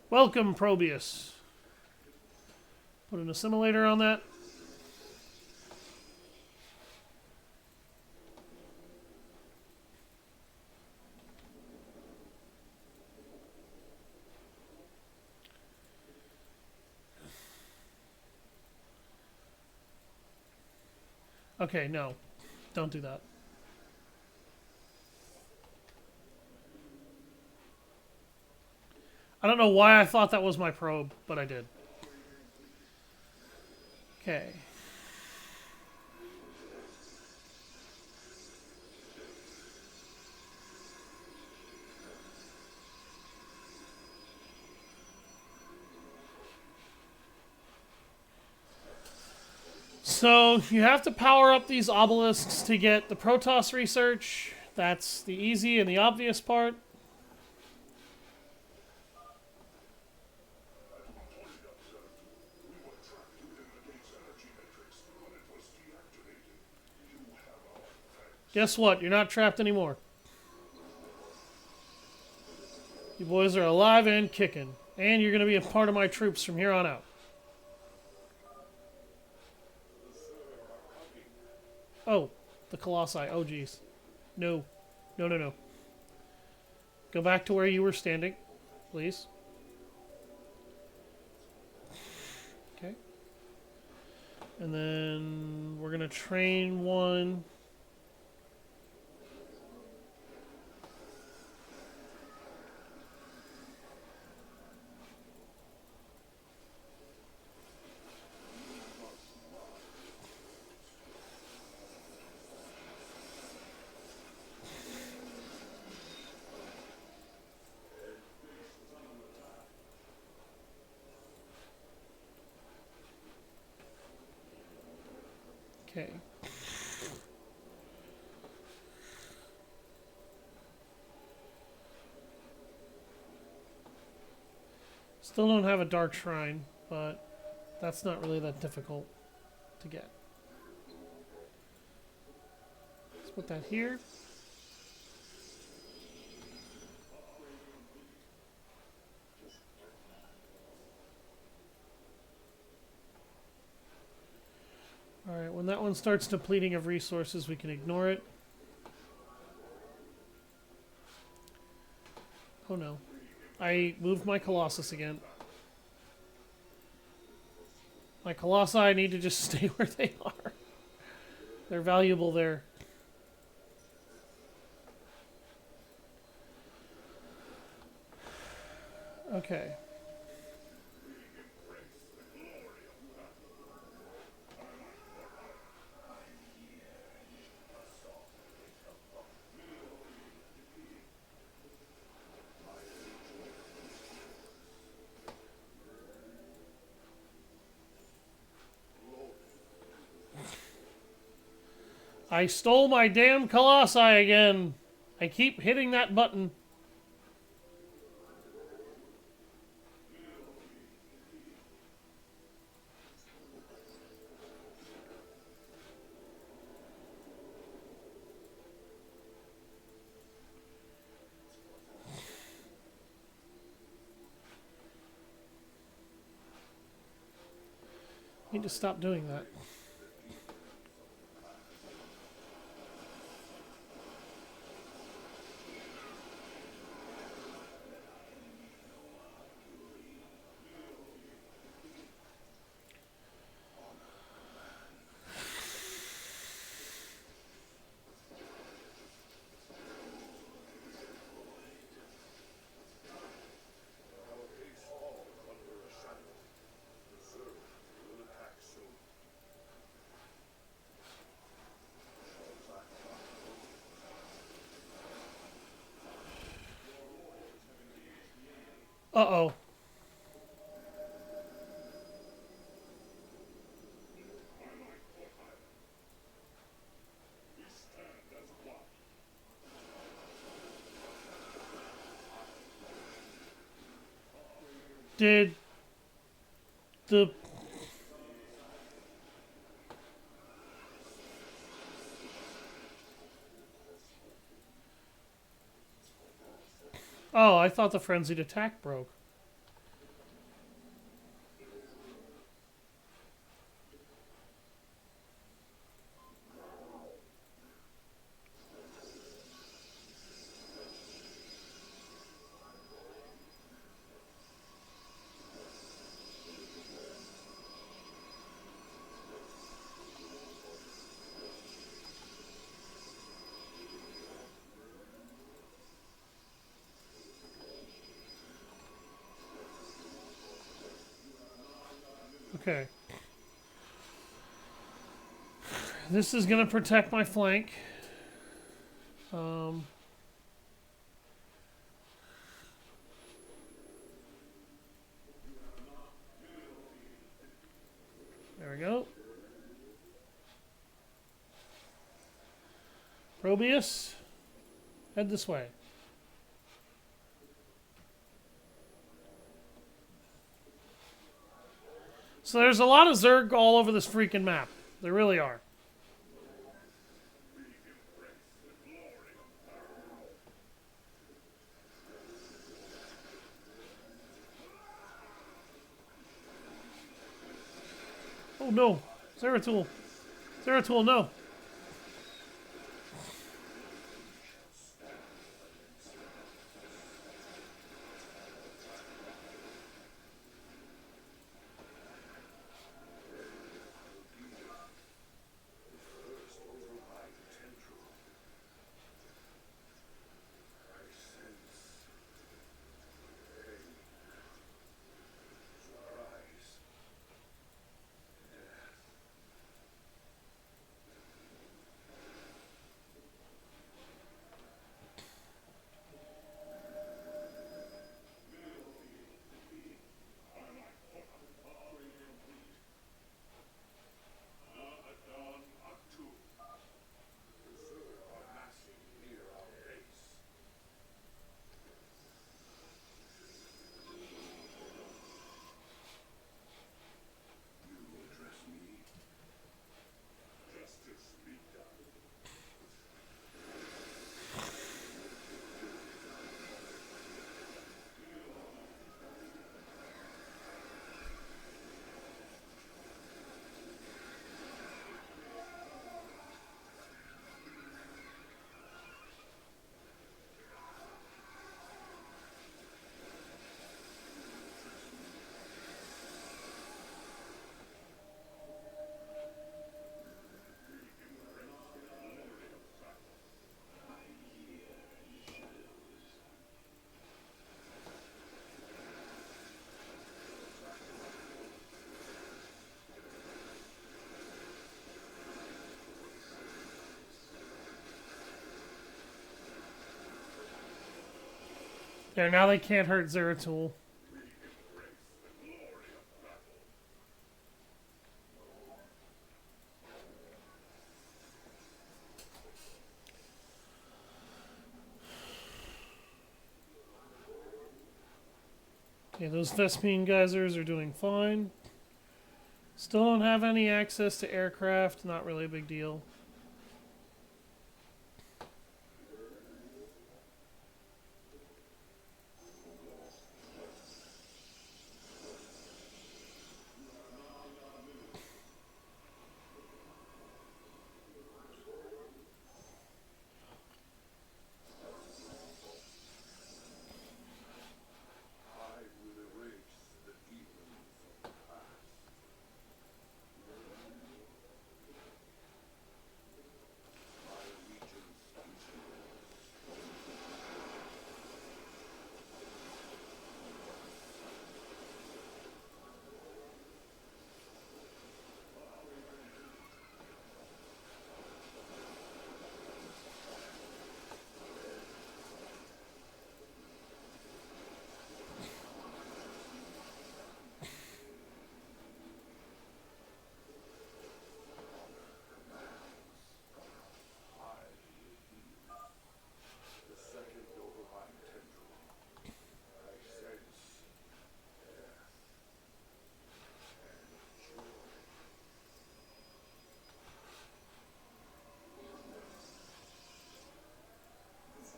Welcome, Probius. Put an assimilator on that. Okay, no. Don't do that. I don't know why I thought that was my probe, but I did. Okay. So, you have to power up these obelisks to get the protoss research. That's the easy and the obvious part. Guess what? You're not trapped anymore. You boys are alive and kicking. And you're going to be a part of my troops from here on out. Oh, the Colossi. Oh, geez. No. No, no, no. Go back to where you were standing, please. Okay. And then we're going to train one. Okay. Still don't have a dark shrine, but that's not really that difficult to get. Let's put that here. Alright, when that one starts depleting of resources, we can ignore it. Oh no. I moved my Colossus again. My Colossi need to just stay where they are. They're valuable there. Okay. I stole my damn Colossi again. I keep hitting that button. Need to stop doing that. Uh-oh. Did the... Oh, I thought the frenzied attack broke. Okay. This is going to protect my flank. There we go. Probius, head this way. So there's a lot of Zerg all over this freaking map. There really are. Oh no. Zeratul. Zeratul, no. There, now they can't hurt Zeratul. Okay, those Vespine geysers are doing fine. Still don't have any access to aircraft. Not really a big deal. I will erase the demons of the past. My allegiance is yours. I will heal. The second over my tendril, I sense death and joy. The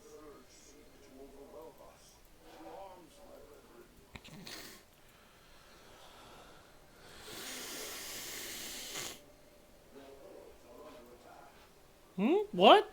Zerg seek to overwhelm us. To arms, my brethren. What?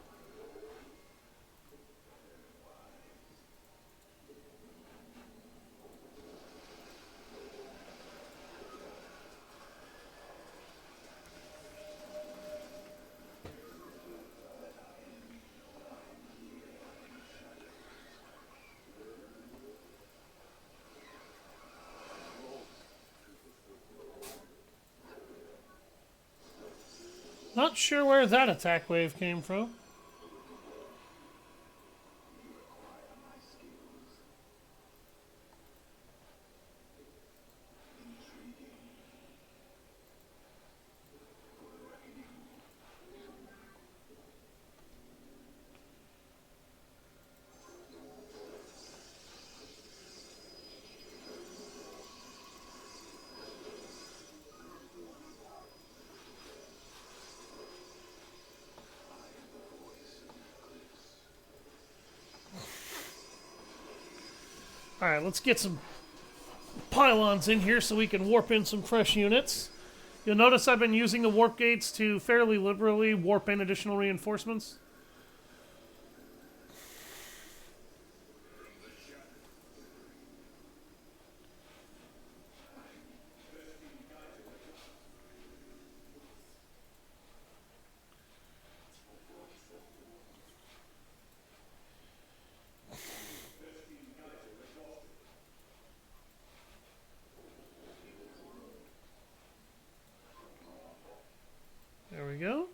Not sure where that attack wave came from. Alright, let's get some pylons in here so we can warp in some fresh units. You'll notice I've been using the warp gates to fairly liberally warp in additional reinforcements. There we go.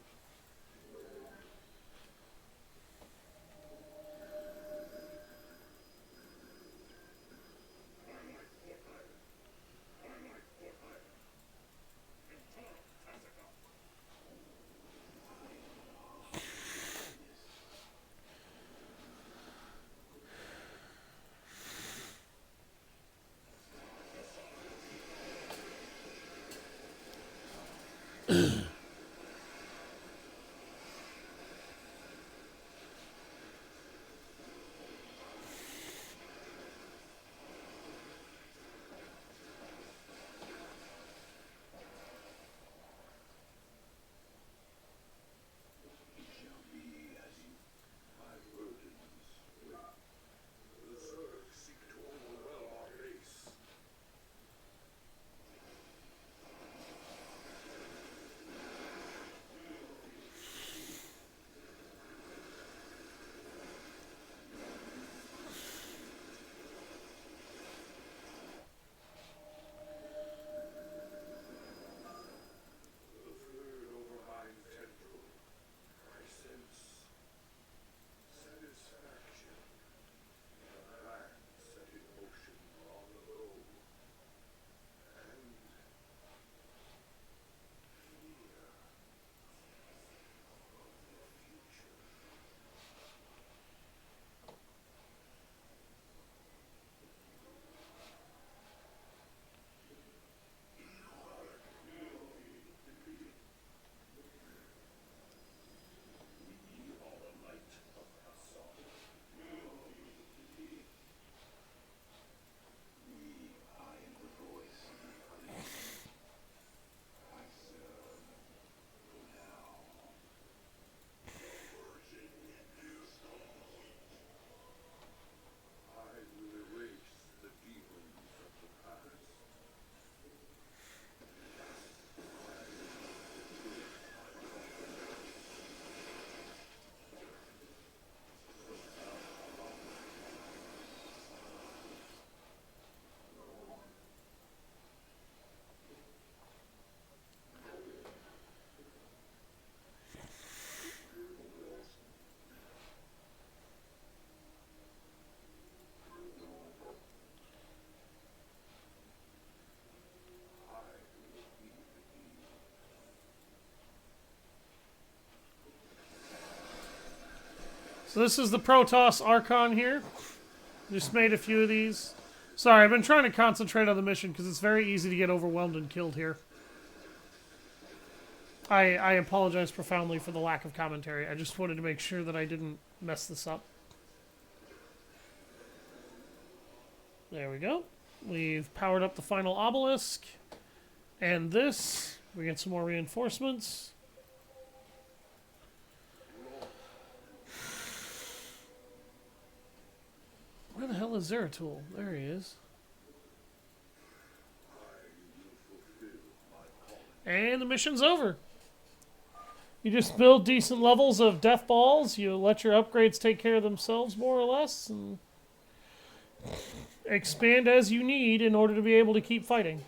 So this is the Protoss Archon here. Just made a few of these. Sorry, I've been trying to concentrate on the mission because it's very easy to get overwhelmed and killed here. I apologize profoundly for the lack of commentary. I just wanted to make sure that I didn't mess this up. There we go. We've powered up the final obelisk. And this. We get some more reinforcements. Where the hell is Zeratul? There he is. And the mission's over. You just build decent levels of death balls. You let your upgrades take care of themselves, more or less, and expand as you need in order to be able to keep fighting.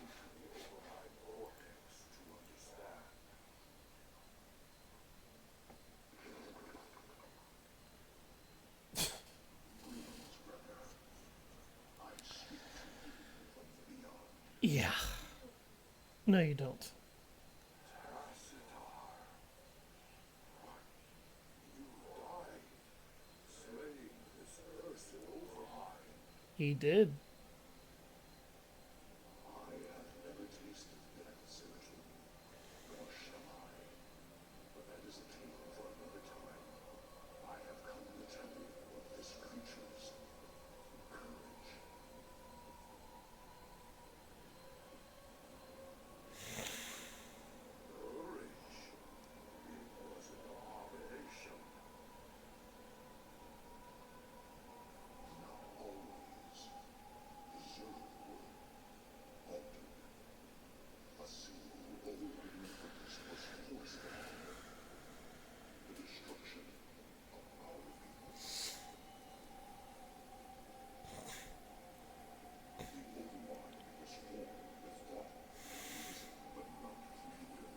Yeah. No, you don't. He did. I have never tasted death, Zeratul, nor shall I. But that is a tale for another time. I have come to tell you of this creature's courage. Courage? It was an abomination. Not always. The Zerg were often. A single overriding purpose was forced upon them. The destruction of our people. The old mind was formed with thought and reason, but not free will.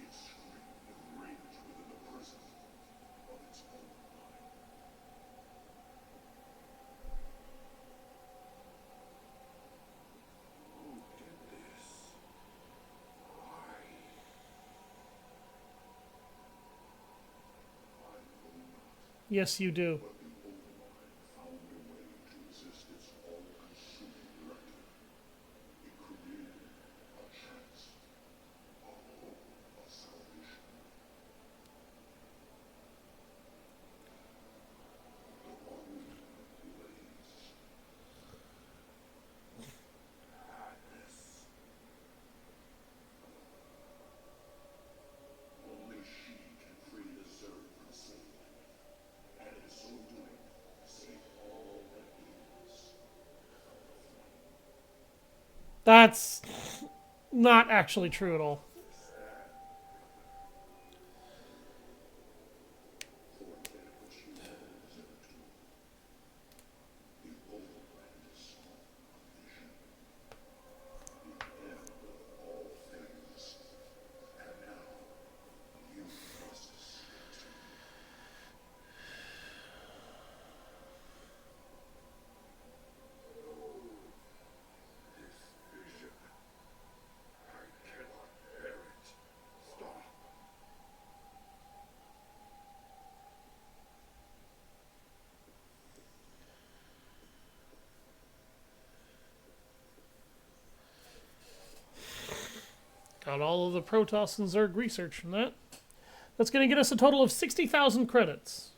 It screamed and raged within the prison of its own mind. Who did this? Why? I know not, Yes, you do. but the old mind found a way to resist its all-consuming director. It created a chance, a hope of salvation. The one lays madness. Only she can free the Zerg from slavery, and in so doing, save all that is. That's not actually true at all. Forget what you know, Zeratul. The old land is small on vision. The end of all things. And now, you must see it. This vision. I cannot bear it. Stop. Got all of the Protoss and Zerg research from that. That's going to get us a total of 60,000 credits.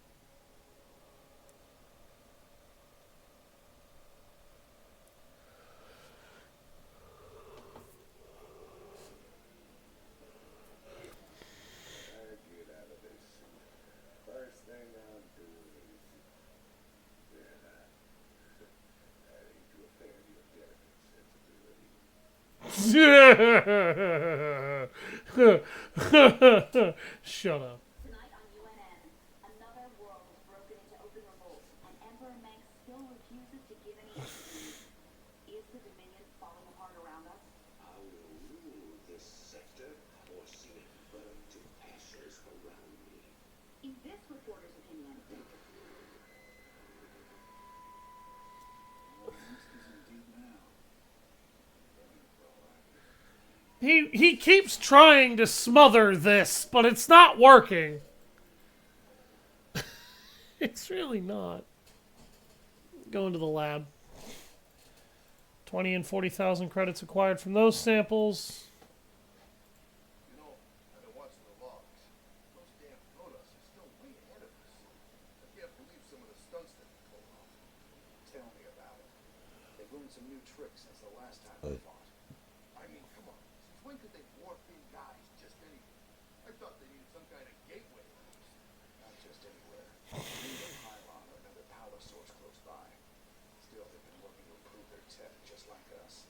I get out of this suit. First thing I'll do is then adding to offend your delicate sensibility. Shut up. Tonight on UNN, another world is broken into open revolt, and Emperor Meng still refuses to give any aid. Is the Dominion falling apart around us? I will rule this sector or see it burn to ashes around me. In this reporter's opinion, He keeps trying to smother this, but it's not working. It's really not. Go into the lab. 20 and 40,000 credits acquired from those samples. You know, I've been watching the logs. Those damn protoss are still way ahead of us. I can't believe some of the stunts that they pulled off. Tell me about it. They've learned some new tricks since the last time we fought. I mean, come on. Since when could they warp in guys just anywhere? I thought they needed some kind of gateway. Not just anywhere. They need a pylon or another power source close by. Still, they've been working to improve their tech just like us.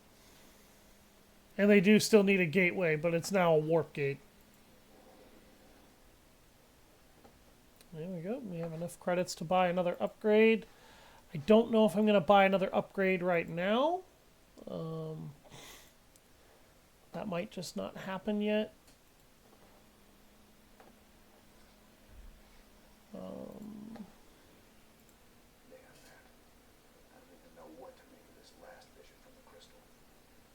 And they do still need a gateway, but it's now a warp gate. There we go. We have enough credits to buy another upgrade. I don't know if I'm going to buy another upgrade right now. That might just not happen yet. Damn that. I don't even know what to make of this last vision from the crystal.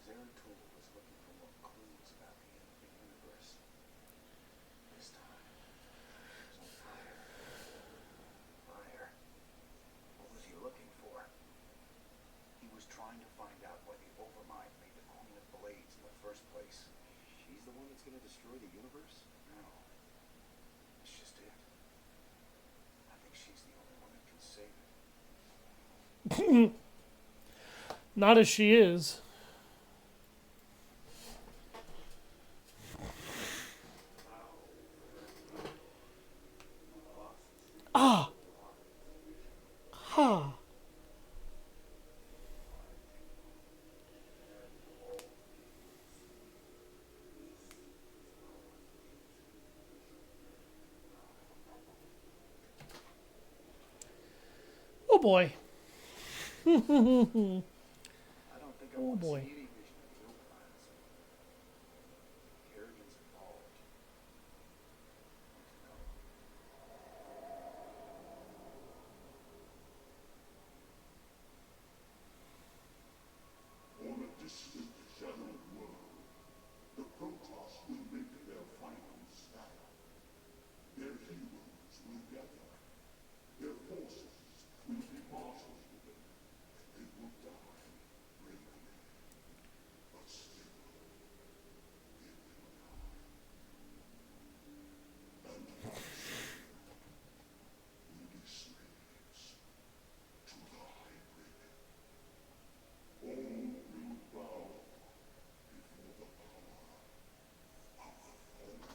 Zeratul was looking for more clues about the end of the universe. This time, it was on fire. Fire. What was he looking for? He was trying to find out why the Overmind made the Queen of Blades in the first place. She's the one that's going to destroy the universe? No. That's just it. I think she's the only one that can save it. Not as she is. Ah! Ha! Oh boy. I don't think I Oh, want boy. to see any vision of the Overminds. Kerrigan's involved. On a distant shadowed world, the protoss will make their final stand. Their heroes will gather. Their forces will be marshaled. They will die bravely. But still, they will die. And once will be slaves to the hybrid. All will bow before the power of the fallen.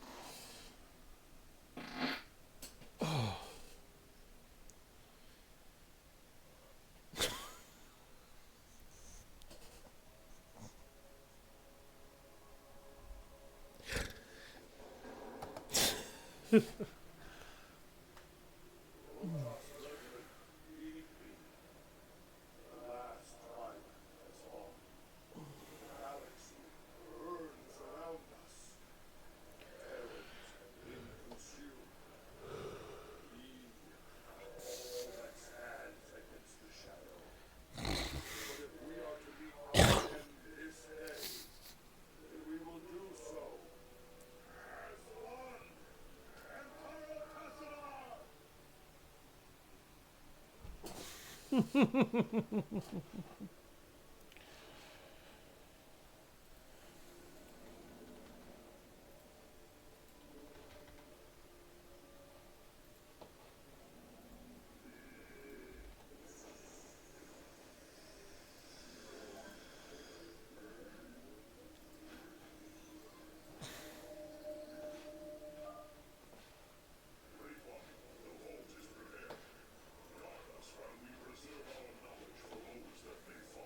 Last time is all. The galaxy burns around us. Terrors being consumed. We are all that stands against the shadow. But if we are to meet our end this day, then we will do so as one. Emperor Cassinar! The vault is prepared. Guard us while we preserve our knowledge for those that may follow.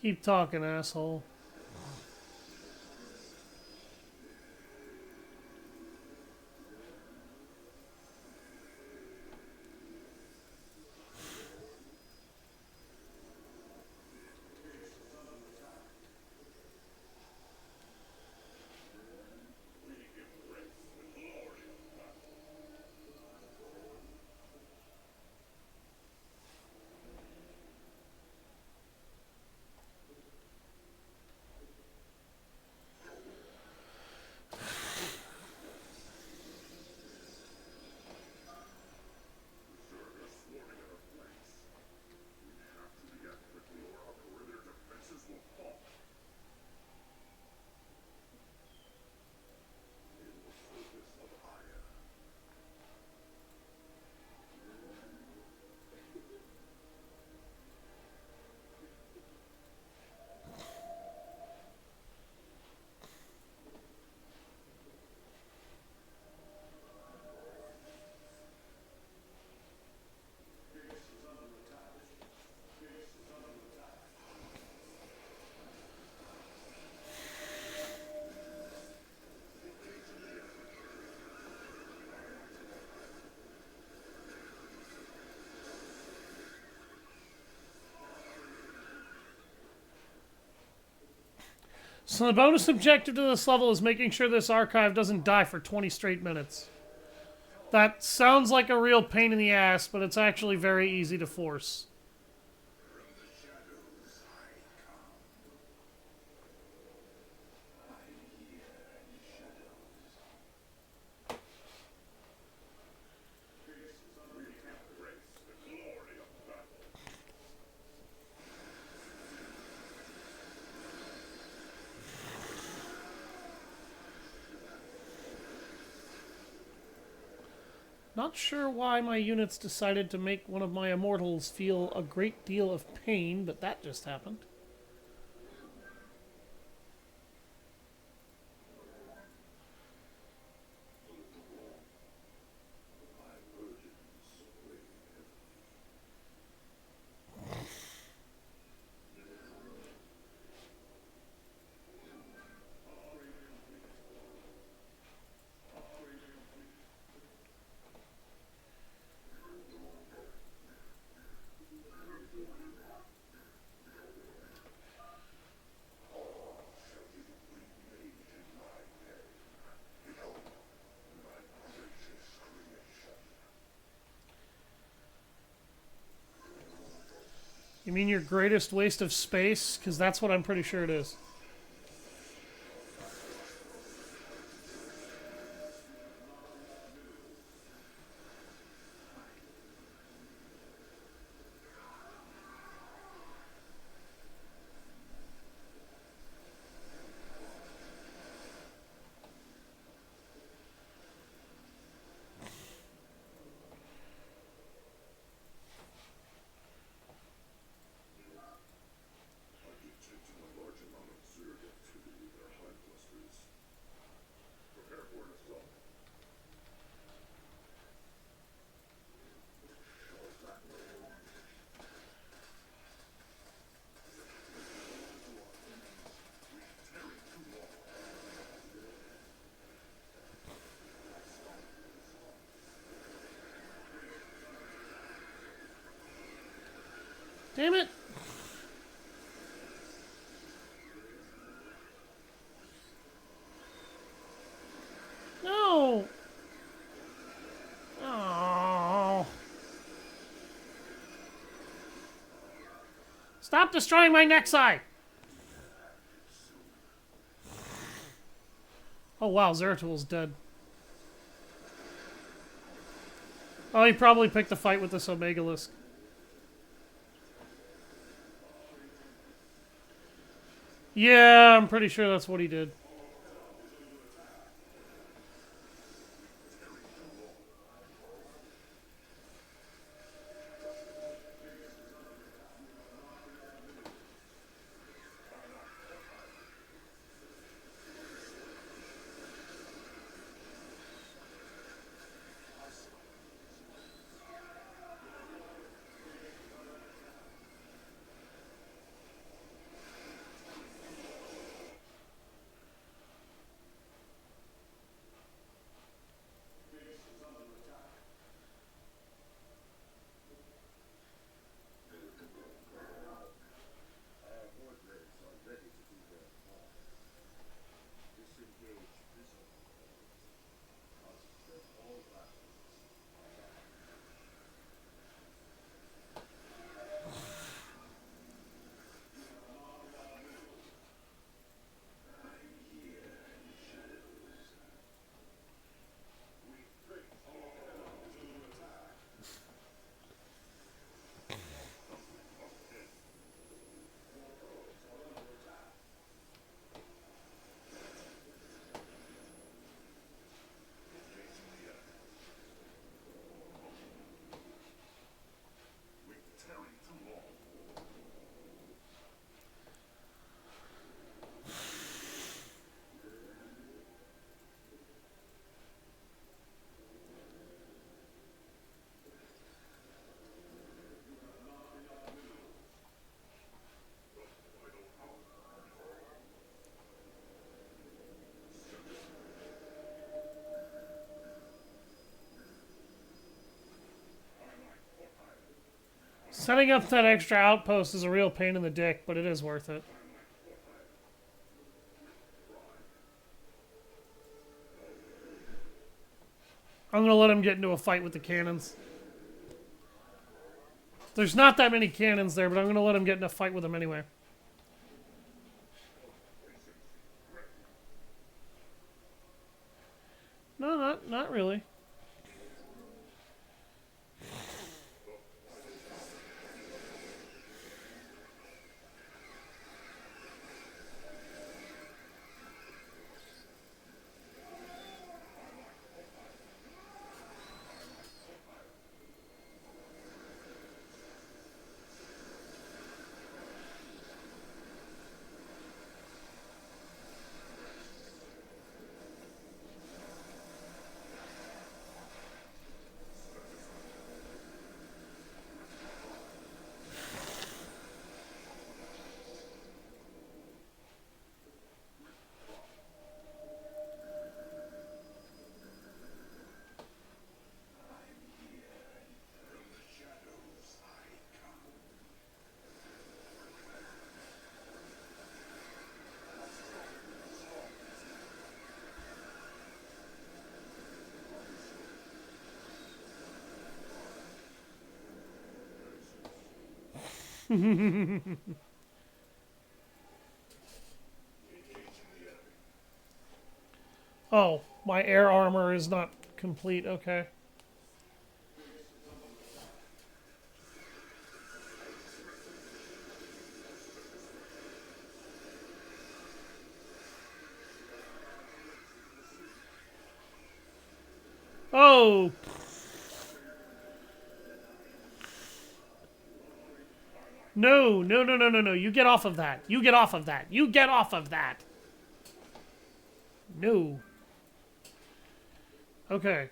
Keep talking, asshole. So the bonus objective to this level is making sure this archive doesn't die for 20 straight minutes. That sounds like a real pain in the ass, but it's actually very easy to force. Not sure why my units decided to make one of my immortals feel a great deal of pain, but that just happened. You mean your greatest waste of space? Because that's what I'm pretty sure it is. Damn it! No! Oh! Stop destroying my Nexi! Oh wow, Zeratil's dead. Oh, he probably picked the fight with this Omegalisk. Yeah, I'm pretty sure that's what he did. Setting up that extra outpost is a real pain in the dick, but it is worth it. I'm gonna let him get into a fight with the cannons. There's not that many cannons there, but I'm gonna let him get in a fight with them anyway. No, not really. Oh, my air armor is not complete. Okay. Oh. No, no, no, no, no, no. You get off of that. You get off of that. You get off of that. No. Okay.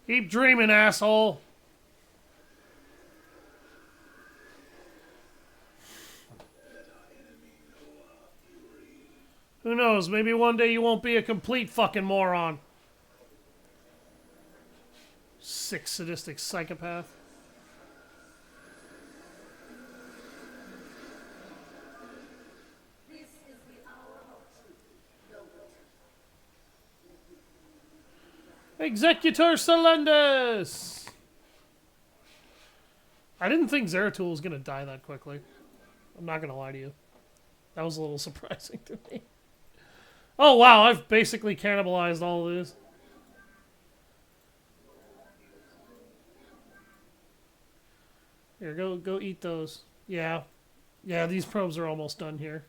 Keep dreaming, asshole. Who knows? Maybe one day you won't be a complete fucking moron. Sick, sadistic psychopath. Executor Solendus! I didn't think Zeratul was gonna die that quickly. I'm not gonna lie to you. That was a little surprising to me. Oh wow, I've basically cannibalized all of this. Here, go eat those. Yeah. Yeah, these probes are almost done here.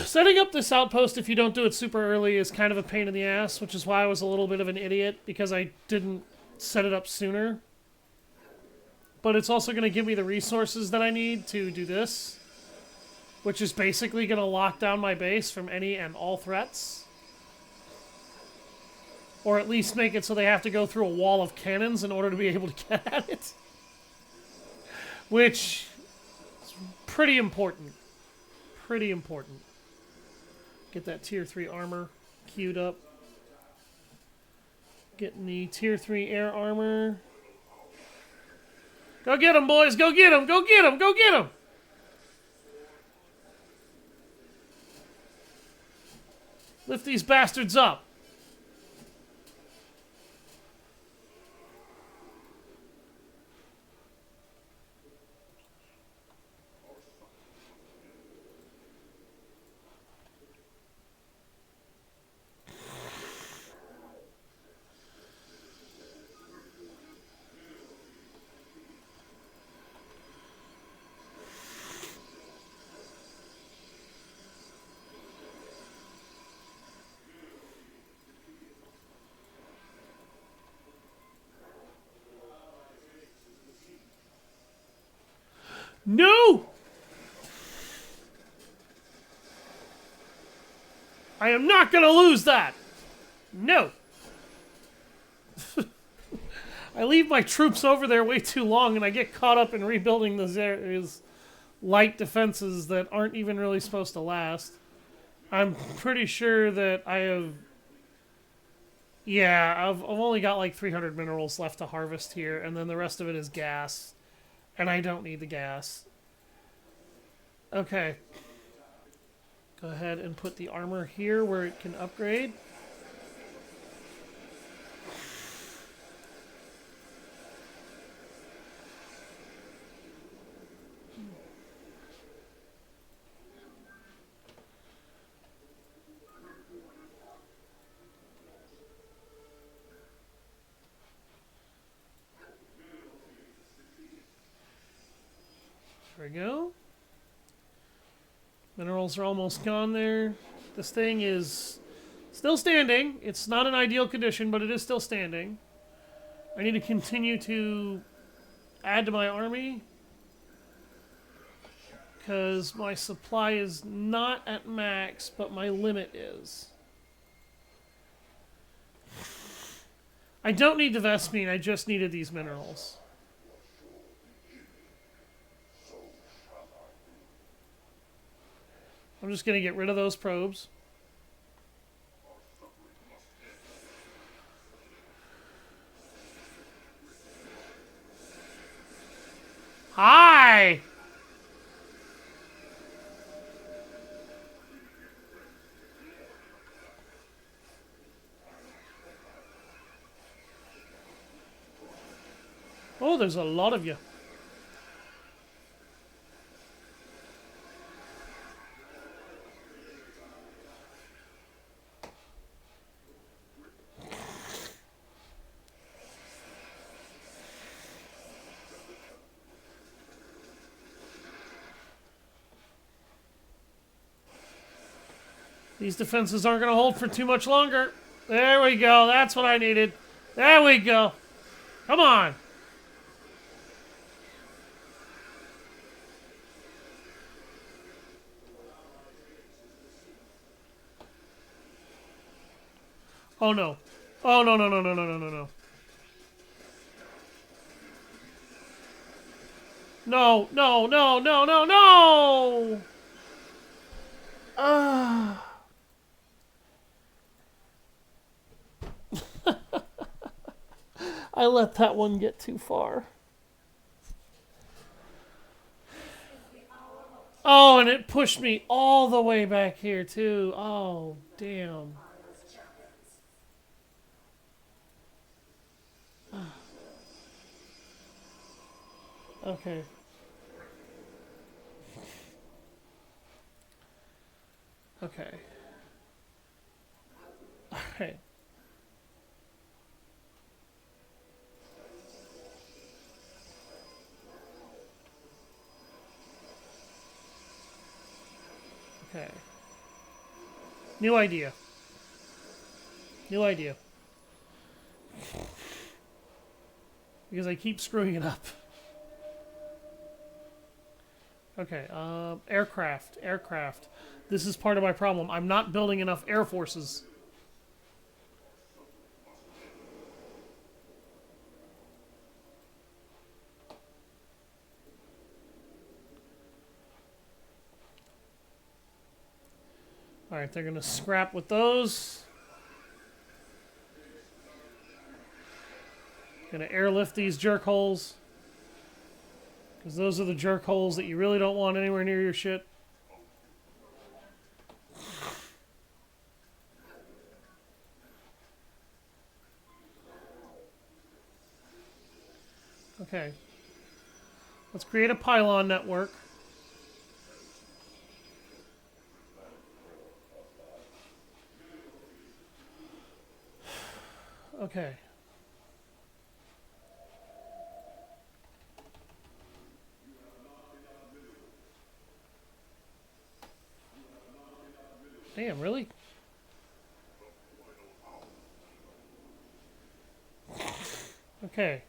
Setting up this outpost, if you don't do it super early, is kind of a pain in the ass, which is why I was a little bit of an idiot, because I didn't set it up sooner. But it's also going to give me the resources that I need to do this, which is basically going to lock down my base from any and all threats. Or at least make it so they have to go through a wall of cannons in order to be able to get at it. Which is pretty important. Pretty important. Get that tier 3 armor queued up. Getting the tier 3 air armor. Go get him, boys! Go get him! Go get him! Go get him! Lift these bastards up. No! I am not going to lose that! No! I leave my troops over there way too long and I get caught up in rebuilding the Zerg's light defenses that aren't even really supposed to last. I'm pretty sure that I have... Yeah, I've only got like 300 minerals left to harvest here, and then the rest of it is gas. And I don't need the gas. Okay. Go ahead and put the armor here where it can upgrade. There we go. Minerals are almost gone there. This thing is still standing. It's not in ideal condition, but it is still standing. I need to continue to add to my army because my supply is not at max, but my limit is. I don't need the Vespine, I just needed these minerals. I'm just going to get rid of those probes. Hi! Oh, there's a lot of you. These defenses aren't going to hold for too much longer. There we go. That's what I needed. There we go. Come on. Oh no. Oh no, no, no, no, no, no, no, no. No, no, no, no, no, no! I let that one get too far. Oh, and it pushed me all the way back here, too. Oh, damn. Okay. Okay. Alright. Okay. New idea. New idea. Because I keep screwing it up. Okay, aircraft. Aircraft. This is part of my problem. I'm not building enough air forces. Alright, they're going to scrap with those. Going to airlift these jerk holes. Because those are the jerk holes that you really don't want anywhere near your shit. Okay. Let's create a pylon network. Okay. Damn, really? Okay.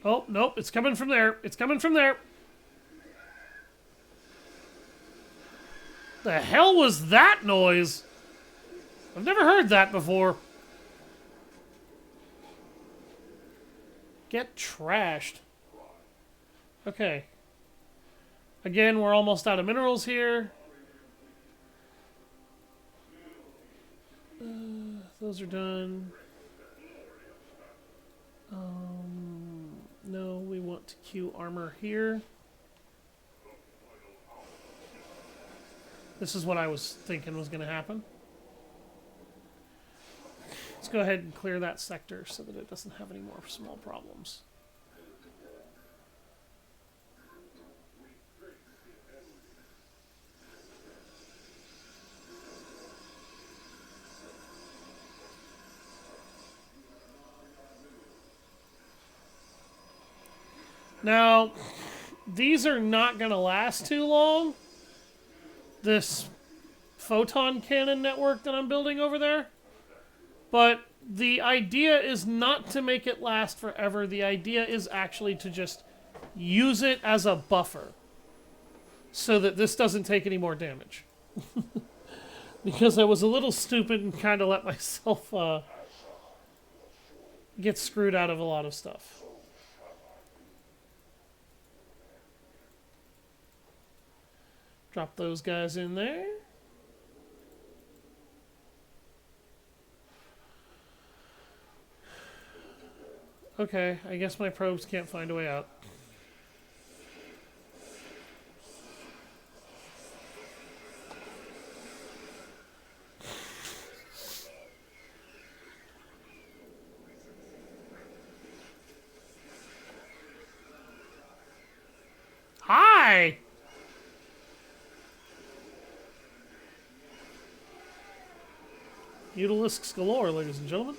Oh, nope, it's coming from there. It's coming from there. The hell was that noise? I've never heard that before. Get trashed. Okay. Again, we're almost out of minerals here. Those are done. No, we want to queue armor here. This is what I was thinking was going to happen. Let's go ahead and clear that sector so that it doesn't have any more small problems. Now, these are not going to last too long. This photon cannon network that I'm building over there. But the idea is not to make it last forever. The idea is actually to just use it as a buffer so that this doesn't take any more damage. Because I was a little stupid and kind of let myself get screwed out of a lot of stuff. Drop those guys in there. Okay, I guess my probes can't find a way out. Hi! Utilisks galore, ladies and gentlemen.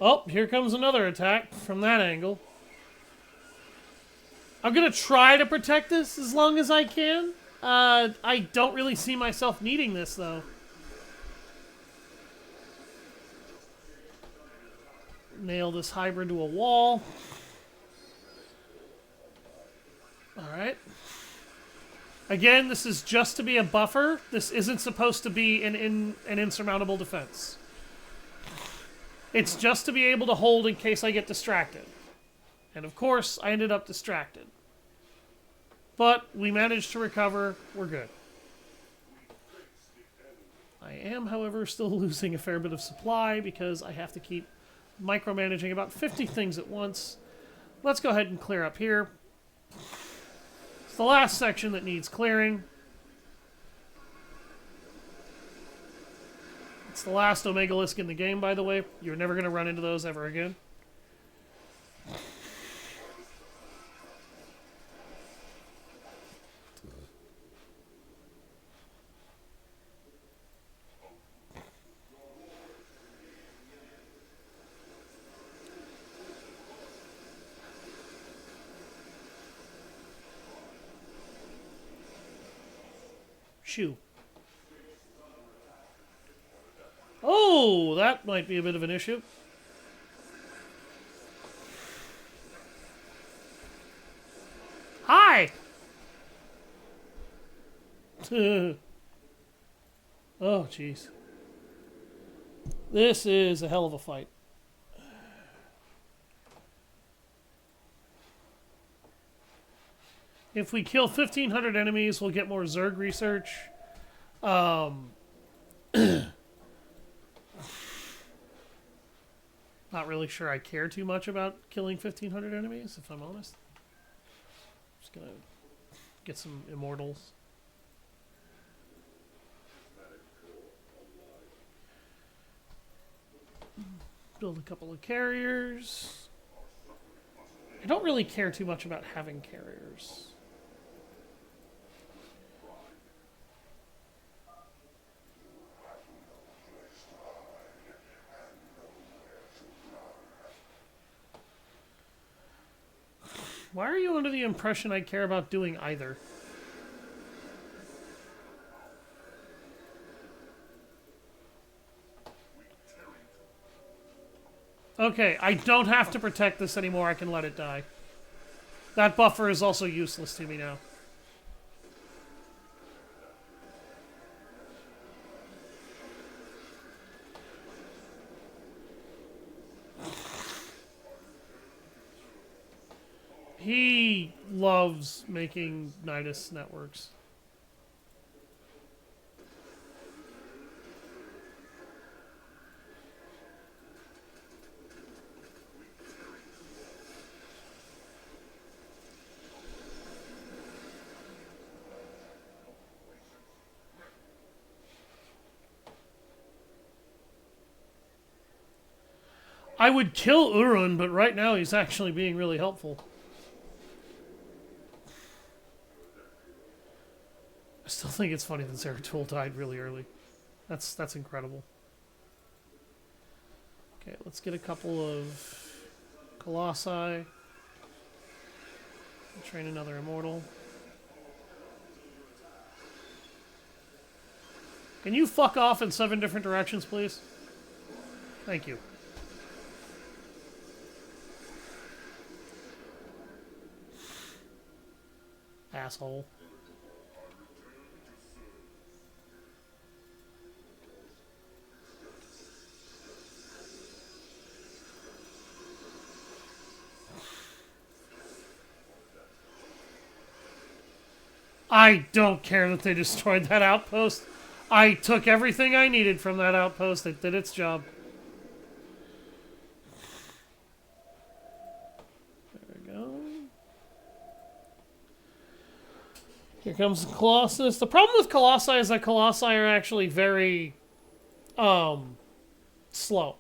Oh, here comes another attack from that angle. I'm going to try to protect this as long as I can. I don't really see myself needing this, though. Nail this hybrid to a wall. Alright. Again, this is just to be a buffer. This isn't supposed to be an insurmountable defense. It's just to be able to hold in case I get distracted. And of course, I ended up distracted. But we managed to recover. We're good. I am, however, still losing a fair bit of supply because I have to keep micromanaging about 50 things at once. Let's go ahead and clear up here. It's the last section that needs clearing. It's the last Omegalisk in the game, by the way. You're never going to run into those ever again. Shoo. Oh, that might be a bit of an issue. Hi! Oh, jeez. This is a hell of a fight. If we kill 1,500 enemies, we'll get more Zerg research. Not really sure I care too much about killing 1,500 enemies, if I'm honest. Just gonna get some immortals. Build a couple of carriers. I don't really care too much about having carriers. Why are you under the impression I care about doing either? Okay, I don't have to protect this anymore. I can let it die. That buffer is also useless to me now. He loves making Nidus networks. I would kill Urun, but right now he's actually being really helpful. I still think it's funny that Zeratul died really early. That's incredible. Okay, let's get a couple of Colossi. Train another Immortal. Can you fuck off in 7 different directions, please? Thank you. Asshole. I don't care that they destroyed that outpost. I took everything I needed from that outpost. It did its job. There we go. Here comes the Colossus. The problem with Colossi is that Colossi are actually very slow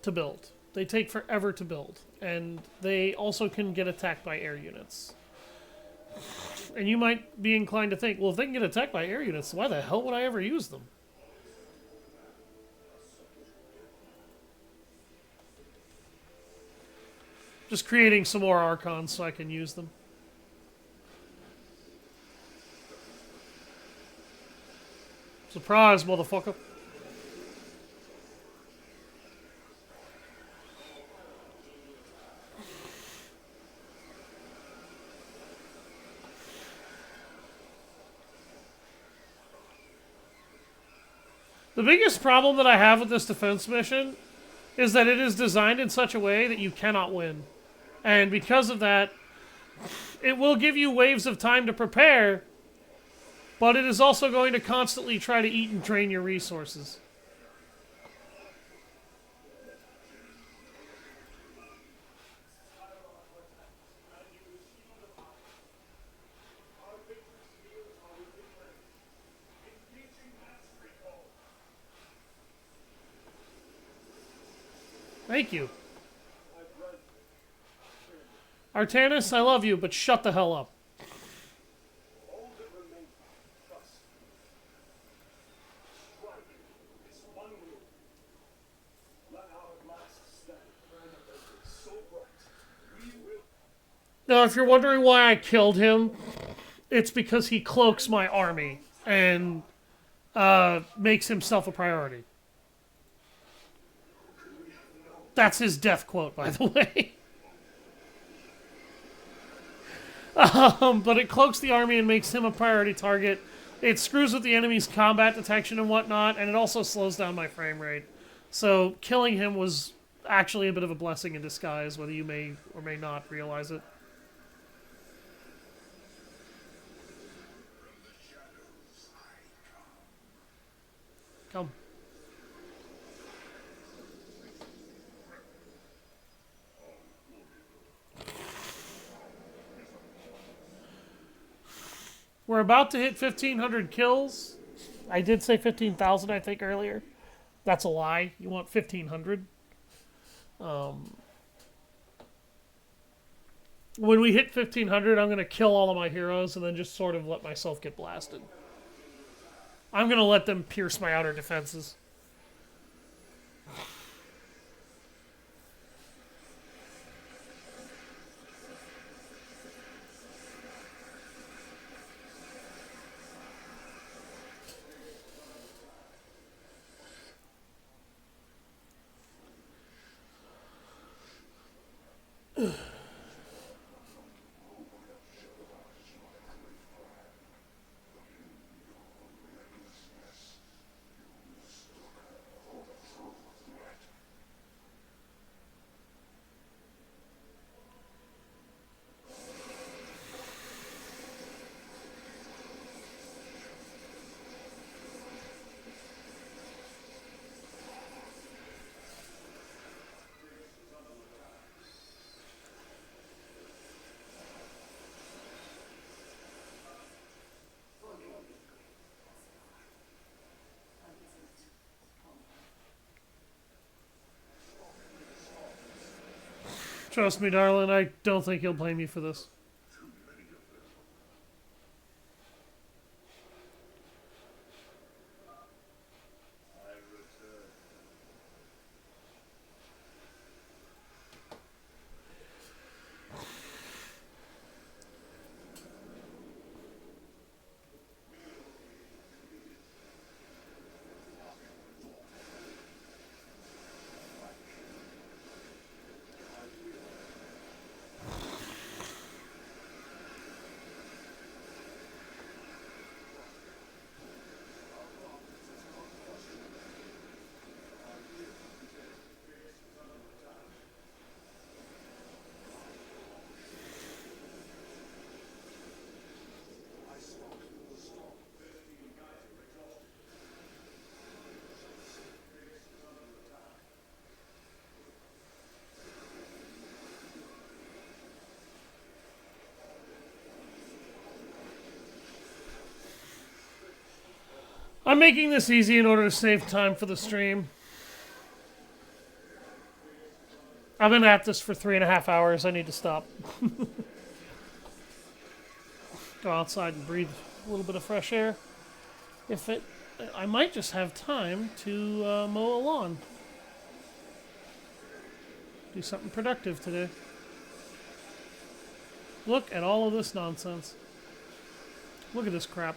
to build. They take forever to build, and they also can get attacked by air units. And you might be inclined to think, well, if they can get attacked by air units, why the hell would I ever use them? Just creating some more Archons so I can use them. Surprise, motherfucker. The biggest problem that I have with this defense mission is that it is designed in such a way that you cannot win. And because of that, it will give you waves of time to prepare, but it is also going to constantly try to eat and drain your resources. Thank you. Artanis, I love you, but shut the hell up. All that remains is trust. Strike is one rule. Let our last stand burn so bright. We will. Now, if you're wondering why I killed him, it's because he cloaks my army and makes himself a priority. That's his death quote, by the way. But it cloaks the army and makes him a priority target. It screws with the enemy's combat detection and whatnot, and it also slows down my frame rate. So killing him was actually a bit of a blessing in disguise, whether you may or may not realize it. Come. We're about to hit 1,500 kills. I did say 15,000, I think, earlier. That's a lie. You want 1,500. When we hit 1,500, I'm going to kill all of my heroes and then just sort of let myself get blasted. I'm going to let them pierce my outer defenses. Trust me, darling, I don't think he'll blame you for this. Too many of them. I return. I'm making this easy in order to save time for the stream. I've been at this for 3.5 hours. I need to stop. Go outside and breathe a little bit of fresh air. I might just have time to mow a lawn. Do something productive today. Look at all of this nonsense. Look at this crap.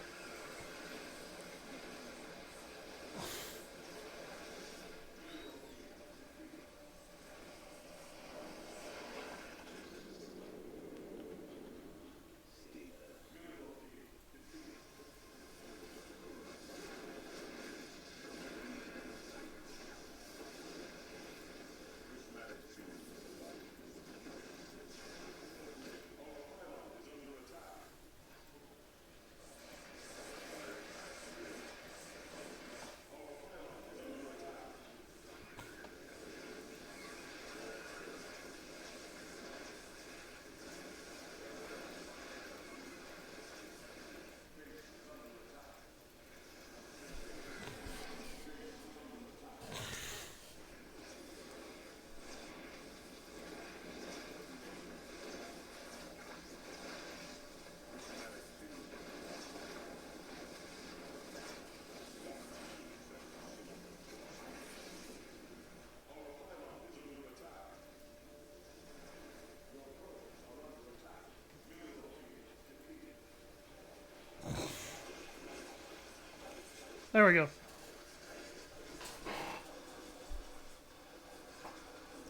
There we go.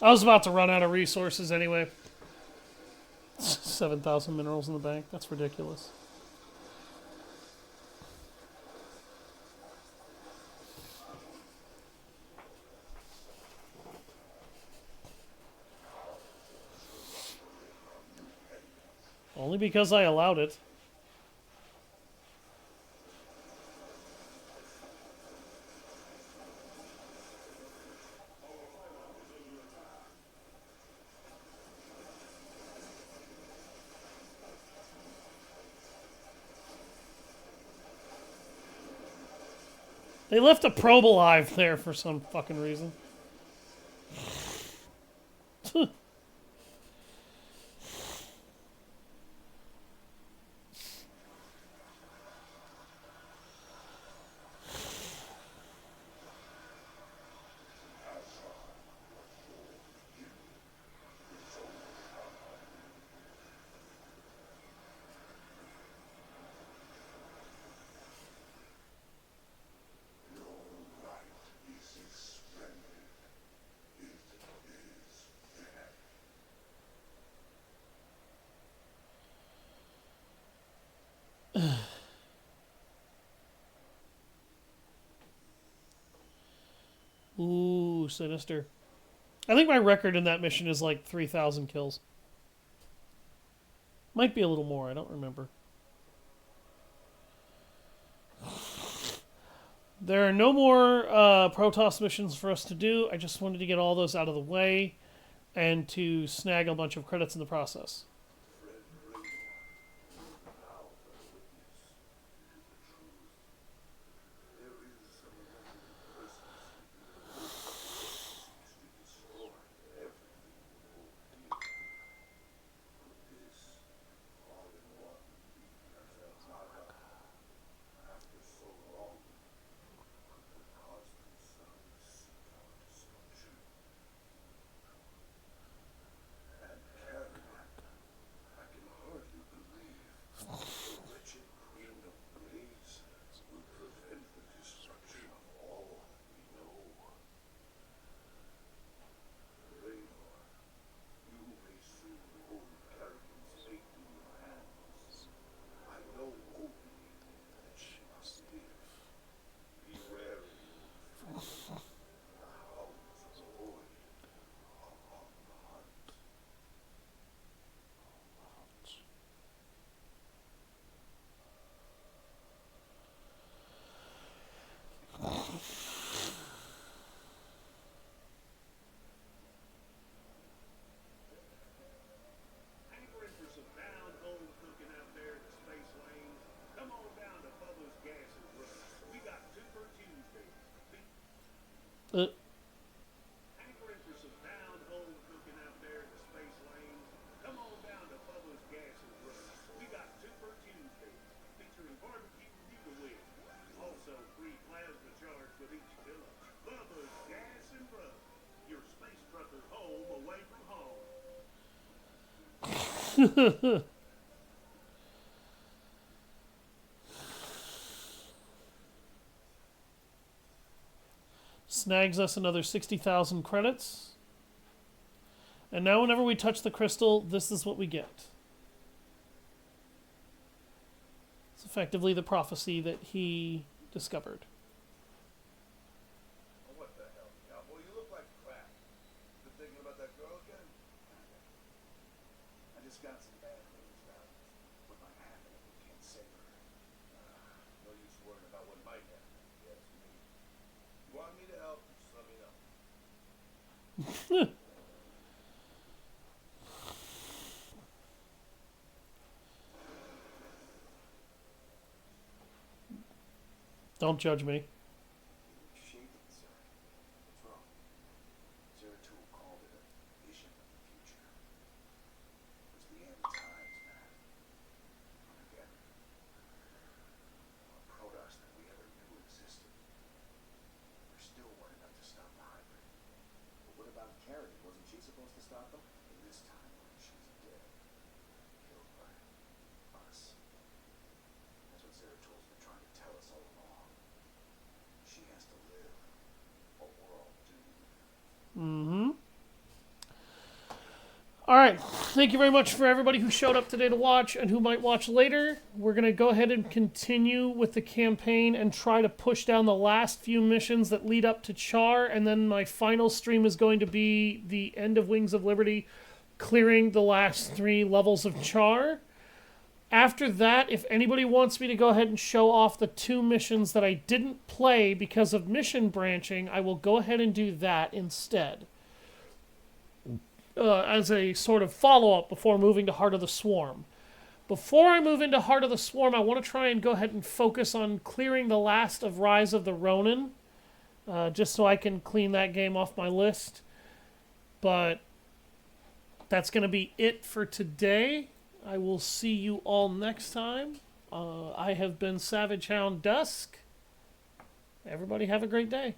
I was about to run out of resources anyway. 7,000 minerals in the bank. That's ridiculous. Only because I allowed it. They left a probe alive there for some fucking reason. Ooh, sinister. I think my record in that mission is like 3,000 kills. Might be a little more, I don't remember. There are no more protoss missions for us to do. I just wanted to get all those out of the way and to snag a bunch of credits in the process. Snags us another 60,000 credits. And now whenever we touch the crystal, this is what we get. It's effectively the prophecy that he discovered. What the hell, cowboy? You look like crap. Been thinking about that girl again? I just got some bad news about what might happen if we can't save her. No use worrying about what might happen. Yes, me. You want me to help? Just let me know. Don't judge me. Shaking, sir. What's wrong? Zeratul called it a vision of the future. It was the end times, man. Armageddon. A protoss that we ever knew existed. There still weren't enough to stop the hybrid. But what about Carrie? Wasn't she supposed to stop them? In this timeline, she's dead. Killed by us. That's what Zeratul's been trying to tell us all along. She has to live, or we're all doomed. Alright, thank you very much for everybody who showed up today to watch and who might watch later. We're going to go ahead and continue with the campaign and try to push down the last few missions that lead up to Char, and then my final stream is going to be the end of Wings of Liberty, clearing the last 3 levels of Char. After that, if anybody wants me to go ahead and show off the 2 missions that I didn't play because of mission branching, I will go ahead and do that instead. As a sort of follow-up before moving to Heart of the Swarm. Before I move into Heart of the Swarm, I want to try and go ahead and focus on clearing the last of Rise of the Ronin, just so I can clean that game off my list. But that's going to be it for today. I will see you all next time. I have been Savage Hound Dusk. Everybody have a great day.